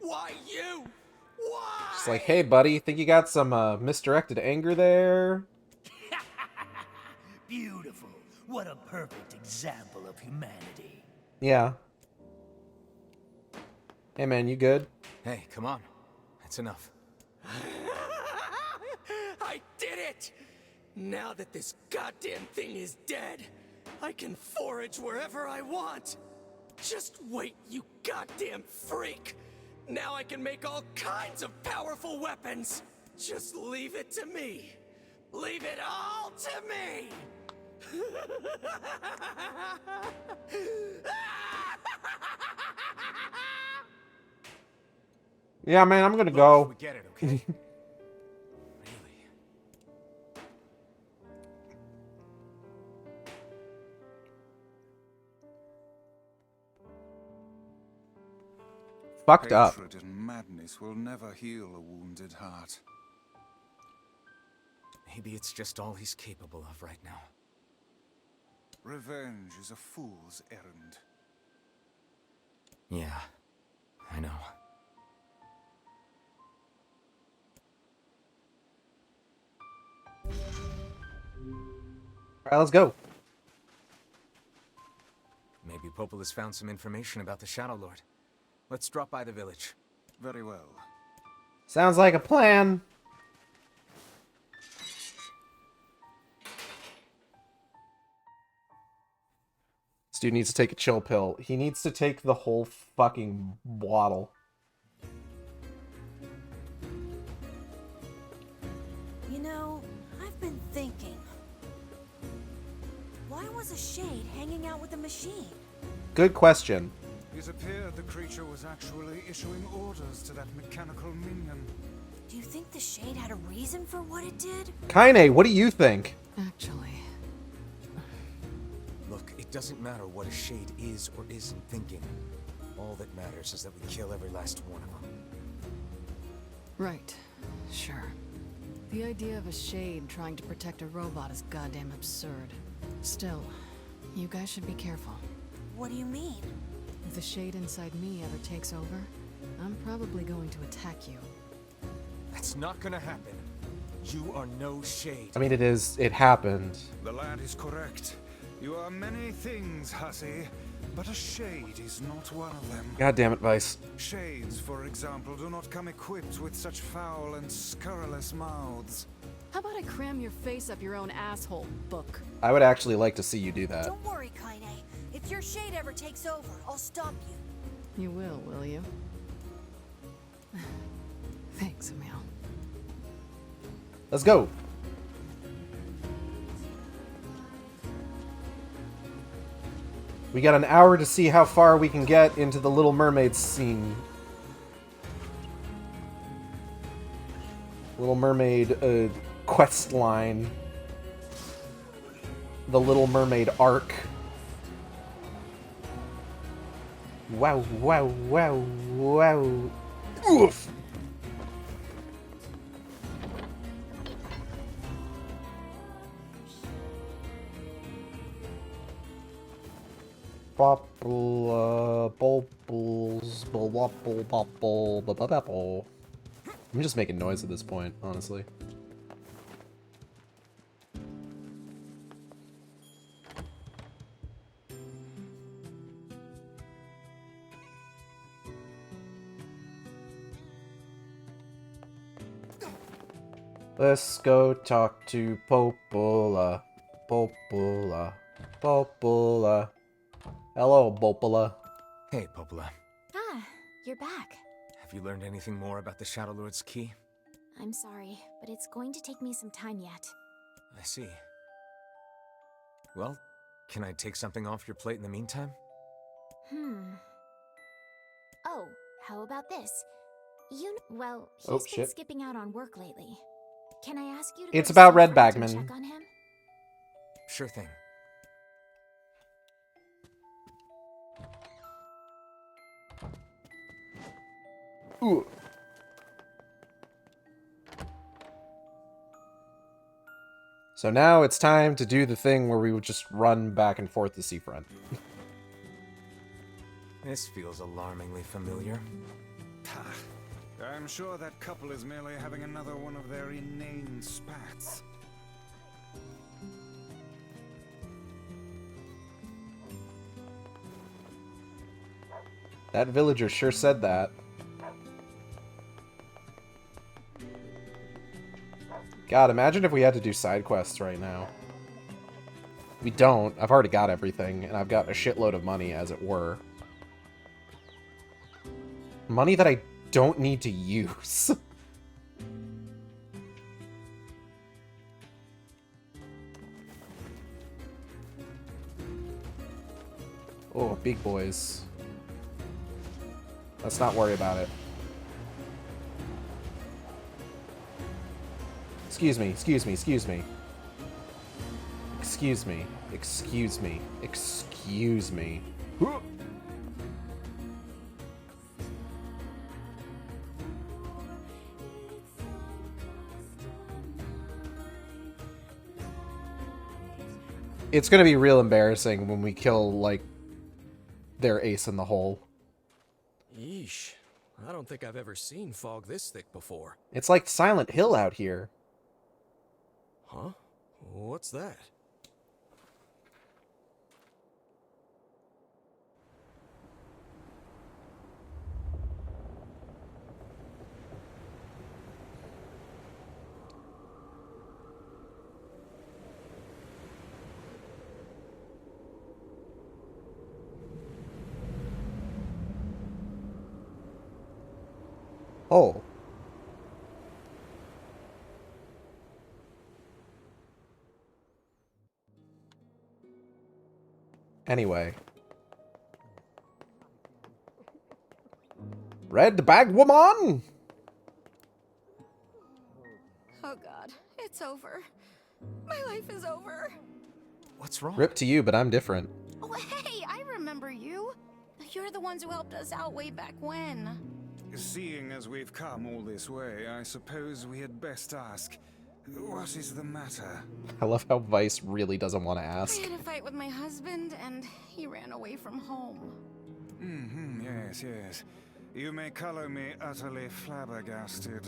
Why you? Why? It's like, hey buddy, think you got some misdirected anger there? Beautiful. What a perfect example of humanity. Yeah. Hey man, you good? Hey, come on. That's enough. I did it! Now that this goddamn thing is dead, I can forage wherever I want. Just wait, you goddamn freak! Now I can make all kinds of powerful weapons! Just leave it to me! Leave it all to me! Yeah, man, I'm gonna go. We get it, okay? Fucked up. Hatred and madness will never heal a wounded heart. Maybe it's just all he's capable of right now. Revenge is a fool's errand. Yeah, I know. Alright, let's go. Maybe Popel has found some information about the Shadow Lord. Let's drop by the village. Very well. Sounds like a plan. dude needs to take a chill pill. He needs to take the whole fucking bottle. You know, I've been thinking. Why was a shade hanging out with a machine? Good question. It appeared the creature was actually issuing orders to that mechanical minion. Do you think the shade had a reason for what it did? Kaine, what do you think? Actually... Look, it doesn't matter what a shade is or isn't thinking. All that matters is that we kill every last one of them. Right. Sure. The idea of a shade trying to protect a robot is goddamn absurd. Still, you guys should be careful. What do you mean? If the shade inside me ever takes over, I'm probably going to attack you. That's not gonna happen. You are no shade. I mean, it happened. The lad is correct. You are many things, hussy, but a shade is not one of them. God damn it, Vice. Shades, for example, do not come equipped with such foul and scurrilous mouths. How about I cram your face up your own asshole, book? I would actually like to see you do that. Don't worry, Kaine. If your shade ever takes over, I'll stop you. You will you? Thanks, Emil. Let's go. We got an hour to see how far we can get into the Little Mermaid scene. Little Mermaid quest line. The Little Mermaid arc. Wow, wow, wow, wow. Oof! I'm just making noise at this point, honestly. Let's go talk to Popola. Popola. Popola. Hello, Popola. Hey, Popola. Ah, you're back. Have you learned anything more about the Shadow Lord's key? I'm sorry, but it's going to take me some time yet. I see. Well, can I take something off your plate in the meantime? Oh, how about this? Well, he's Oh, been shit. skipping out on work lately. Can I ask you to It's go about see Red a friend and Bagman. check on him? Sure thing. Ooh. So now it's time to do the thing where we would just run back and forth to Seafront. This feels alarmingly familiar. I'm sure that couple is merely having another one of their inane spats. That villager sure said that. God, imagine if we had to do side quests right now. We don't. I've already got everything, and I've got a shitload of money, as it were. Money that I don't need to use. Oh, big boys. Let's not worry about it. Excuse me, excuse me, excuse me. Excuse me, excuse me, excuse me. It's gonna be real embarrassing when we kill, like, their ace in the hole. Yeesh. I don't think I've ever seen fog this thick before. It's like Silent Hill out here. Huh? What's that? Oh. Anyway. Red bag woman! Oh god, it's over. My life is over. What's wrong? Rip to you, but I'm different. Oh, hey, I remember you. You're the ones who helped us out way back when. Seeing as we've come all this way, I suppose we had best ask, what is the matter? I love how Vice really doesn't want to I ask. had a fight with my husband, and he ran away from home. Yes, yes. You may color me utterly flabbergasted.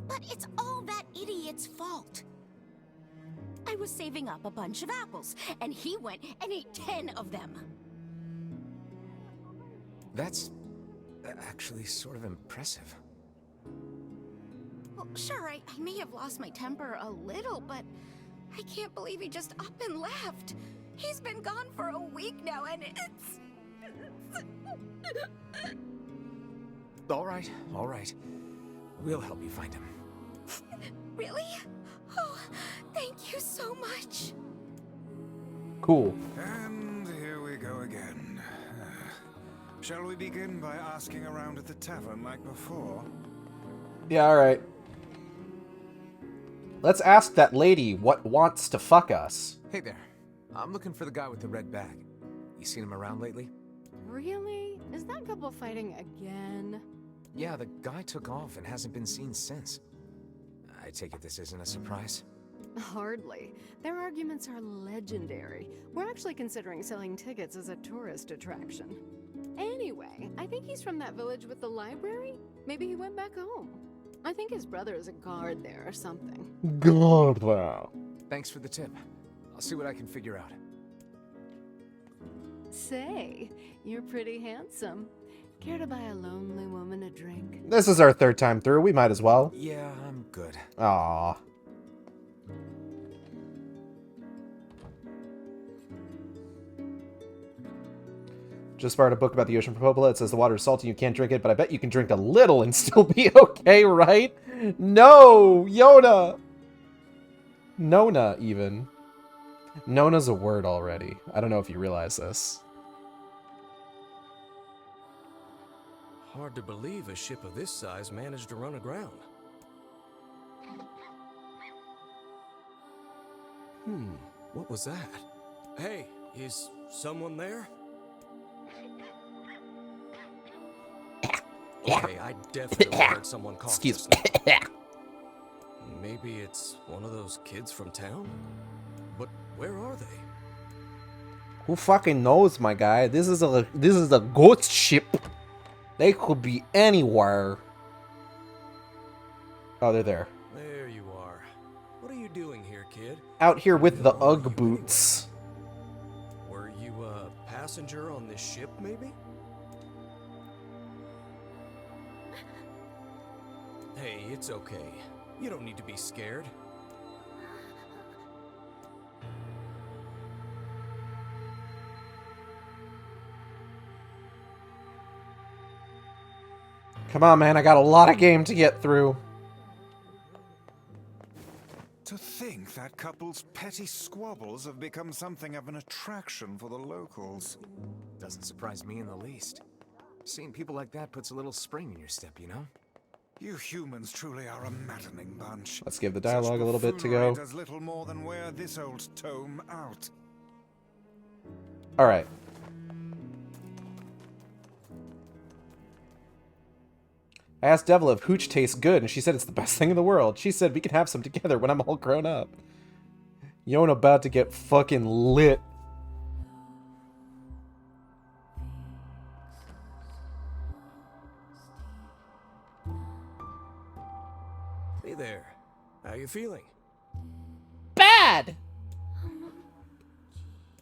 But it's all that idiot's fault. I was saving up a bunch of apples, and he went and ate 10 of them. That's actually sort of impressive. Well, sure, I may have lost my temper a little, but I can't believe he just up and left. He's been gone for a week now, and it's... All right, all right. We'll help you find him. Really? Oh, thank you so much. Cool. And here we go again. Shall we begin by asking around at the tavern like before? Yeah, alright. Let's ask that lady what wants to fuck us. Hey there. I'm looking for the guy with the red bag. You seen him around lately? Really? Is that couple fighting again? Yeah, the guy took off and hasn't been seen since. I take it this isn't a surprise? Hardly. Their arguments are legendary. We're actually considering selling tickets as a tourist attraction. Anyway, I think he's from that village with the library. Maybe he went back home. I think his brother is a guard there or something. God, wow. Thanks for the tip. I'll see what I can figure out. Say, you're pretty handsome. Care to buy a lonely woman a drink? This is our third time through. We might as well. Yeah, I'm good. Aww. Just borrowed a book about the ocean from Popola. It says the water is salty, you can't drink it, but I bet you can drink a little and still be okay, right? No! Yona! Nona, even. Nona's a word already. I don't know if you realize this. Hard to believe a ship of this size managed to run aground. What was that? Hey, is someone there? Okay, I definitely heard someone cough. Excuse me. Maybe it's one of those kids from town? But where are they? Who fucking knows, my guy? This is a ghost ship. They could be anywhere. Oh, they're there. There you are. What are you doing here, kid? Out here with the Ugg boots. Were you a passenger on this ship, maybe? Hey, it's okay. You don't need to be scared. Come on, man. I got a lot of game to get through. To think that couple's petty squabbles have become something of an attraction for the locals. Doesn't surprise me in the least. Seeing people like that puts a little spring in your step, you know? You humans truly are a maddening bunch. Let's give the dialogue a little bit to go. Does little more than wear this old tome out. All right. I asked Devil if hooch tastes good, and she said it's the best thing in the world. She said we can have some together when I'm all grown up. Yona about to get fucking lit. Hey there. How you feeling? Bad!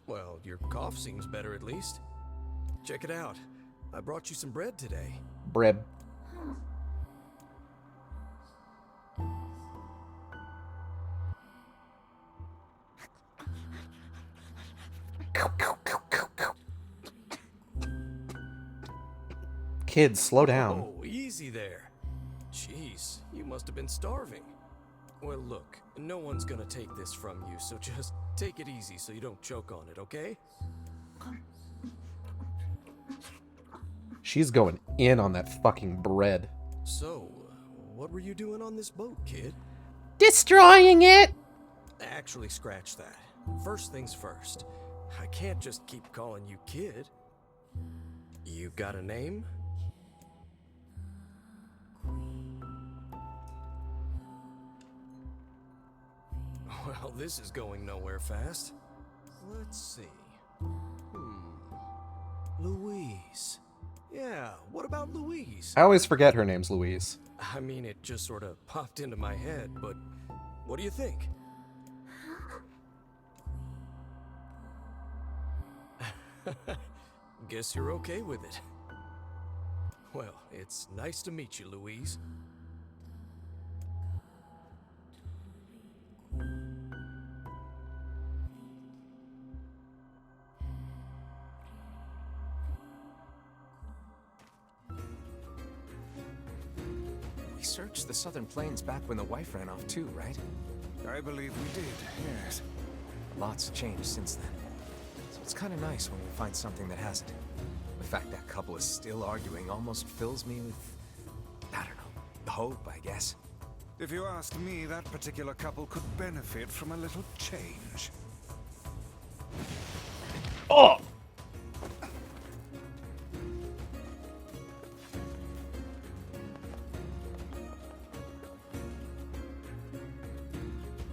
Well, your cough seems better at least. Check it out. I brought you some bread today. Bread. Kids, slow down. Oh, easy easy there. Jeez, you must have been starving. Well, look, no one's gonna take this from you, so just take it easy so you don't choke on it, okay? She's going in on that fucking bread. So, what were you doing on this boat, kid? Destroying it! Actually, scratch that. First things first. I can't just keep calling you kid. You got a name? Well, this is going nowhere fast. Let's see. Louise. Yeah, what about Louise? I always forget her name's Louise. I mean, it just sort of popped into my head, but what do you think? Guess you're okay with it. Well, it's nice to meet you, Louise. We searched the southern plains back when the wife ran off too, right? I believe we did, yes. A lot's changed since then. So it's kind of nice when we find something that hasn't. The fact that couple is still arguing almost fills me with, I don't know, hope, I guess. If you ask me, that particular couple could benefit from a little change. Oh!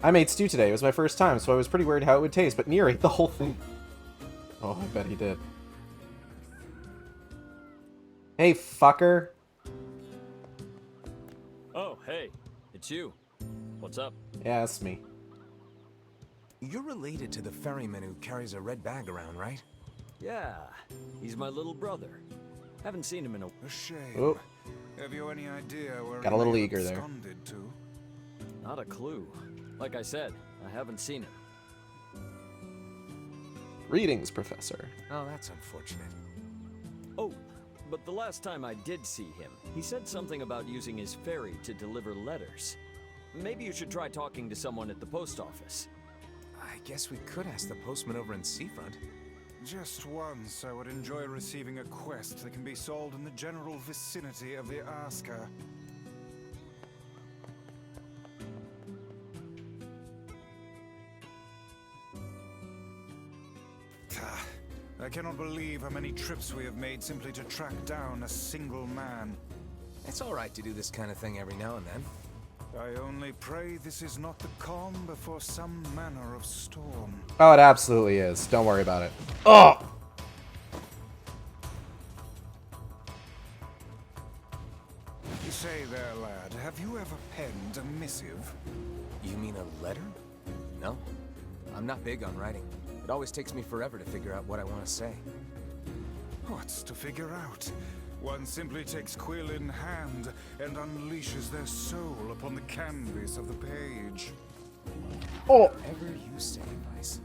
I made stew today. It was my first time, so I was pretty worried how it would taste, but NieR ate the whole thing. Oh, I bet he did. Hey, fucker. Oh, hey. It's you. What's up? Yeah, it's me. You're related to the ferryman who carries a red bag around, right? Yeah. He's my little brother. Haven't seen him in a shame. Oh. Have you any idea where Got a little eager there. absconded to? Not a clue. Like I said, I haven't seen him. Greetings, Professor. Oh, that's unfortunate. Oh, but the last time I did see him, he said something about using his ferry to deliver letters. Maybe you should try talking to someone at the post office. I guess we could ask the postman over in Seafront. Just once, I would enjoy receiving a quest that can be solved in the general vicinity of the Asker. I cannot believe how many trips we have made simply to track down a single man. It's all right to do this kind of thing every now and then. I only pray this is not the calm before some manner of storm. Oh, it absolutely is. Don't worry about it. Oh! You say there, lad, have you ever penned a missive? You mean a letter? No. I'm not big on writing. It always takes me forever to figure out what I want to say. What's to figure out? One simply takes quill in hand and unleashes their soul upon the canvas of the page. Oh! Whatever you say, Vice.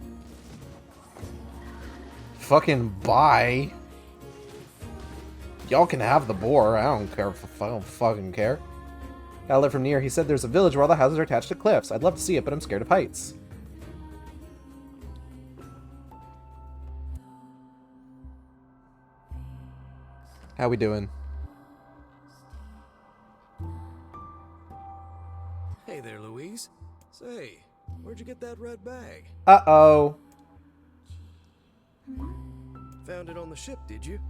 Fucking bye. Y'all can have the boar. I don't care. I don't fucking care. Got a letter from NieR. He said there's a village where all the houses are attached to cliffs. I'd love to see it, but I'm scared of heights. How we doing? Hey there, Louise. Say, where'd you get that red bag? Uh-oh. Found it on the ship, did you?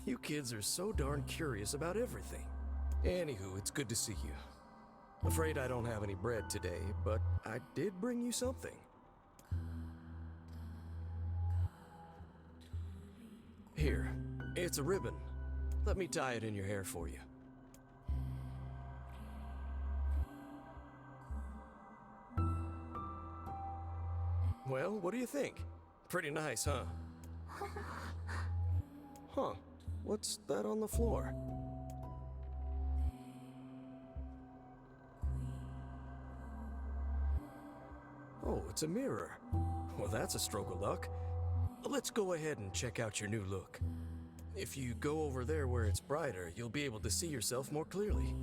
You kids are so darn curious about everything. Anywho, it's good to see you. Afraid I don't have any bread today, but I did bring you something. Here, it's a ribbon. Let me tie it in your hair for you. Well, what do you think? Pretty nice, huh? Huh. What's that on the floor? Oh, it's a mirror. Well, that's a stroke of luck. Let's go ahead and check out your new look. If you go over there where it's brighter, you'll be able to see yourself more clearly.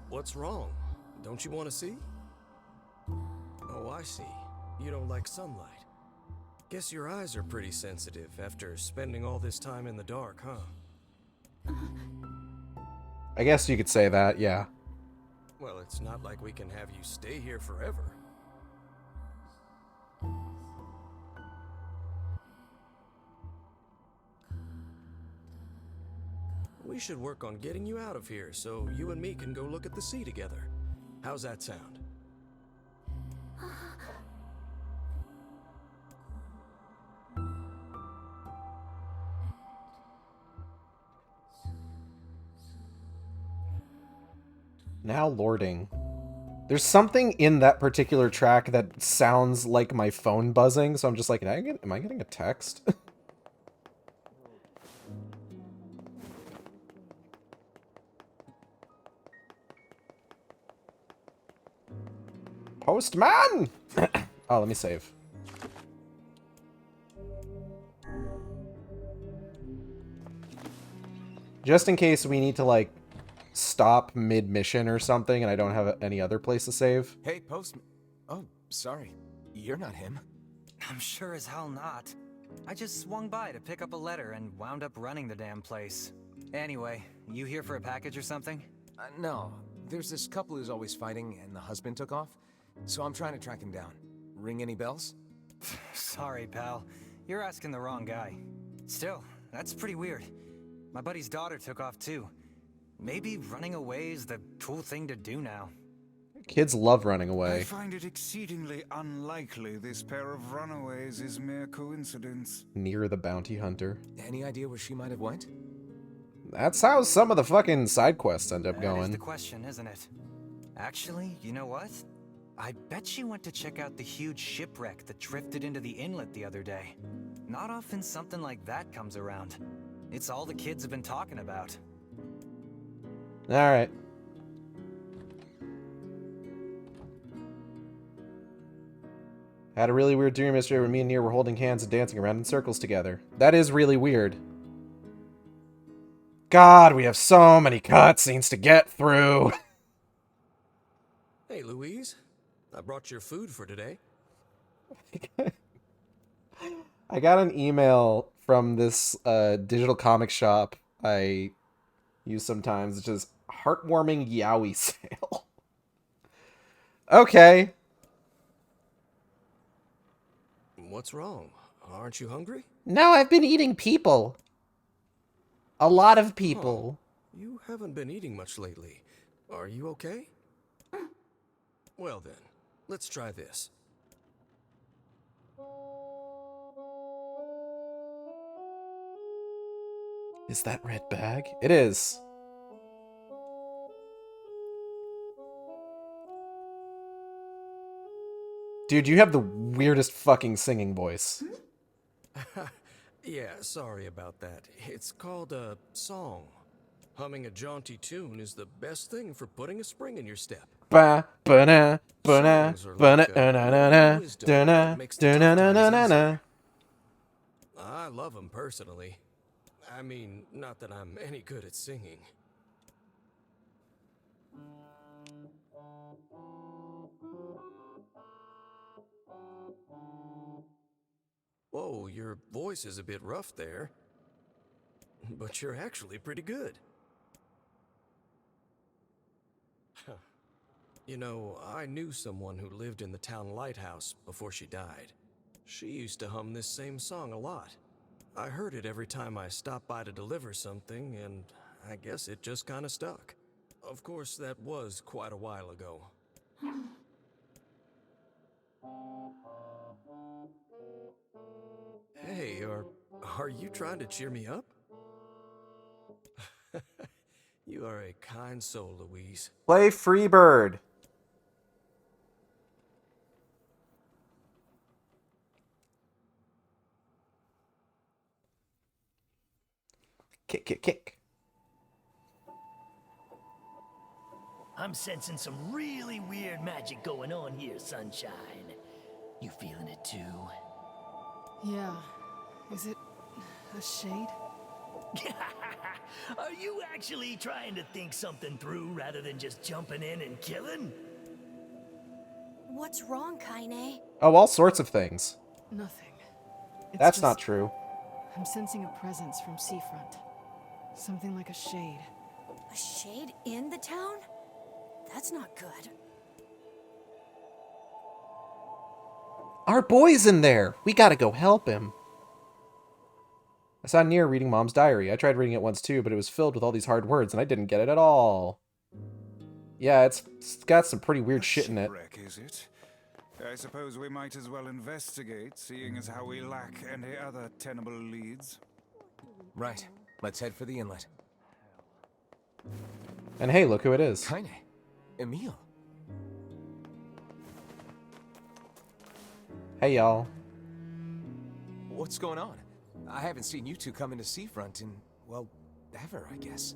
What's wrong? Don't you want to see? Oh, I see. You don't like sunlight. Guess your eyes are pretty sensitive after spending all this time in the dark, huh? I guess you could say that, yeah. Well, it's not like we can have you stay here forever. We should work on getting you out of here so you and me can go look at the sea together. How's that sound? Now lording. There's something in that particular track that sounds like my phone buzzing, so I'm just like, am I getting a text? Postman! Oh, let me save. Just in case we need to, like, stop mid-mission or something and I don't have any other place to save. Hey, Postman. Oh, sorry. You're not him. I'm sure as hell not. I just swung by to pick up a letter and wound up running the damn place. Anyway, you here for a package or something? No. There's this couple who's always fighting and the husband took off. So I'm trying to track him down. Ring any bells? Sorry, pal. You're asking the wrong guy. Still, that's pretty weird. My buddy's daughter took off too. Maybe running away is the cool thing to do now. Kids love running away. I find it exceedingly unlikely this pair of runaways is mere coincidence. NieR the bounty hunter. Any idea where she might have went? That's how some of the fucking side quests end up going. That is the question, isn't it? Actually, you know what? I bet she went to check out the huge shipwreck that drifted into the inlet the other day. Not often something like that comes around. It's all the kids have been talking about. Alright. Had a really weird dream yesterday where me and NieR were holding hands and dancing around in circles together. That is really weird. God, we have so many cutscenes to get through. Hey, Louise. I brought your food for today. I got an email from this digital comic shop I use sometimes. It's just heartwarming yaoi sale. Okay. What's wrong? Aren't you hungry? No, I've been eating people. A lot of people. Oh, you haven't been eating much lately. Are you okay? Well then, let's try this. Is that red bag? It is. Dude, you have the weirdest fucking singing voice. Yeah, sorry about that. It's called a song. Humming a jaunty tune is the best thing for putting a spring in your step. Ba ba na ba na ba na na na na da na da na na na na na. I love them personally. I mean, not that I'm any good at singing. Whoa, your voice is a bit rough there. But you're actually pretty good. You know, I knew someone who lived in the town lighthouse before she died. She used to hum this same song a lot. I heard it every time I stopped by to deliver something, and I guess it just kind of stuck. Of course, that was quite a while ago. Hey, are you trying to cheer me up? You are a kind soul, Louise. Play Freebird. Kick, kick, kick. I'm sensing some really weird magic going on here, Sunshine. You feeling it too? Yeah. Is it a shade? Are you actually trying to think something through rather than just jumping in and killing? What's wrong, Kaine? Oh, all sorts of things. Nothing. It's That's just, not true. I'm sensing a presence from seafront. Something like a shade. A shade in the town? That's not good. Our boy's in there. We gotta go help him. I saw NieR reading Mom's diary. I tried reading it once too, but it was filled with all these hard words, and I didn't get it at all. Yeah, it's got some pretty weird shit in it. Shipwreck, is it? I suppose we might as well investigate, seeing as how we lack any other tenable leads. Right. Let's head for the inlet. And hey, look who it is. Kaine. Emil. Hey, y'all. What's going on? I haven't seen you two come into Seafront in, well, ever, I guess.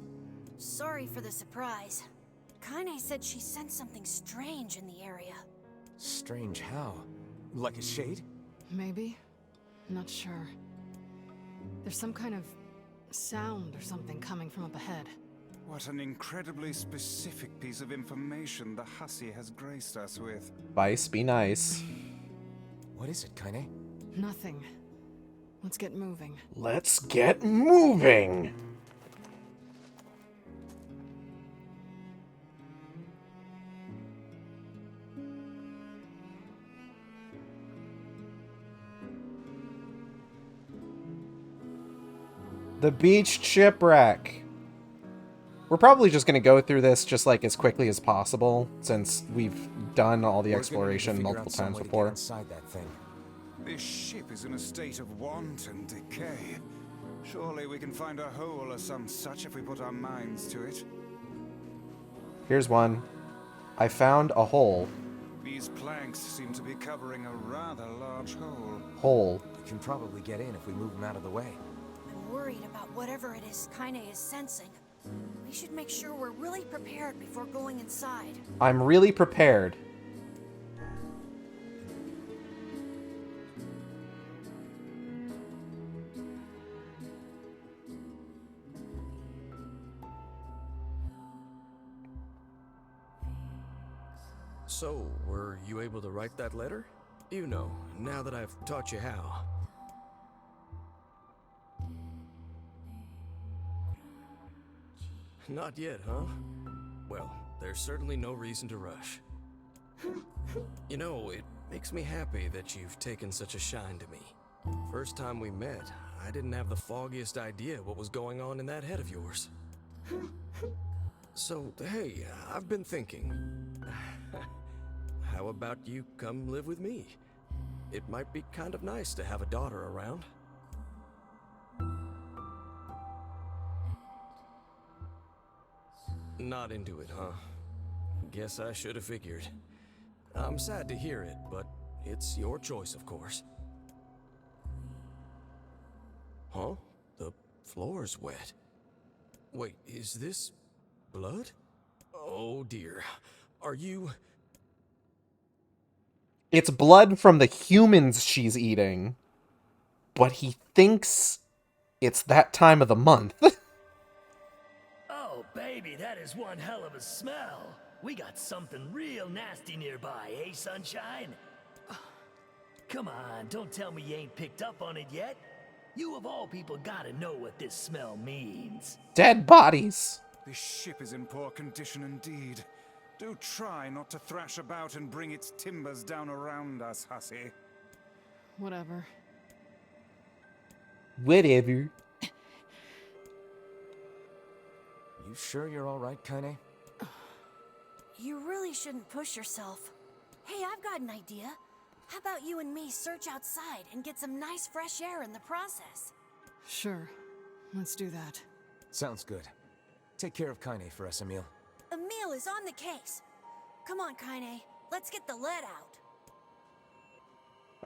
Sorry for the surprise. Kaine said she sensed something strange in the area. Strange how? Like a shade? Maybe. Not sure. There's some kind of sound or something coming from up ahead. What an incredibly specific piece of information the hussy has graced us with. Vice, be nice. What is it, Kaine? Nothing. Let's get moving. Let's get moving! The beached shipwreck. We're probably just going to go through this just like as quickly as possible, since we've done all the exploration multiple times before. Inside that thing. This ship is in a state of wanton decay. Surely we can find a hole or some such if we put our minds to it. Here's one. I found a hole. These planks seem to be covering a rather large hole. Hole. We can probably get in if we move them out of the way. I'm worried about whatever it is Kaine is sensing. We should make sure we're really prepared before going inside. I'm really prepared. So, were you able to write that letter? You know, now that I've taught you how. Not yet, huh? Well, there's certainly no reason to rush. You know, it makes me happy that you've taken such a shine to me. First time we met, I didn't have the foggiest idea what was going on in that head of yours. So, hey, I've been thinking. How about you come live with me? It might be kind of nice to have a daughter around. Not into it, huh? Guess I should have figured. I'm sad to hear it, but it's your choice, of course. Huh? The floor's wet. Wait, is this blood? Oh dear. Are you... It's blood from the humans she's eating. But he thinks it's that time of the month. Oh, baby, that is one hell of a smell. We got something real nasty nearby, eh, Sunshine? Come on, don't tell me you ain't picked up on it yet. You of all people gotta know what this smell means. Dead bodies. This ship is in poor condition indeed. Do try not to thrash about and bring its timbers down around us, hussy. Whatever. Whatever. You sure you're all right, Kaine? You really shouldn't push yourself. Hey, I've got an idea. How about you and me search outside and get some nice fresh air in the process? Sure. Let's do that. Sounds good. Take care of Kaine for us, Emil. Emil is on the case. Come on, Kaine. Let's get the lead out.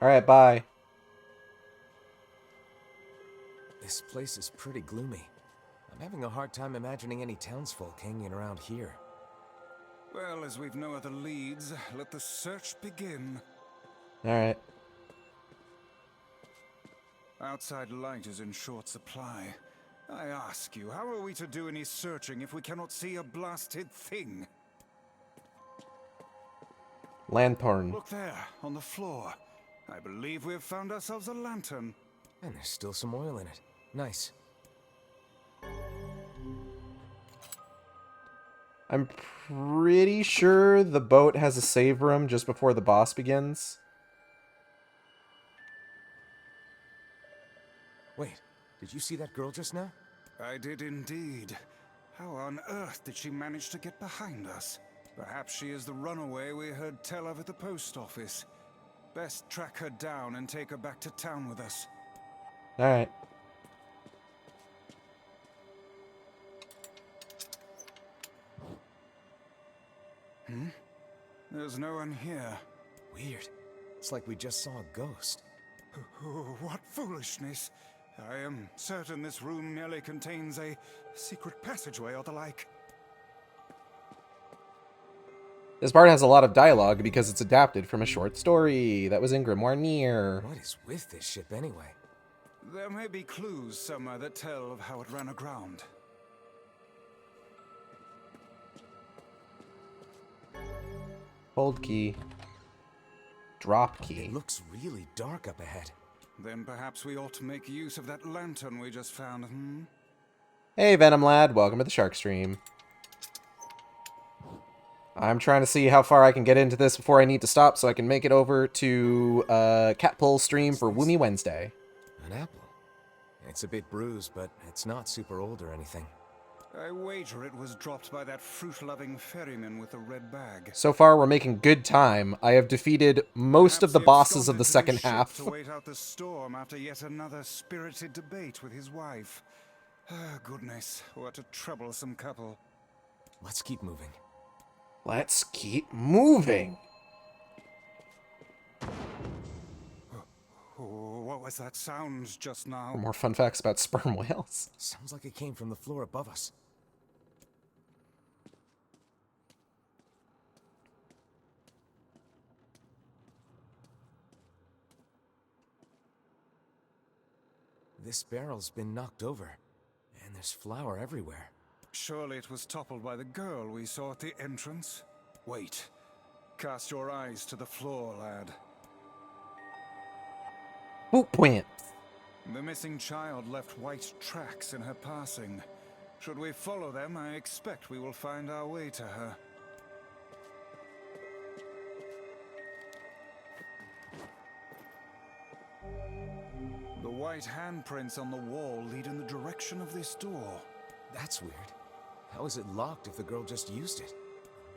Alright, bye. This place is pretty gloomy. I'm having a hard time imagining any townsfolk hanging around here. Well, as we've no other leads, let the search begin. Alright. Outside light is in short supply. I ask you, how are we to do any searching if we cannot see a blasted thing? Lanthorn. Look there, on the floor. I believe we have found ourselves a lantern. And there's still some oil in it. Nice. I'm pretty sure the boat has a save room just before the boss begins. Wait, did you see that girl just now? I did indeed. How on earth did she manage to get behind us? Perhaps she is the runaway we heard tell of at the post office. Best track her down and take her back to town with us. Alright. There's no one here. Weird. It's like we just saw a ghost. What foolishness. I am certain this room merely contains a secret passageway or the like. This part has a lot of dialogue because it's adapted from a short story that was in Grimoire NieR. What is with this ship anyway? There may be clues somewhere that tell of how it ran aground. Hold key. Drop key. It looks really dark up ahead. Then perhaps we ought to make use of that lantern we just found, Hey, Venom Lad. Welcome to the Shark Stream. I'm trying to see how far I can get into this before I need to stop so I can make it over to Catple stream for Woomy Wednesday. An apple. It's a bit bruised, but it's not super old or anything. I wager it was dropped by that fruit-loving ferryman with the red bag. So far, we're making good time. I have defeated most of the bosses of the second half. To wait out the storm after yet another spirited debate with his wife. Ah, goodness, what a troublesome couple. Let's keep moving. Let's keep moving. What was that sound just now? More fun facts about sperm whales. Sounds like it came from the floor above us. This barrel's been knocked over, and there's flour everywhere. Surely it was toppled by the girl we saw at the entrance. Wait. Cast your eyes to the floor, lad. Boot point. The missing child left white tracks in her passing. Should we follow them, I expect we will find our way to her. The white handprints on the wall lead in the direction of this door. That's weird. How is it locked if the girl just used it?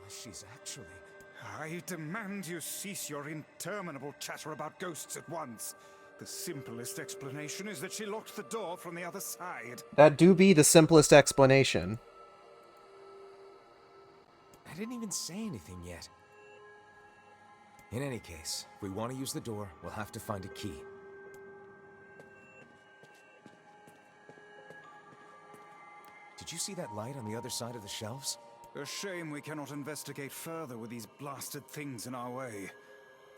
She's actually... I demand you cease your interminable chatter about ghosts at once. The simplest explanation is that she locked the door from the other side. That do be the simplest explanation. I didn't even say anything yet. In any case, if we want to use the door, we'll have to find a key. Did you see that light on the other side of the shelves? A shame we cannot investigate further with these blasted things in our way.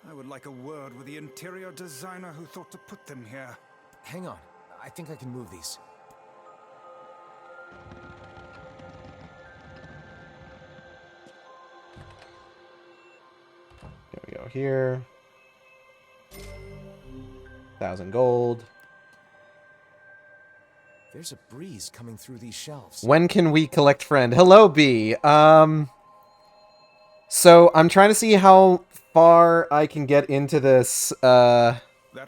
I would like a word with the interior designer who thought to put them here. Hang on. I think I can move these. There we go here. 1,000 gold. There's a breeze coming through these shelves. When can we collect friend? Hello, B. So I'm trying to see how far I can get into this That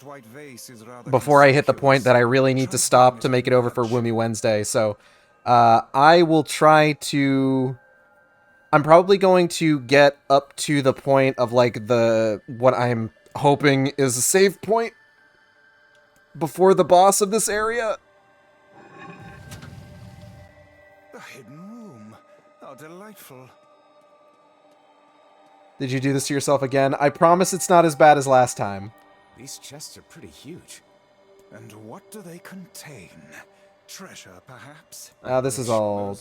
white vase is rather before I hit the point that I really need to stop to make it over for Woomy Wednesday. So I will try to... I'm probably going to get up to the point of like what I'm hoping is a save point before the boss of this area. A hidden room. How delightful. Did you do this to yourself again? I promise it's not as bad as last time. These chests are pretty huge. And what do they contain? Treasure, perhaps? This is all...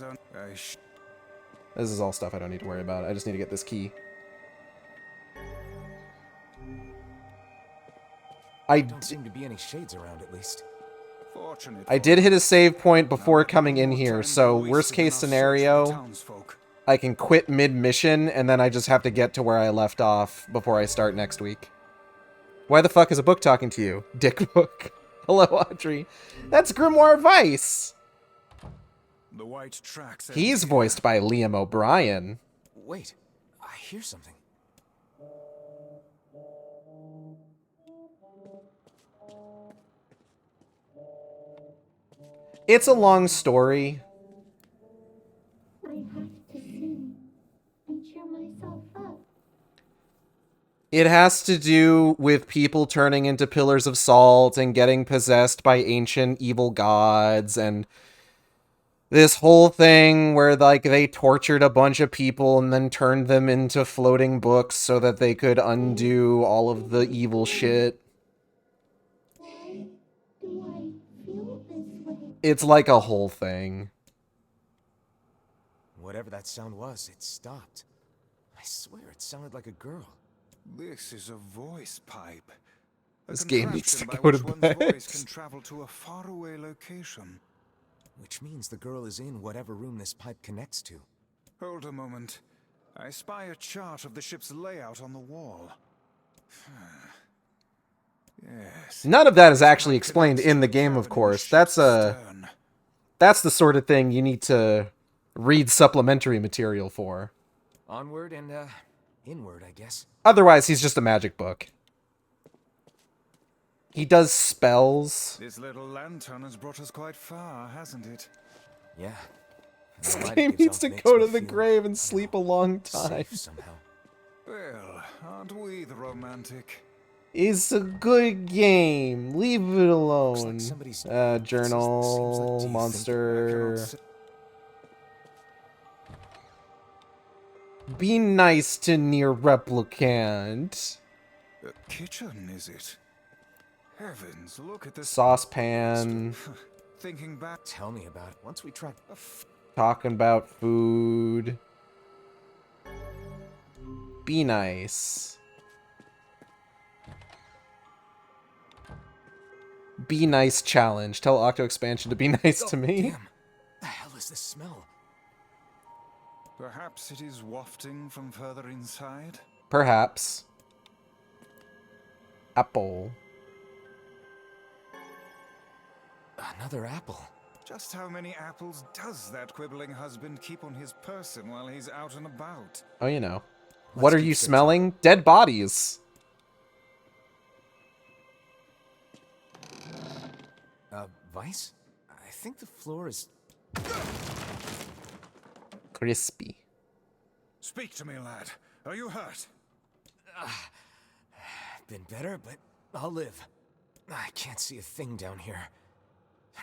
This is all stuff I don't need to worry about. I just need to get this key. Don't seem to be any shades around, at least. Fortunate I did hit a save point before coming in here, so worst case scenario, I can quit mid-mission, and then I just have to get to where I left off before I start next week. Why the fuck is a book talking to you? Dick book. Hello, Audrey. That's Grimoire Vice! The white tracks. He's voiced by Liam O'Brien. Wait, I hear something. It's a long story. I have to see and cheer myself up. It has to do with people turning into pillars of salt and getting possessed by ancient evil gods, and this whole thing where like they tortured a bunch of people and then turned them into floating books so that they could undo all of the evil shit. Why do I feel this way? It's like a whole thing. Whatever that sound was, it stopped. I swear it sounded like a girl. This is a voice pipe. This game needs to go to bed. Voice can travel to a faraway location. Which means the girl is in whatever room this pipe connects to. Hold a moment. I spy a chart of the ship's layout on the wall. Yes. None of that is actually explained in the game, of course. That's the sort of thing you need to read supplementary material for. Onward and, inward, I guess. Otherwise, he's just a magic book. He does spells. This little lantern has brought us quite far, hasn't it? Yeah. This game needs to go to the grave and sleep a long time. Somehow. Well, aren't we the romantic? It's a good game. Leave it alone. Journal, monster. Be nice to NieR Replicant. A kitchen, is it? Heavens, look at this saucepan. Thinking back. Tell me about it. Once we try talking about food. Be nice. Be nice challenge. Tell Octo Expansion to be nice to me. Damn. The hell is this smell? Perhaps it is wafting from further inside? Perhaps. Apple. Another apple. Just how many apples does that quibbling husband keep on his person while he's out and about? Oh, you know. What are you smelling? Dead bodies. Vice? I think the floor is crispy. Speak to me, lad. Are you hurt? Been better, but I'll live. I can't see a thing down here.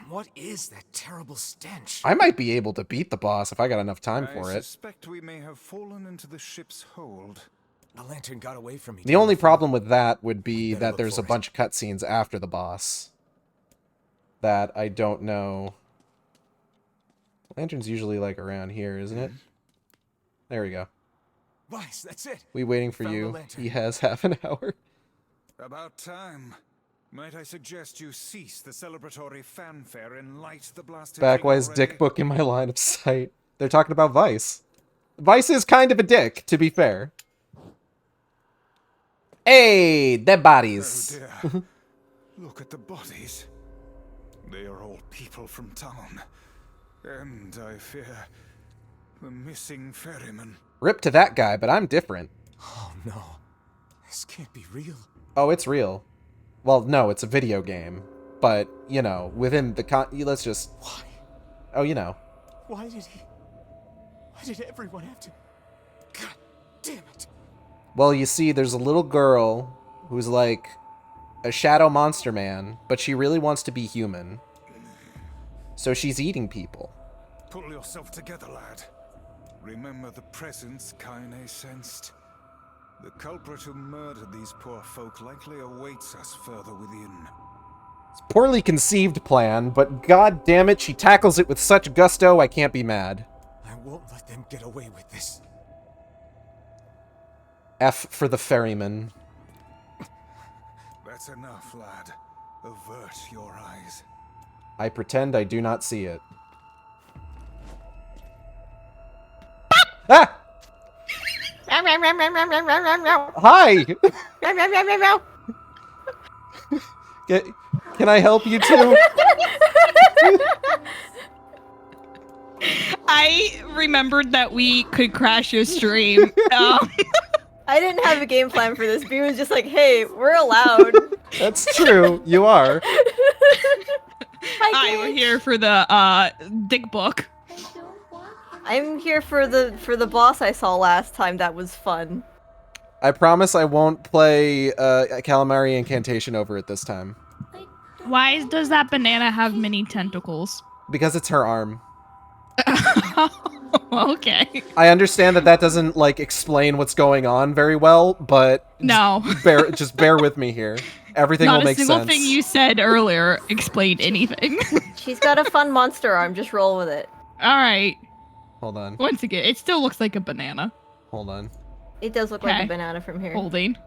What is that terrible stench? I might be able to beat the boss if I got enough time for it. I suspect we may have fallen into the ship's hold. The lantern got away from me. The only problem with that would be that there's a bunch of cutscenes after the boss that I don't know. Lantern's usually like around here, isn't it? There we go. Vice, that's it. We waiting for you. He has half an hour. About time. Might I suggest you cease the celebratory fanfare and light the blasted Backwise dick book in my line of sight. They're talking about Vice. Vice is kind of a dick, to be fair. Hey, dead bodies. Oh dear. Look at the bodies. They are all people from town. And I fear the missing ferryman. Rip to that guy, but I'm different. Oh no. This can't be real. Oh, it's real. Well, no, it's a video game. But, you know, within the let's just... Why? Oh, you know. Why did everyone have to... God damn it. Well, you see, there's a little girl who's like a shadow monster man, but she really wants to be human. So she's eating people. Pull yourself together, lad. Remember the presence Kaine sensed. The culprit who murdered these poor folk likely awaits us further within. It's a poorly conceived plan, but god damn it, she tackles it with such gusto, I can't be mad. I won't let them get away with this. F for the ferryman. That's enough, lad. Avert your eyes. I pretend I do not see it. Ah! Hi! Can I help you too? I remembered that we could crash your stream. I didn't have a game plan for this. B was just like, hey, we're allowed. That's true. You are. Hi, we're here for the dick book. I'm here for the boss I saw last time. That was fun. I promise I won't play Calamari Incantation over it this time. Why does that banana have many tentacles? Because it's her arm. Okay. I understand that that doesn't, like, explain what's going on very well, but... No. Just bear with me here. Everything will make sense. Not a single thing you said earlier explained anything. She's got a fun monster arm. Just roll with it. Alright. Hold on. Once again, it still looks like a banana. Hold on. It does look like a banana from here. Holding.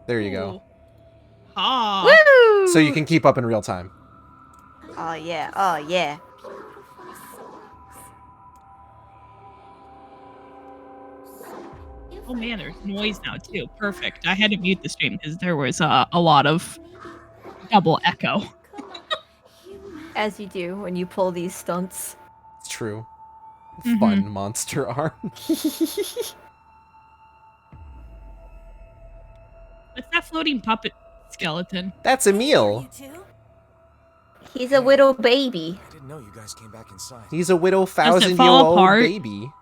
There you go. Ah. Woo! So you can keep up in real time. Oh, yeah. Oh, yeah. Oh man, there's noise now too. Perfect. I had to mute the stream because there was a lot of double echo. As you do when you pull these stunts. It's true. Fun monster arm. What's that floating puppet skeleton? That's Emil. He's a widow baby. I didn't know you guys came back inside. He's a widow 1,000-year-old baby.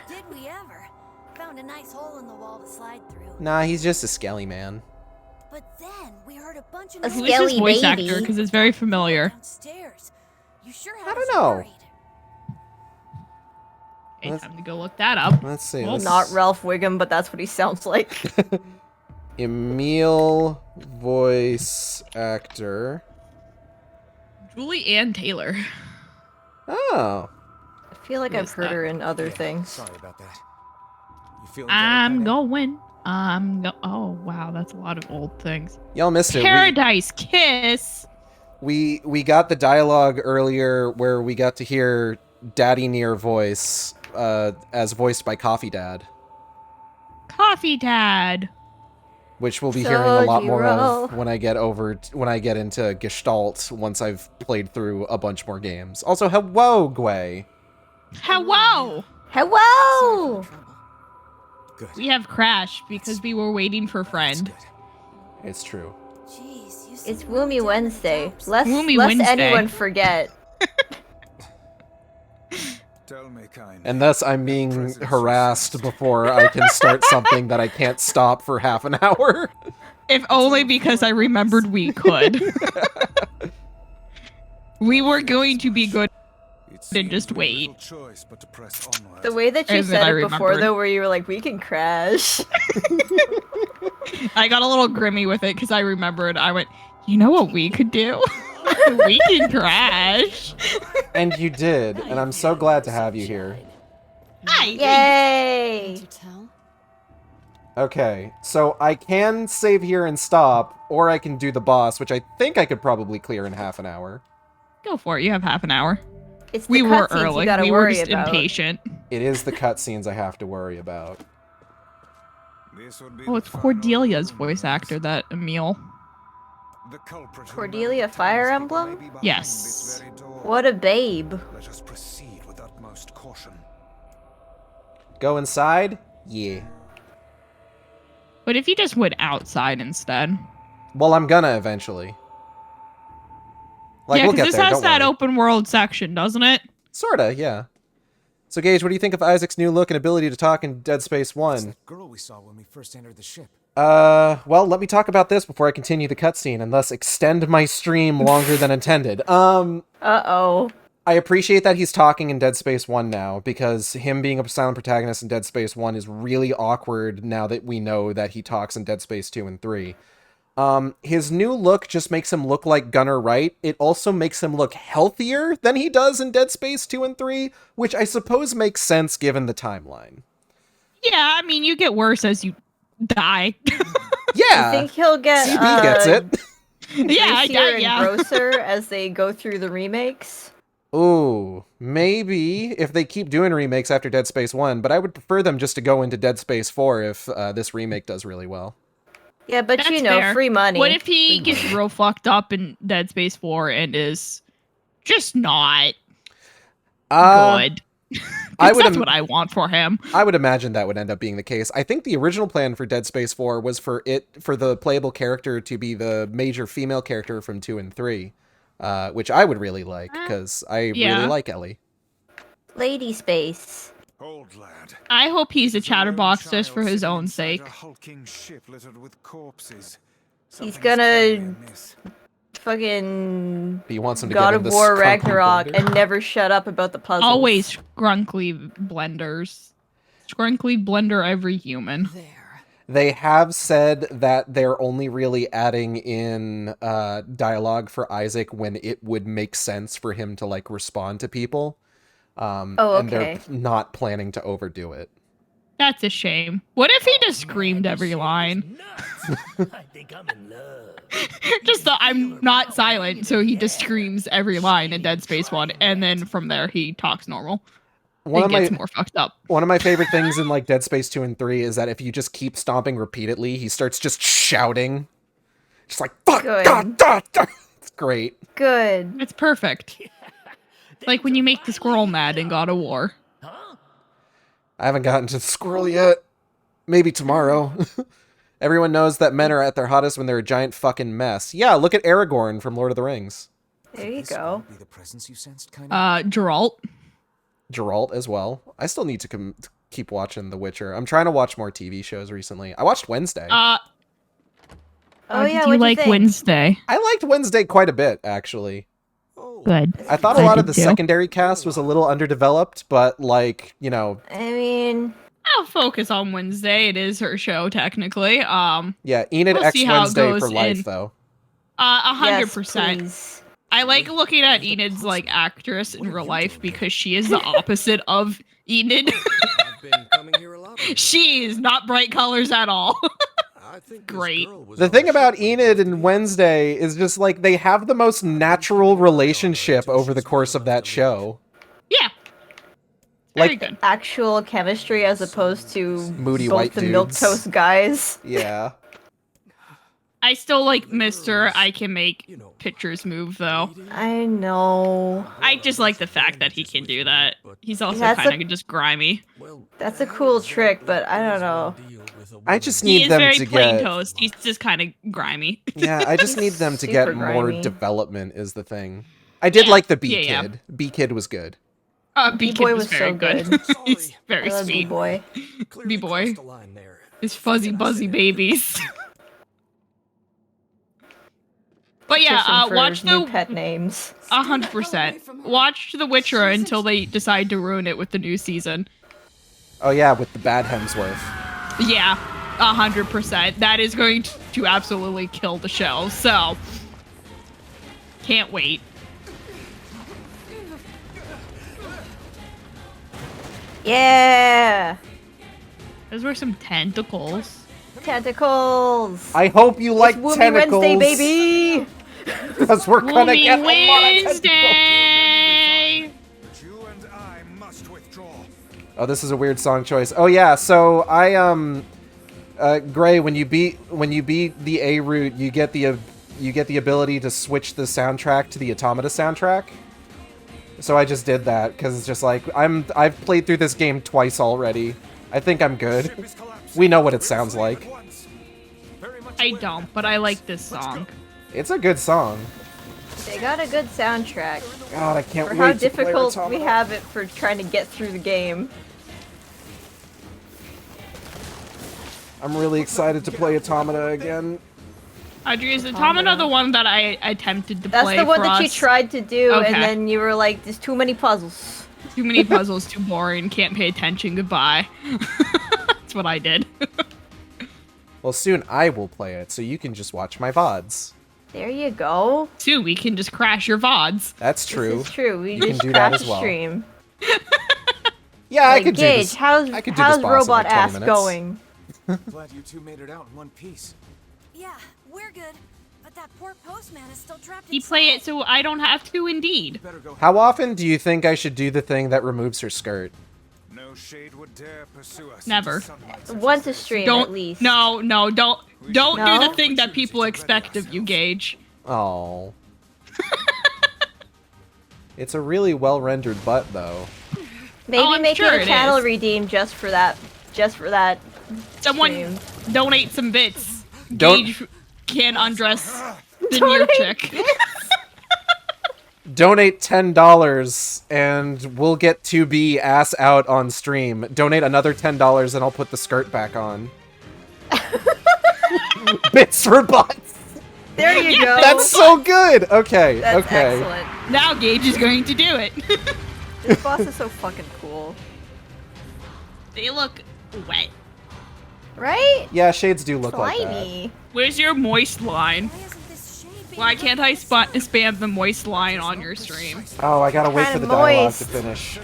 Did we ever? Found a nice hole in the wall to slide through. Nah, he's just a skelly man. But then we heard a bunch of Who is this voice actor? Because it's very familiar. downstairs. You sure I don't know. Okay, time to go look that up. Let's see. Well, not Ralph Wiggum, but that's what he sounds like. Emil voice actor. Julie Ann Taylor. Oh. I feel like I've heard her in other things. Sorry about that. You feeling I'm going. Oh wow, that's a lot of old things. Y'all missed it. Paradise Kiss. We got the dialogue earlier where we got to hear Daddy NieR voice as voiced by Coffee Dad. Coffee Dad. Which we'll be hearing a lot more of when I get into Gestalt once I've played through a bunch more games. Also, hello, Gwei. Hello. Hello. Good. We have crashed because we were waiting for friend. It's true. Jeez, It's Woomy Wednesday. Lest Wednesday. anyone forget. And thus I'm being harassed before I can start something that I can't stop for half an hour. If only because I remembered we could. We were going to be good and just wait. The way that you And then said I it before, remembered. though, where you were like, we can crash. I got a little grimy with it because I remembered. I went, you know what we could do? We can crash. And you did, and I'm so glad to have you here. Hi. Yay! Okay, so I can save here and stop, or I can do the boss, which I think I could probably clear in half an hour. Go for it. You have half an hour. It's the We were cutscenes you early. gotta We were worry just about. impatient. It is the cutscenes I have to worry about. Oh, it's Cordelia's voice actor, that Emil. Cordelia Fire Emblem? Yes. What a babe. Let us proceed with utmost caution. Go inside? Yeah. But if you just went outside instead. Well, I'm gonna eventually. Like, Yeah, we'll because get this there, has don't that worry. open world section, doesn't it? Sorta, yeah. So, Gage, what do you think of Isaac's new look and ability to talk in Dead Space 1? Girl we saw when we first entered the ship. Well, let me talk about this before I continue the cutscene and thus extend my stream longer than intended. Uh-oh. I appreciate that he's talking in Dead Space 1 now, because him being a silent protagonist in Dead Space 1 is really awkward now that we know that he talks in Dead Space 2 and 3. His new look just makes him look like Gunnar Wright. It also makes him look healthier than he does in Dead Space 2 and 3, which I suppose makes sense given the timeline. Yeah, I mean, you get worse as you die. Yeah! I think he'll get, CB gets it. Yeah, Greasier and yeah. grosser as they go through the remakes. Ooh, maybe if they keep doing remakes after Dead Space 1, but I would prefer them just to go into Dead Space 4 if this remake does really well. Yeah, but That's you know, fair. free money. What if he gets real fucked up in Dead Space 4 and is just not good? That's what I want for him. I would imagine that would end up being the case. I think the original plan for Dead Space 4 was for the playable character to be the major female character from 2 and 3, which I would really like, because I really like Ellie. Lady Space. Old lad. I hope he's a chatterbox just for his own sake. A hulking ship littered with corpses. He's gonna fucking He wants him to God get of into War Skrunkly Ragnarok Blender. and never shut up about the puzzles. Always scrunkly blenders. Scrunkly blender every human. They have said that they're only really adding in dialogue for Isaac when it would make sense for him to like respond to people. And they're not planning to overdo it. That's a shame. What if he just screamed every line? I think I'm in love. Just the I'm not silent, so he just screams every line in Dead Space 1, and then from there he talks normal. It gets more fucked up. One of my favorite things in like Dead Space 2 and 3 is that if you just keep stomping repeatedly, he starts just shouting. Just like, fuck, God, God, God. It's great. Good. It's perfect. Like when you make the squirrel mad in God of War. I haven't gotten to the squirrel yet. Maybe tomorrow. Everyone knows that men are at their hottest when they're a giant fucking mess. Yeah, look at Aragorn from Lord of the Rings. There you go. Be the presence you sensed, kind of? Geralt. Geralt as well. I still need to keep watching The Witcher. I'm trying to watch more TV shows recently. I watched Wednesday. Oh Did yeah, you like Wednesday? I liked Wednesday quite a bit, actually. Good. I thought a lot of the secondary cast was a little underdeveloped, but like, you know. I mean, I'll focus on Wednesday. It is her show, technically. Yeah, Enid we'll X see how it Wednesday goes for life, in- though. 100%. I like looking at Enid's like actress in real life because she is the opposite of Enid. She is not bright colors at all. Great. The thing about Enid and Wednesday is just like they have the most natural relationship over the course of that show. Yeah. Like actual chemistry as opposed to moody both white the dudes. milquetoast guys. Yeah. I still like Mr. I can make pictures move though. I know. I just like the fact that he can do that. He's also That's kind of just grimy. That's a cool trick, but I don't know. I just He need is them very to plain get toast. He's just kind of grimy. Yeah, I just need them to get Super more grimy. development is the thing. I did like the B Yeah, Kid. B Kid was good. B-Boy was very so good. good. He's very I love sweet. B-Boy. B-Boy. His fuzzy buzzy babies. But yeah, Fishing for watch new the pet names. 100%. Watch The Witcher until they decide to ruin it with the new season. Oh yeah, with the bad Hemsworth. Yeah, 100%. That is going to absolutely kill the show. So, can't wait. Yeah! Those were some tentacles. Tentacles! I hope you like It's Woomy tentacles. Wednesday, baby! Because we're gonna Woomy get a lot of Wednesday! Oh, this is a weird song choice. Oh yeah, so I Gray, when you beat the A route, you get the ability to switch the soundtrack to the Automata soundtrack. So I just did that because it's just like I've played through this game twice already. I think I'm good. We know what it sounds like. I don't, but I like this song. It's a good song. They got a good soundtrack. God, I can't For wait how to play difficult we Automata. have it for trying to get through the game. I'm really excited to play Automata again. Audrey, is Automata the one that I attempted to That's play the one for that you us? tried to do, Okay. and then you were like, there's too many puzzles. Too many puzzles, too boring, can't pay attention, goodbye. That's what I did. Well, soon I will play it, so you can just watch my VODs. There you go. Soon we can just crash your VODs. That's true. This is true. We You can just do that crashed as well. the stream. Yeah, I Like, could do Gage, this. how's I could do this boss in, robot like, 20 ass minutes. going? Glad you two made it out in one piece. Yeah, we're good. But that poor postman is still trapped He play it so I don't have to, indeed. How often do you think I should do the thing that removes her skirt? No shade would dare pursue us. Never. Once a stream, Don't, at least. No, don't do No? the thing that people expect of you, Gage. Oh. It's a really well-rendered butt, though. Maybe make sure it a it channel is. redeem just for that. Someone stream. donate some bits. Don't- Gage can undress the NieR chick. Donate $10 and we'll get 2B ass out on stream. Donate another $10 and I'll put the skirt back on. Bits for butts. There you go. That's so good. Okay, That's okay. excellent. Now Gage is going to do it. This boss is so fucking cool. They look wet. Right? Yeah, shades do look like that. Slimy. Where's your moist line? Why can't I spam the moist line on your stream? Oh, I gotta wait for Kinda the dialogue moist. to finish.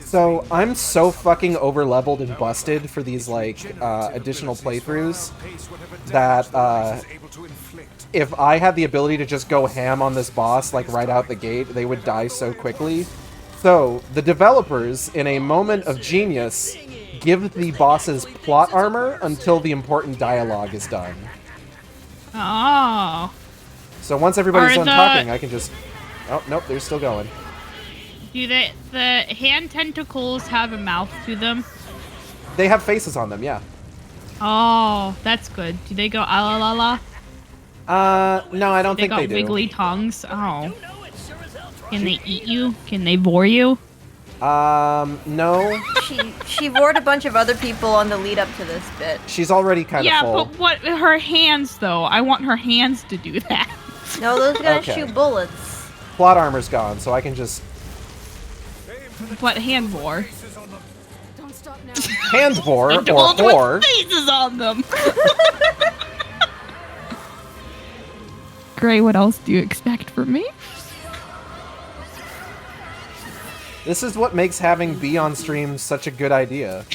So, I'm so fucking over-leveled and busted for these, like, additional playthroughs that, if I had the ability to just go ham on this boss, like, right out the gate, they would die so quickly. So, the developers, in a moment of genius, give the bosses plot armor until the important dialogue is done. Oh. So once everybody's Are done the- talking, I can just... Oh, nope, they're still going. Do the hand tentacles have a mouth to them? They have faces on them, yeah. Oh, that's good. Do they go ah la la la? No, I don't They think got they do. wiggly tongues. Oh. Can they eat you? Can they vor you? No. She vored a bunch of other people on the lead up to this bit. She's already kind of Yeah, full. but what? Her hands, though. I want her hands to do that. No, those are gonna Okay. shoot bullets. Plot armor's gone, so I can just... What hand vor? Hand vor, or Adult whore. with faces on them. Gray, what else do you expect from me? This is what makes having B on stream such a good idea.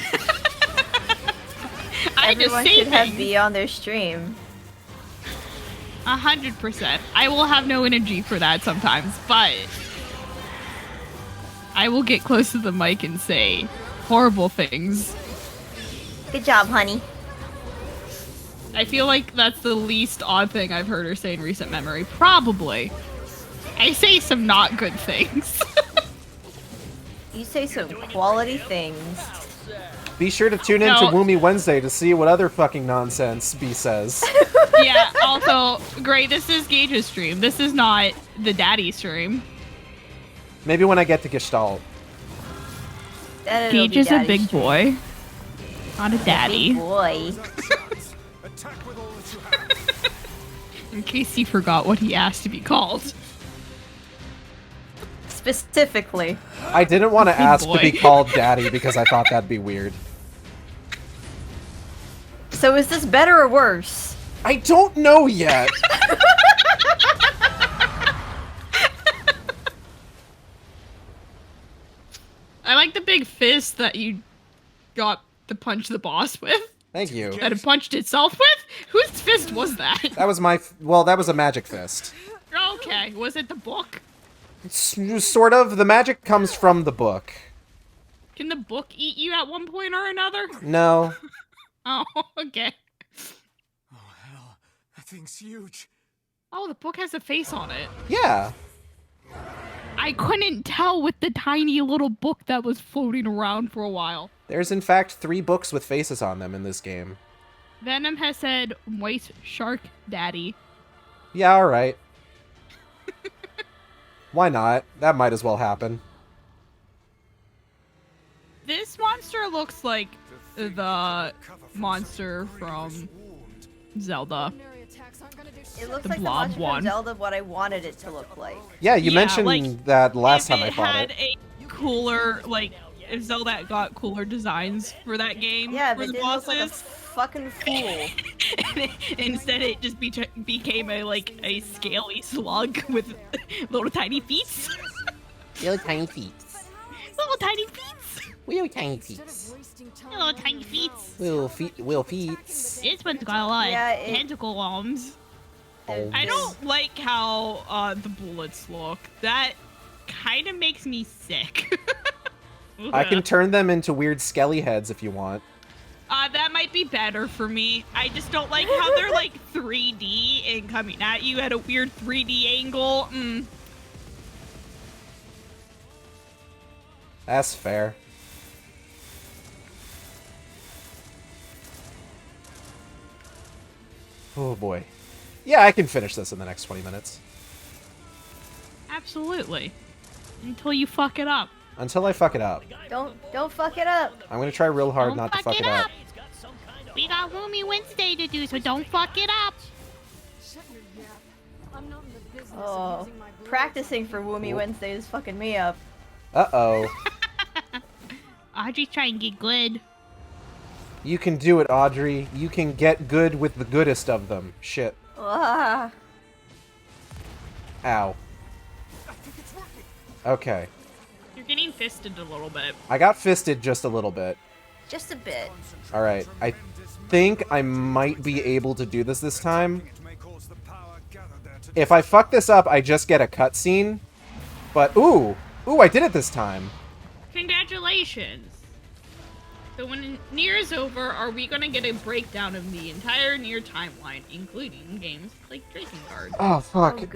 Everyone say should have things. B on their stream. 100%. I will have no energy for that sometimes, but I will get close to the mic and say horrible things. Good job, honey. I feel like that's the least odd thing I've heard her say in recent memory. Probably. I say some not good things. You say some quality things. Be sure to tune in to Woomy Wednesday to see what other fucking nonsense B says. Yeah, also, Gray, this is Gage's stream. This is not the daddy stream. Maybe when I get to Gestalt. Then it'll Gage be is a daddy's big stream. boy. Not a daddy. Big boy. In case he forgot what he asked to be called. Specifically. I didn't want to Big ask to boy. be called daddy because I thought that'd be weird. So is this better or worse? I don't know yet. I like the big fist that you got to punch the boss with. Thank you. That it punched itself with? Whose fist was that? That was my... Well, that was a magic fist. Okay, was it the book? Sort of. The magic comes from the book. Can the book eat you at one point or another? No. Oh, okay. That thing's huge. Oh, the book has a face on it. Yeah. I couldn't tell with the tiny little book that was floating around for a while. There's in fact 3 books with faces on them in this game. Venom has said, "White shark daddy." Yeah, alright. Why not? That might as well happen. This monster looks like the monster from Zelda. It looks The like the blob monster one. from Zelda what I wanted it to look like. Yeah, you mentioned like, that last if time I it fought had it. a cooler, like, if Zelda got cooler designs for that game, Yeah, for but it the didn't look bosses, like a fucking fool. instead it just became a scaly slug with little tiny feet. Little tiny feet. Little tiny feet. Little tiny feet. Little tiny feet. Little feet. This one's got a lot Yeah, of tentacle arms. I don't like how the bullets look. That kind of makes me sick. I can turn them into weird skelly heads if you want. That might be better for me. I just don't like how they're like 3D and coming at you at a weird 3D angle. That's fair. Oh boy. Yeah, I can finish this in the next 20 minutes. Absolutely. Until you fuck it up. Until I fuck it up. Don't fuck it up. I'm gonna try real hard not to fuck it up. We got Woomy Wednesday to do, so don't fuck it up. Oh, practicing for Woomy Wednesday is fucking me up. Uh-oh. Audrey's trying to get good. You can do it, Audrey. You can get good with the goodest of them. Shit. Ah. Ow. Okay. You're getting fisted a little bit. I got fisted just a little bit. Just a bit. Alright. I think I might be able to do this time. If I fuck this up, I just get a cutscene. But, ooh! Ooh, I did it this time. Congratulations. So when NieR is over, are we gonna get a breakdown of the entire NieR timeline, including games like Drakengard? Oh, fuck.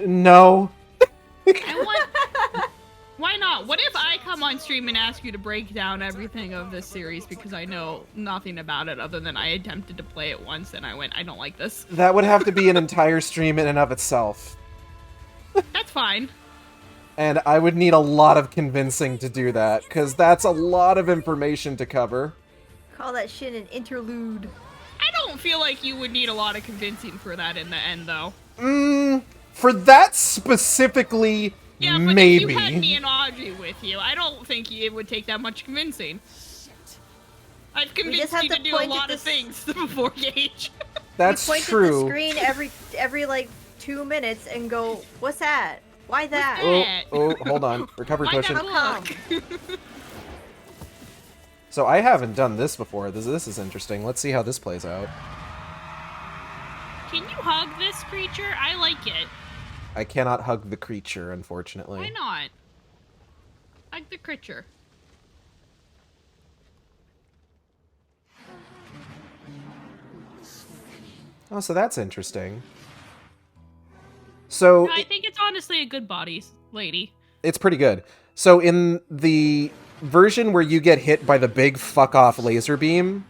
No. Why not? What if I come on stream and ask you to break down everything of this series because I know nothing about it other than I attempted to play it once and I went, I don't like this. That would have to be an entire stream in and of itself. That's fine. And I would need a lot of convincing to do that, because that's a lot of information to cover. Call that shit an interlude. I don't feel like you would need a lot of convincing for that in the end, though. For that specifically, yeah, but maybe. if you had me and Audrey with you, I don't think it would take that much convincing. I've convinced you to do a lot of things before Gage. That's you point true. at the screen every like 2 minutes and go, "What's that? Why that?" Oh, hold on. Recovery potion. How come? So I haven't done this before. This is interesting. Let's see how this plays out. Can you hug this creature? I like it. I cannot hug the creature, unfortunately. Why not? Hug the creature. Oh, so that's interesting. So No, I think it's honestly a good body, lady. It's pretty good. So in the version where you get hit by the big fuck-off laser beam,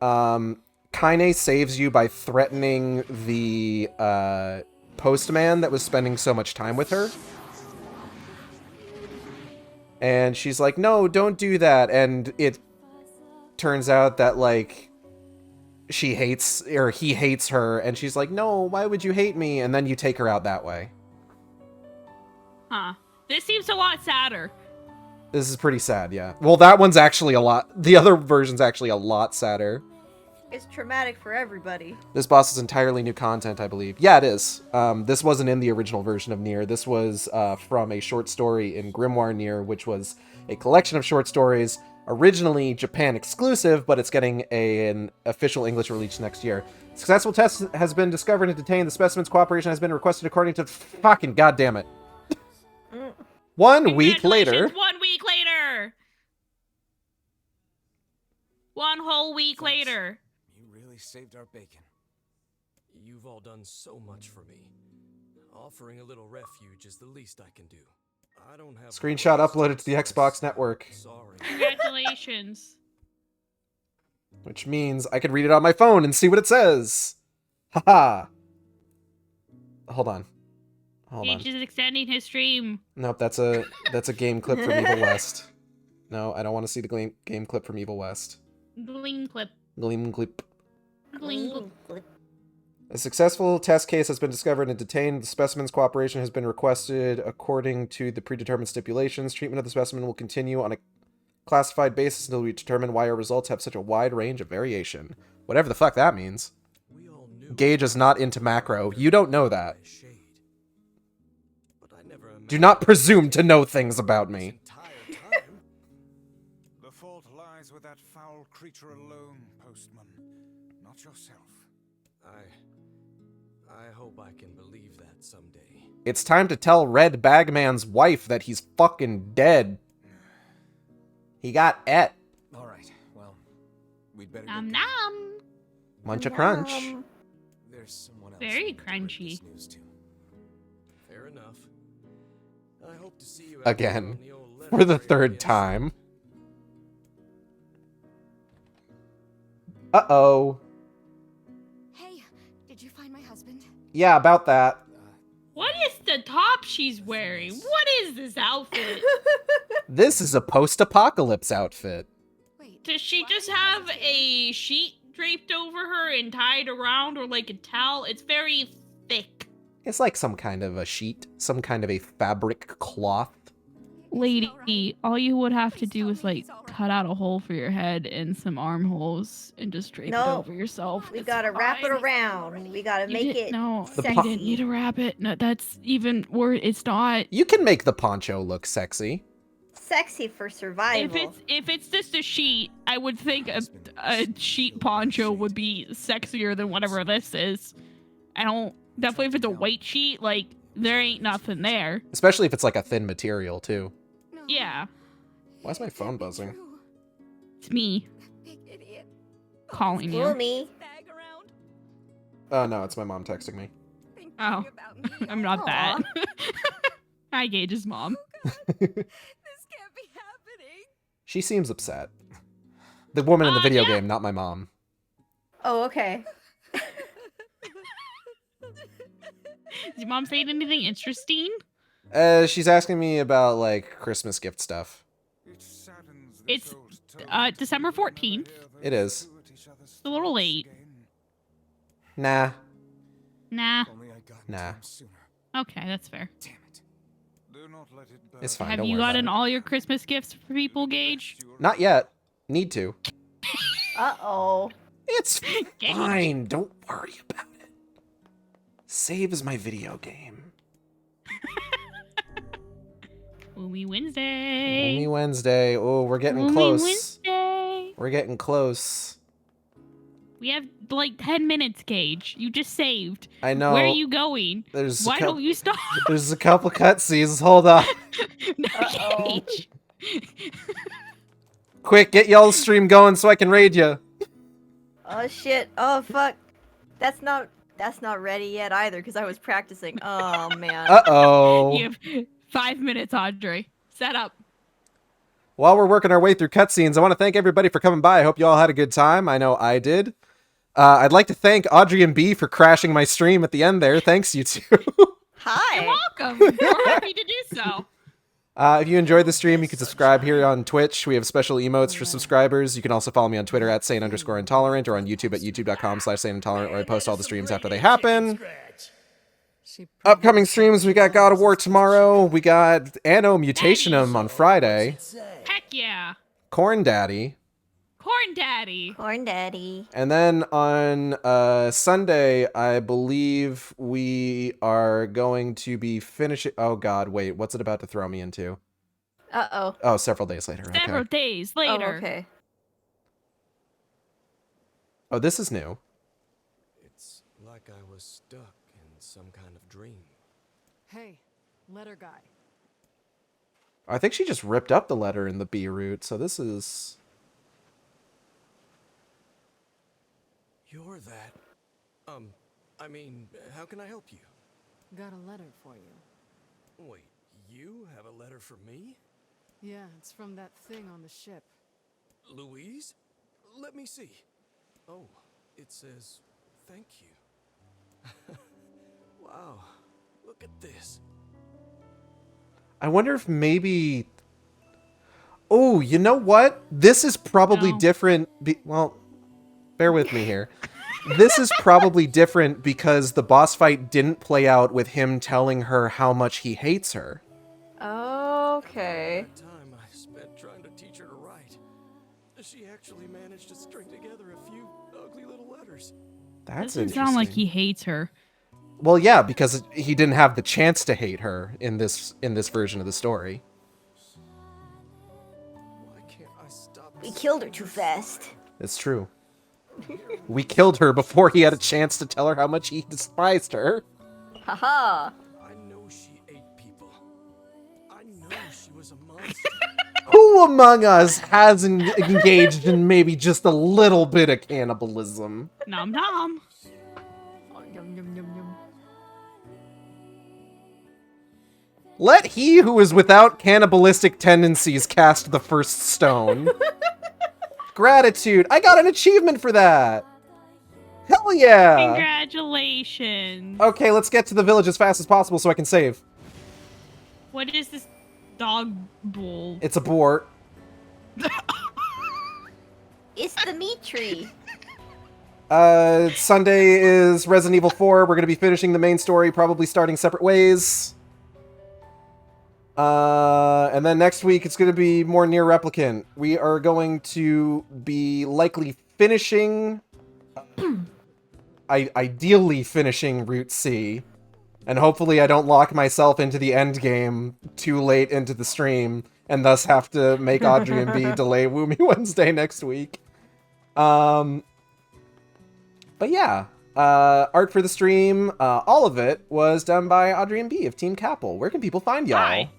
Kaine saves you by threatening the postman that was spending so much time with her. And she's like, no, don't do that. And it turns out that, like, she hates, or he hates her, and she's like, no, why would you hate me? And then you take her out that way. Huh. This seems a lot sadder. This is pretty sad, yeah. Well, that one's actually a lot, the other version's actually a lot sadder. It's traumatic for everybody. This boss is entirely new content, I believe. Yeah, it is. This wasn't in the original version of NieR. This was from a short story in Grimoire NieR, which was a collection of short stories, originally Japan exclusive, but it's getting an official English release next year. Successful test has been discovered and detained. The specimen's cooperation has been requested according to fucking goddamn it. 1 week later. 1 week later. 1 whole week later. You really saved our bacon. You've all done so much for me. Offering a little refuge is the least I can do. I don't have Screenshot uploaded to the Xbox network. Sorry. Congratulations. Which means I could read it on my phone and see what it says. Haha. Hold on. Hold on. Gage is extending his stream. Nope, that's a game clip from Evil West. No, I don't want to see the game clip from Evil West. Gleam clip. Gleam clip. Gleam clip. A successful test case has been discovered and detained. The specimen's cooperation has been requested according to the predetermined stipulations. Treatment of the specimen will continue on a classified basis until we determine why our results have such a wide range of variation. Whatever the fuck that means. Gage is not into macro. You don't know that. Do not presume to know things about me. The fault lies with that foul creature alone, Postman, not yourself. I hope I can believe that someday. It's time to tell Red Bagman's wife that he's fucking dead. He got et. All right, well, we'd better Nom nom. Munch a crunch. There's someone else Very crunchy. Fair enough. I hope to see you Again, for the third time. Uh-oh. Hey, did you find my husband? Yeah, about that. What is the top she's wearing? What is this outfit? This is a post-apocalypse outfit. Does she just have a sheet draped over her and tied around, or like a towel? It's very thick. It's like some kind of a sheet, some kind of a fabric cloth. Lady, all you would have to do is like cut out a hole for your head and some armholes and just drape it over yourself. We It's gotta wrap it fine. around. We gotta You make didn't- it No, sexy. you didn't need to wrap it. No, that's even worse. It's not. You can make the poncho look sexy. Sexy for survival. If it's just a sheet, I would think a sheet poncho would be sexier than whatever this is. I don't. Definitely, if it's a white sheet, like there ain't nothing there. Especially if it's like a thin material, too. Yeah, Why is my phone buzzing? it's me calling you. Fool me. Oh, no, it's my mom texting me. Oh, I'm not that. Hi, Gage's mom. She seems upset. The woman in the video game, not my mom. Oh, okay. Is your mom saying anything interesting? She's asking me about, like, Christmas gift stuff. It's December 14th. It is. It's a little late. Nah. Nah. Nah. Okay, that's fair. It's fine, Have don't you worry about gotten it. all your Christmas gifts for people, Gage? Not yet. Need to. Uh-oh. It's fine. Don't worry about it. Saves my video game. Oomy Wednesday. Only Wednesday. Oh, we're getting Oomy close. Wednesday. We're getting close. We have like 10 minutes, Gage. You just saved. I know. Where are you going? There's Why don't you stop? There's a couple cutscenes. Hold on. No, Gage. Quick, get y'all stream going so I can raid you. Oh shit. Oh fuck. That's not ready yet either because I was practicing. Oh man. Uh-oh. You have 5 minutes, Audrey. Set up. While we're working our way through cutscenes, I want to thank everybody for coming by. I hope you all had a good time. I know I did. I'd like to thank Audrey and B for crashing my stream at the end there. Thanks, you two. Hi. You're welcome. We're happy to do so. If you enjoyed the stream, you can subscribe here on Twitch. We have special emotes for subscribers. You can also follow me on Twitter at @sane_intolerant or on YouTube at youtube.com/saneintolerant, where I post all the streams after they happen. Upcoming streams, we got God of War tomorrow. We got Anno Mutationum on Friday. Heck yeah. Corn Daddy. Corn Daddy. Corn Daddy. And then on Sunday, I believe we are going to be finishing... Oh, God, wait. What's it about to throw me into? Uh-oh. Oh, several days later. Several Okay. days later. Oh, okay. Oh, this is new. It's like I was stuck in some kind of dream. Hey, letter guy. I think she just ripped up the letter in the B route, so this is... You're that. I mean, how can I help you? Got a letter for you. Wait, you have a letter for me? Yeah, it's from that thing on the ship. Louise? Let me see. Oh, it says, thank you. Wow, look at this. I wonder if maybe... Oh, you know what? This is probably different... Well, bear with me here. This is probably different because the boss fight didn't play out with him telling her how much he hates her. Okay. Time I spent trying to teach her to write. She actually managed to string together a few ugly little letters. That's Doesn't interesting. sound like he hates her. Well, yeah, because he didn't have the chance to hate her in this version of the story. Why can't I stop? We killed her too fast. It's true. We killed her before he had a chance to tell her how much he despised her. Haha. I know she ate people. I know she was a monster. Who among us hasn't engaged in maybe just a little bit of cannibalism? Nom nom. Let he who is without cannibalistic tendencies cast the first stone. Gratitude. I got an achievement for that. Hell yeah. Congratulations. Okay, let's get to the village as fast as possible so I can save. What is this dog bowl? It's a boar. It's the meat tree. Sunday is Resident Evil 4. We're going to be finishing the main story, probably starting separate ways. And then next week, it's going to be more NieR Replicant. We are going to be likely finishing... ideally finishing Route C. And hopefully I don't lock myself into the end game too late into the stream, and thus have to make Audrey and B delay Woomy Wednesday next week. But yeah, art for the stream, all of it was done by Audrey and B of Team Catple. Where can people find y'all? Hi.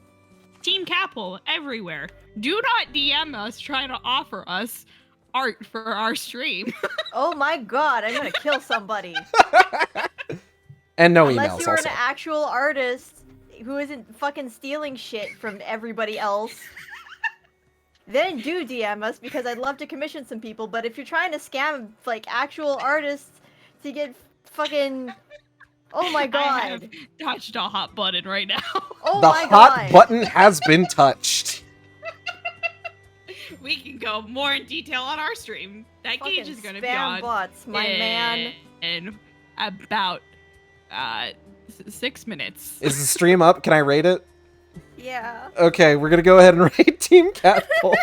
Team Catple everywhere. Do not DM us trying to offer us art for our stream. Oh my god, I'm gonna kill somebody. And no Unless emails you're also. an actual artist who isn't fucking stealing shit from everybody else. Then do DM us, because I'd love to commission some people, but if you're trying to scam, like, actual artists to get fucking... Oh my god. I have touched a hot button right now. Oh The my hot god. button has been touched. We can go more in detail on our stream. That Fucking gauge is gonna be spam on bots, my man. in about 6 minutes. Is the stream up? Can I rate it? Yeah. Okay, we're gonna go ahead and rate Team Catple.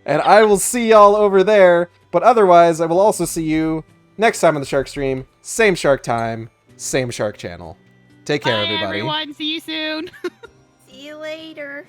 And I will see y'all over there. But otherwise, I will also see you next time on the Shark stream. Same Shark time, same Shark channel. Take care, Bye, everybody. everyone. See you soon. See you later.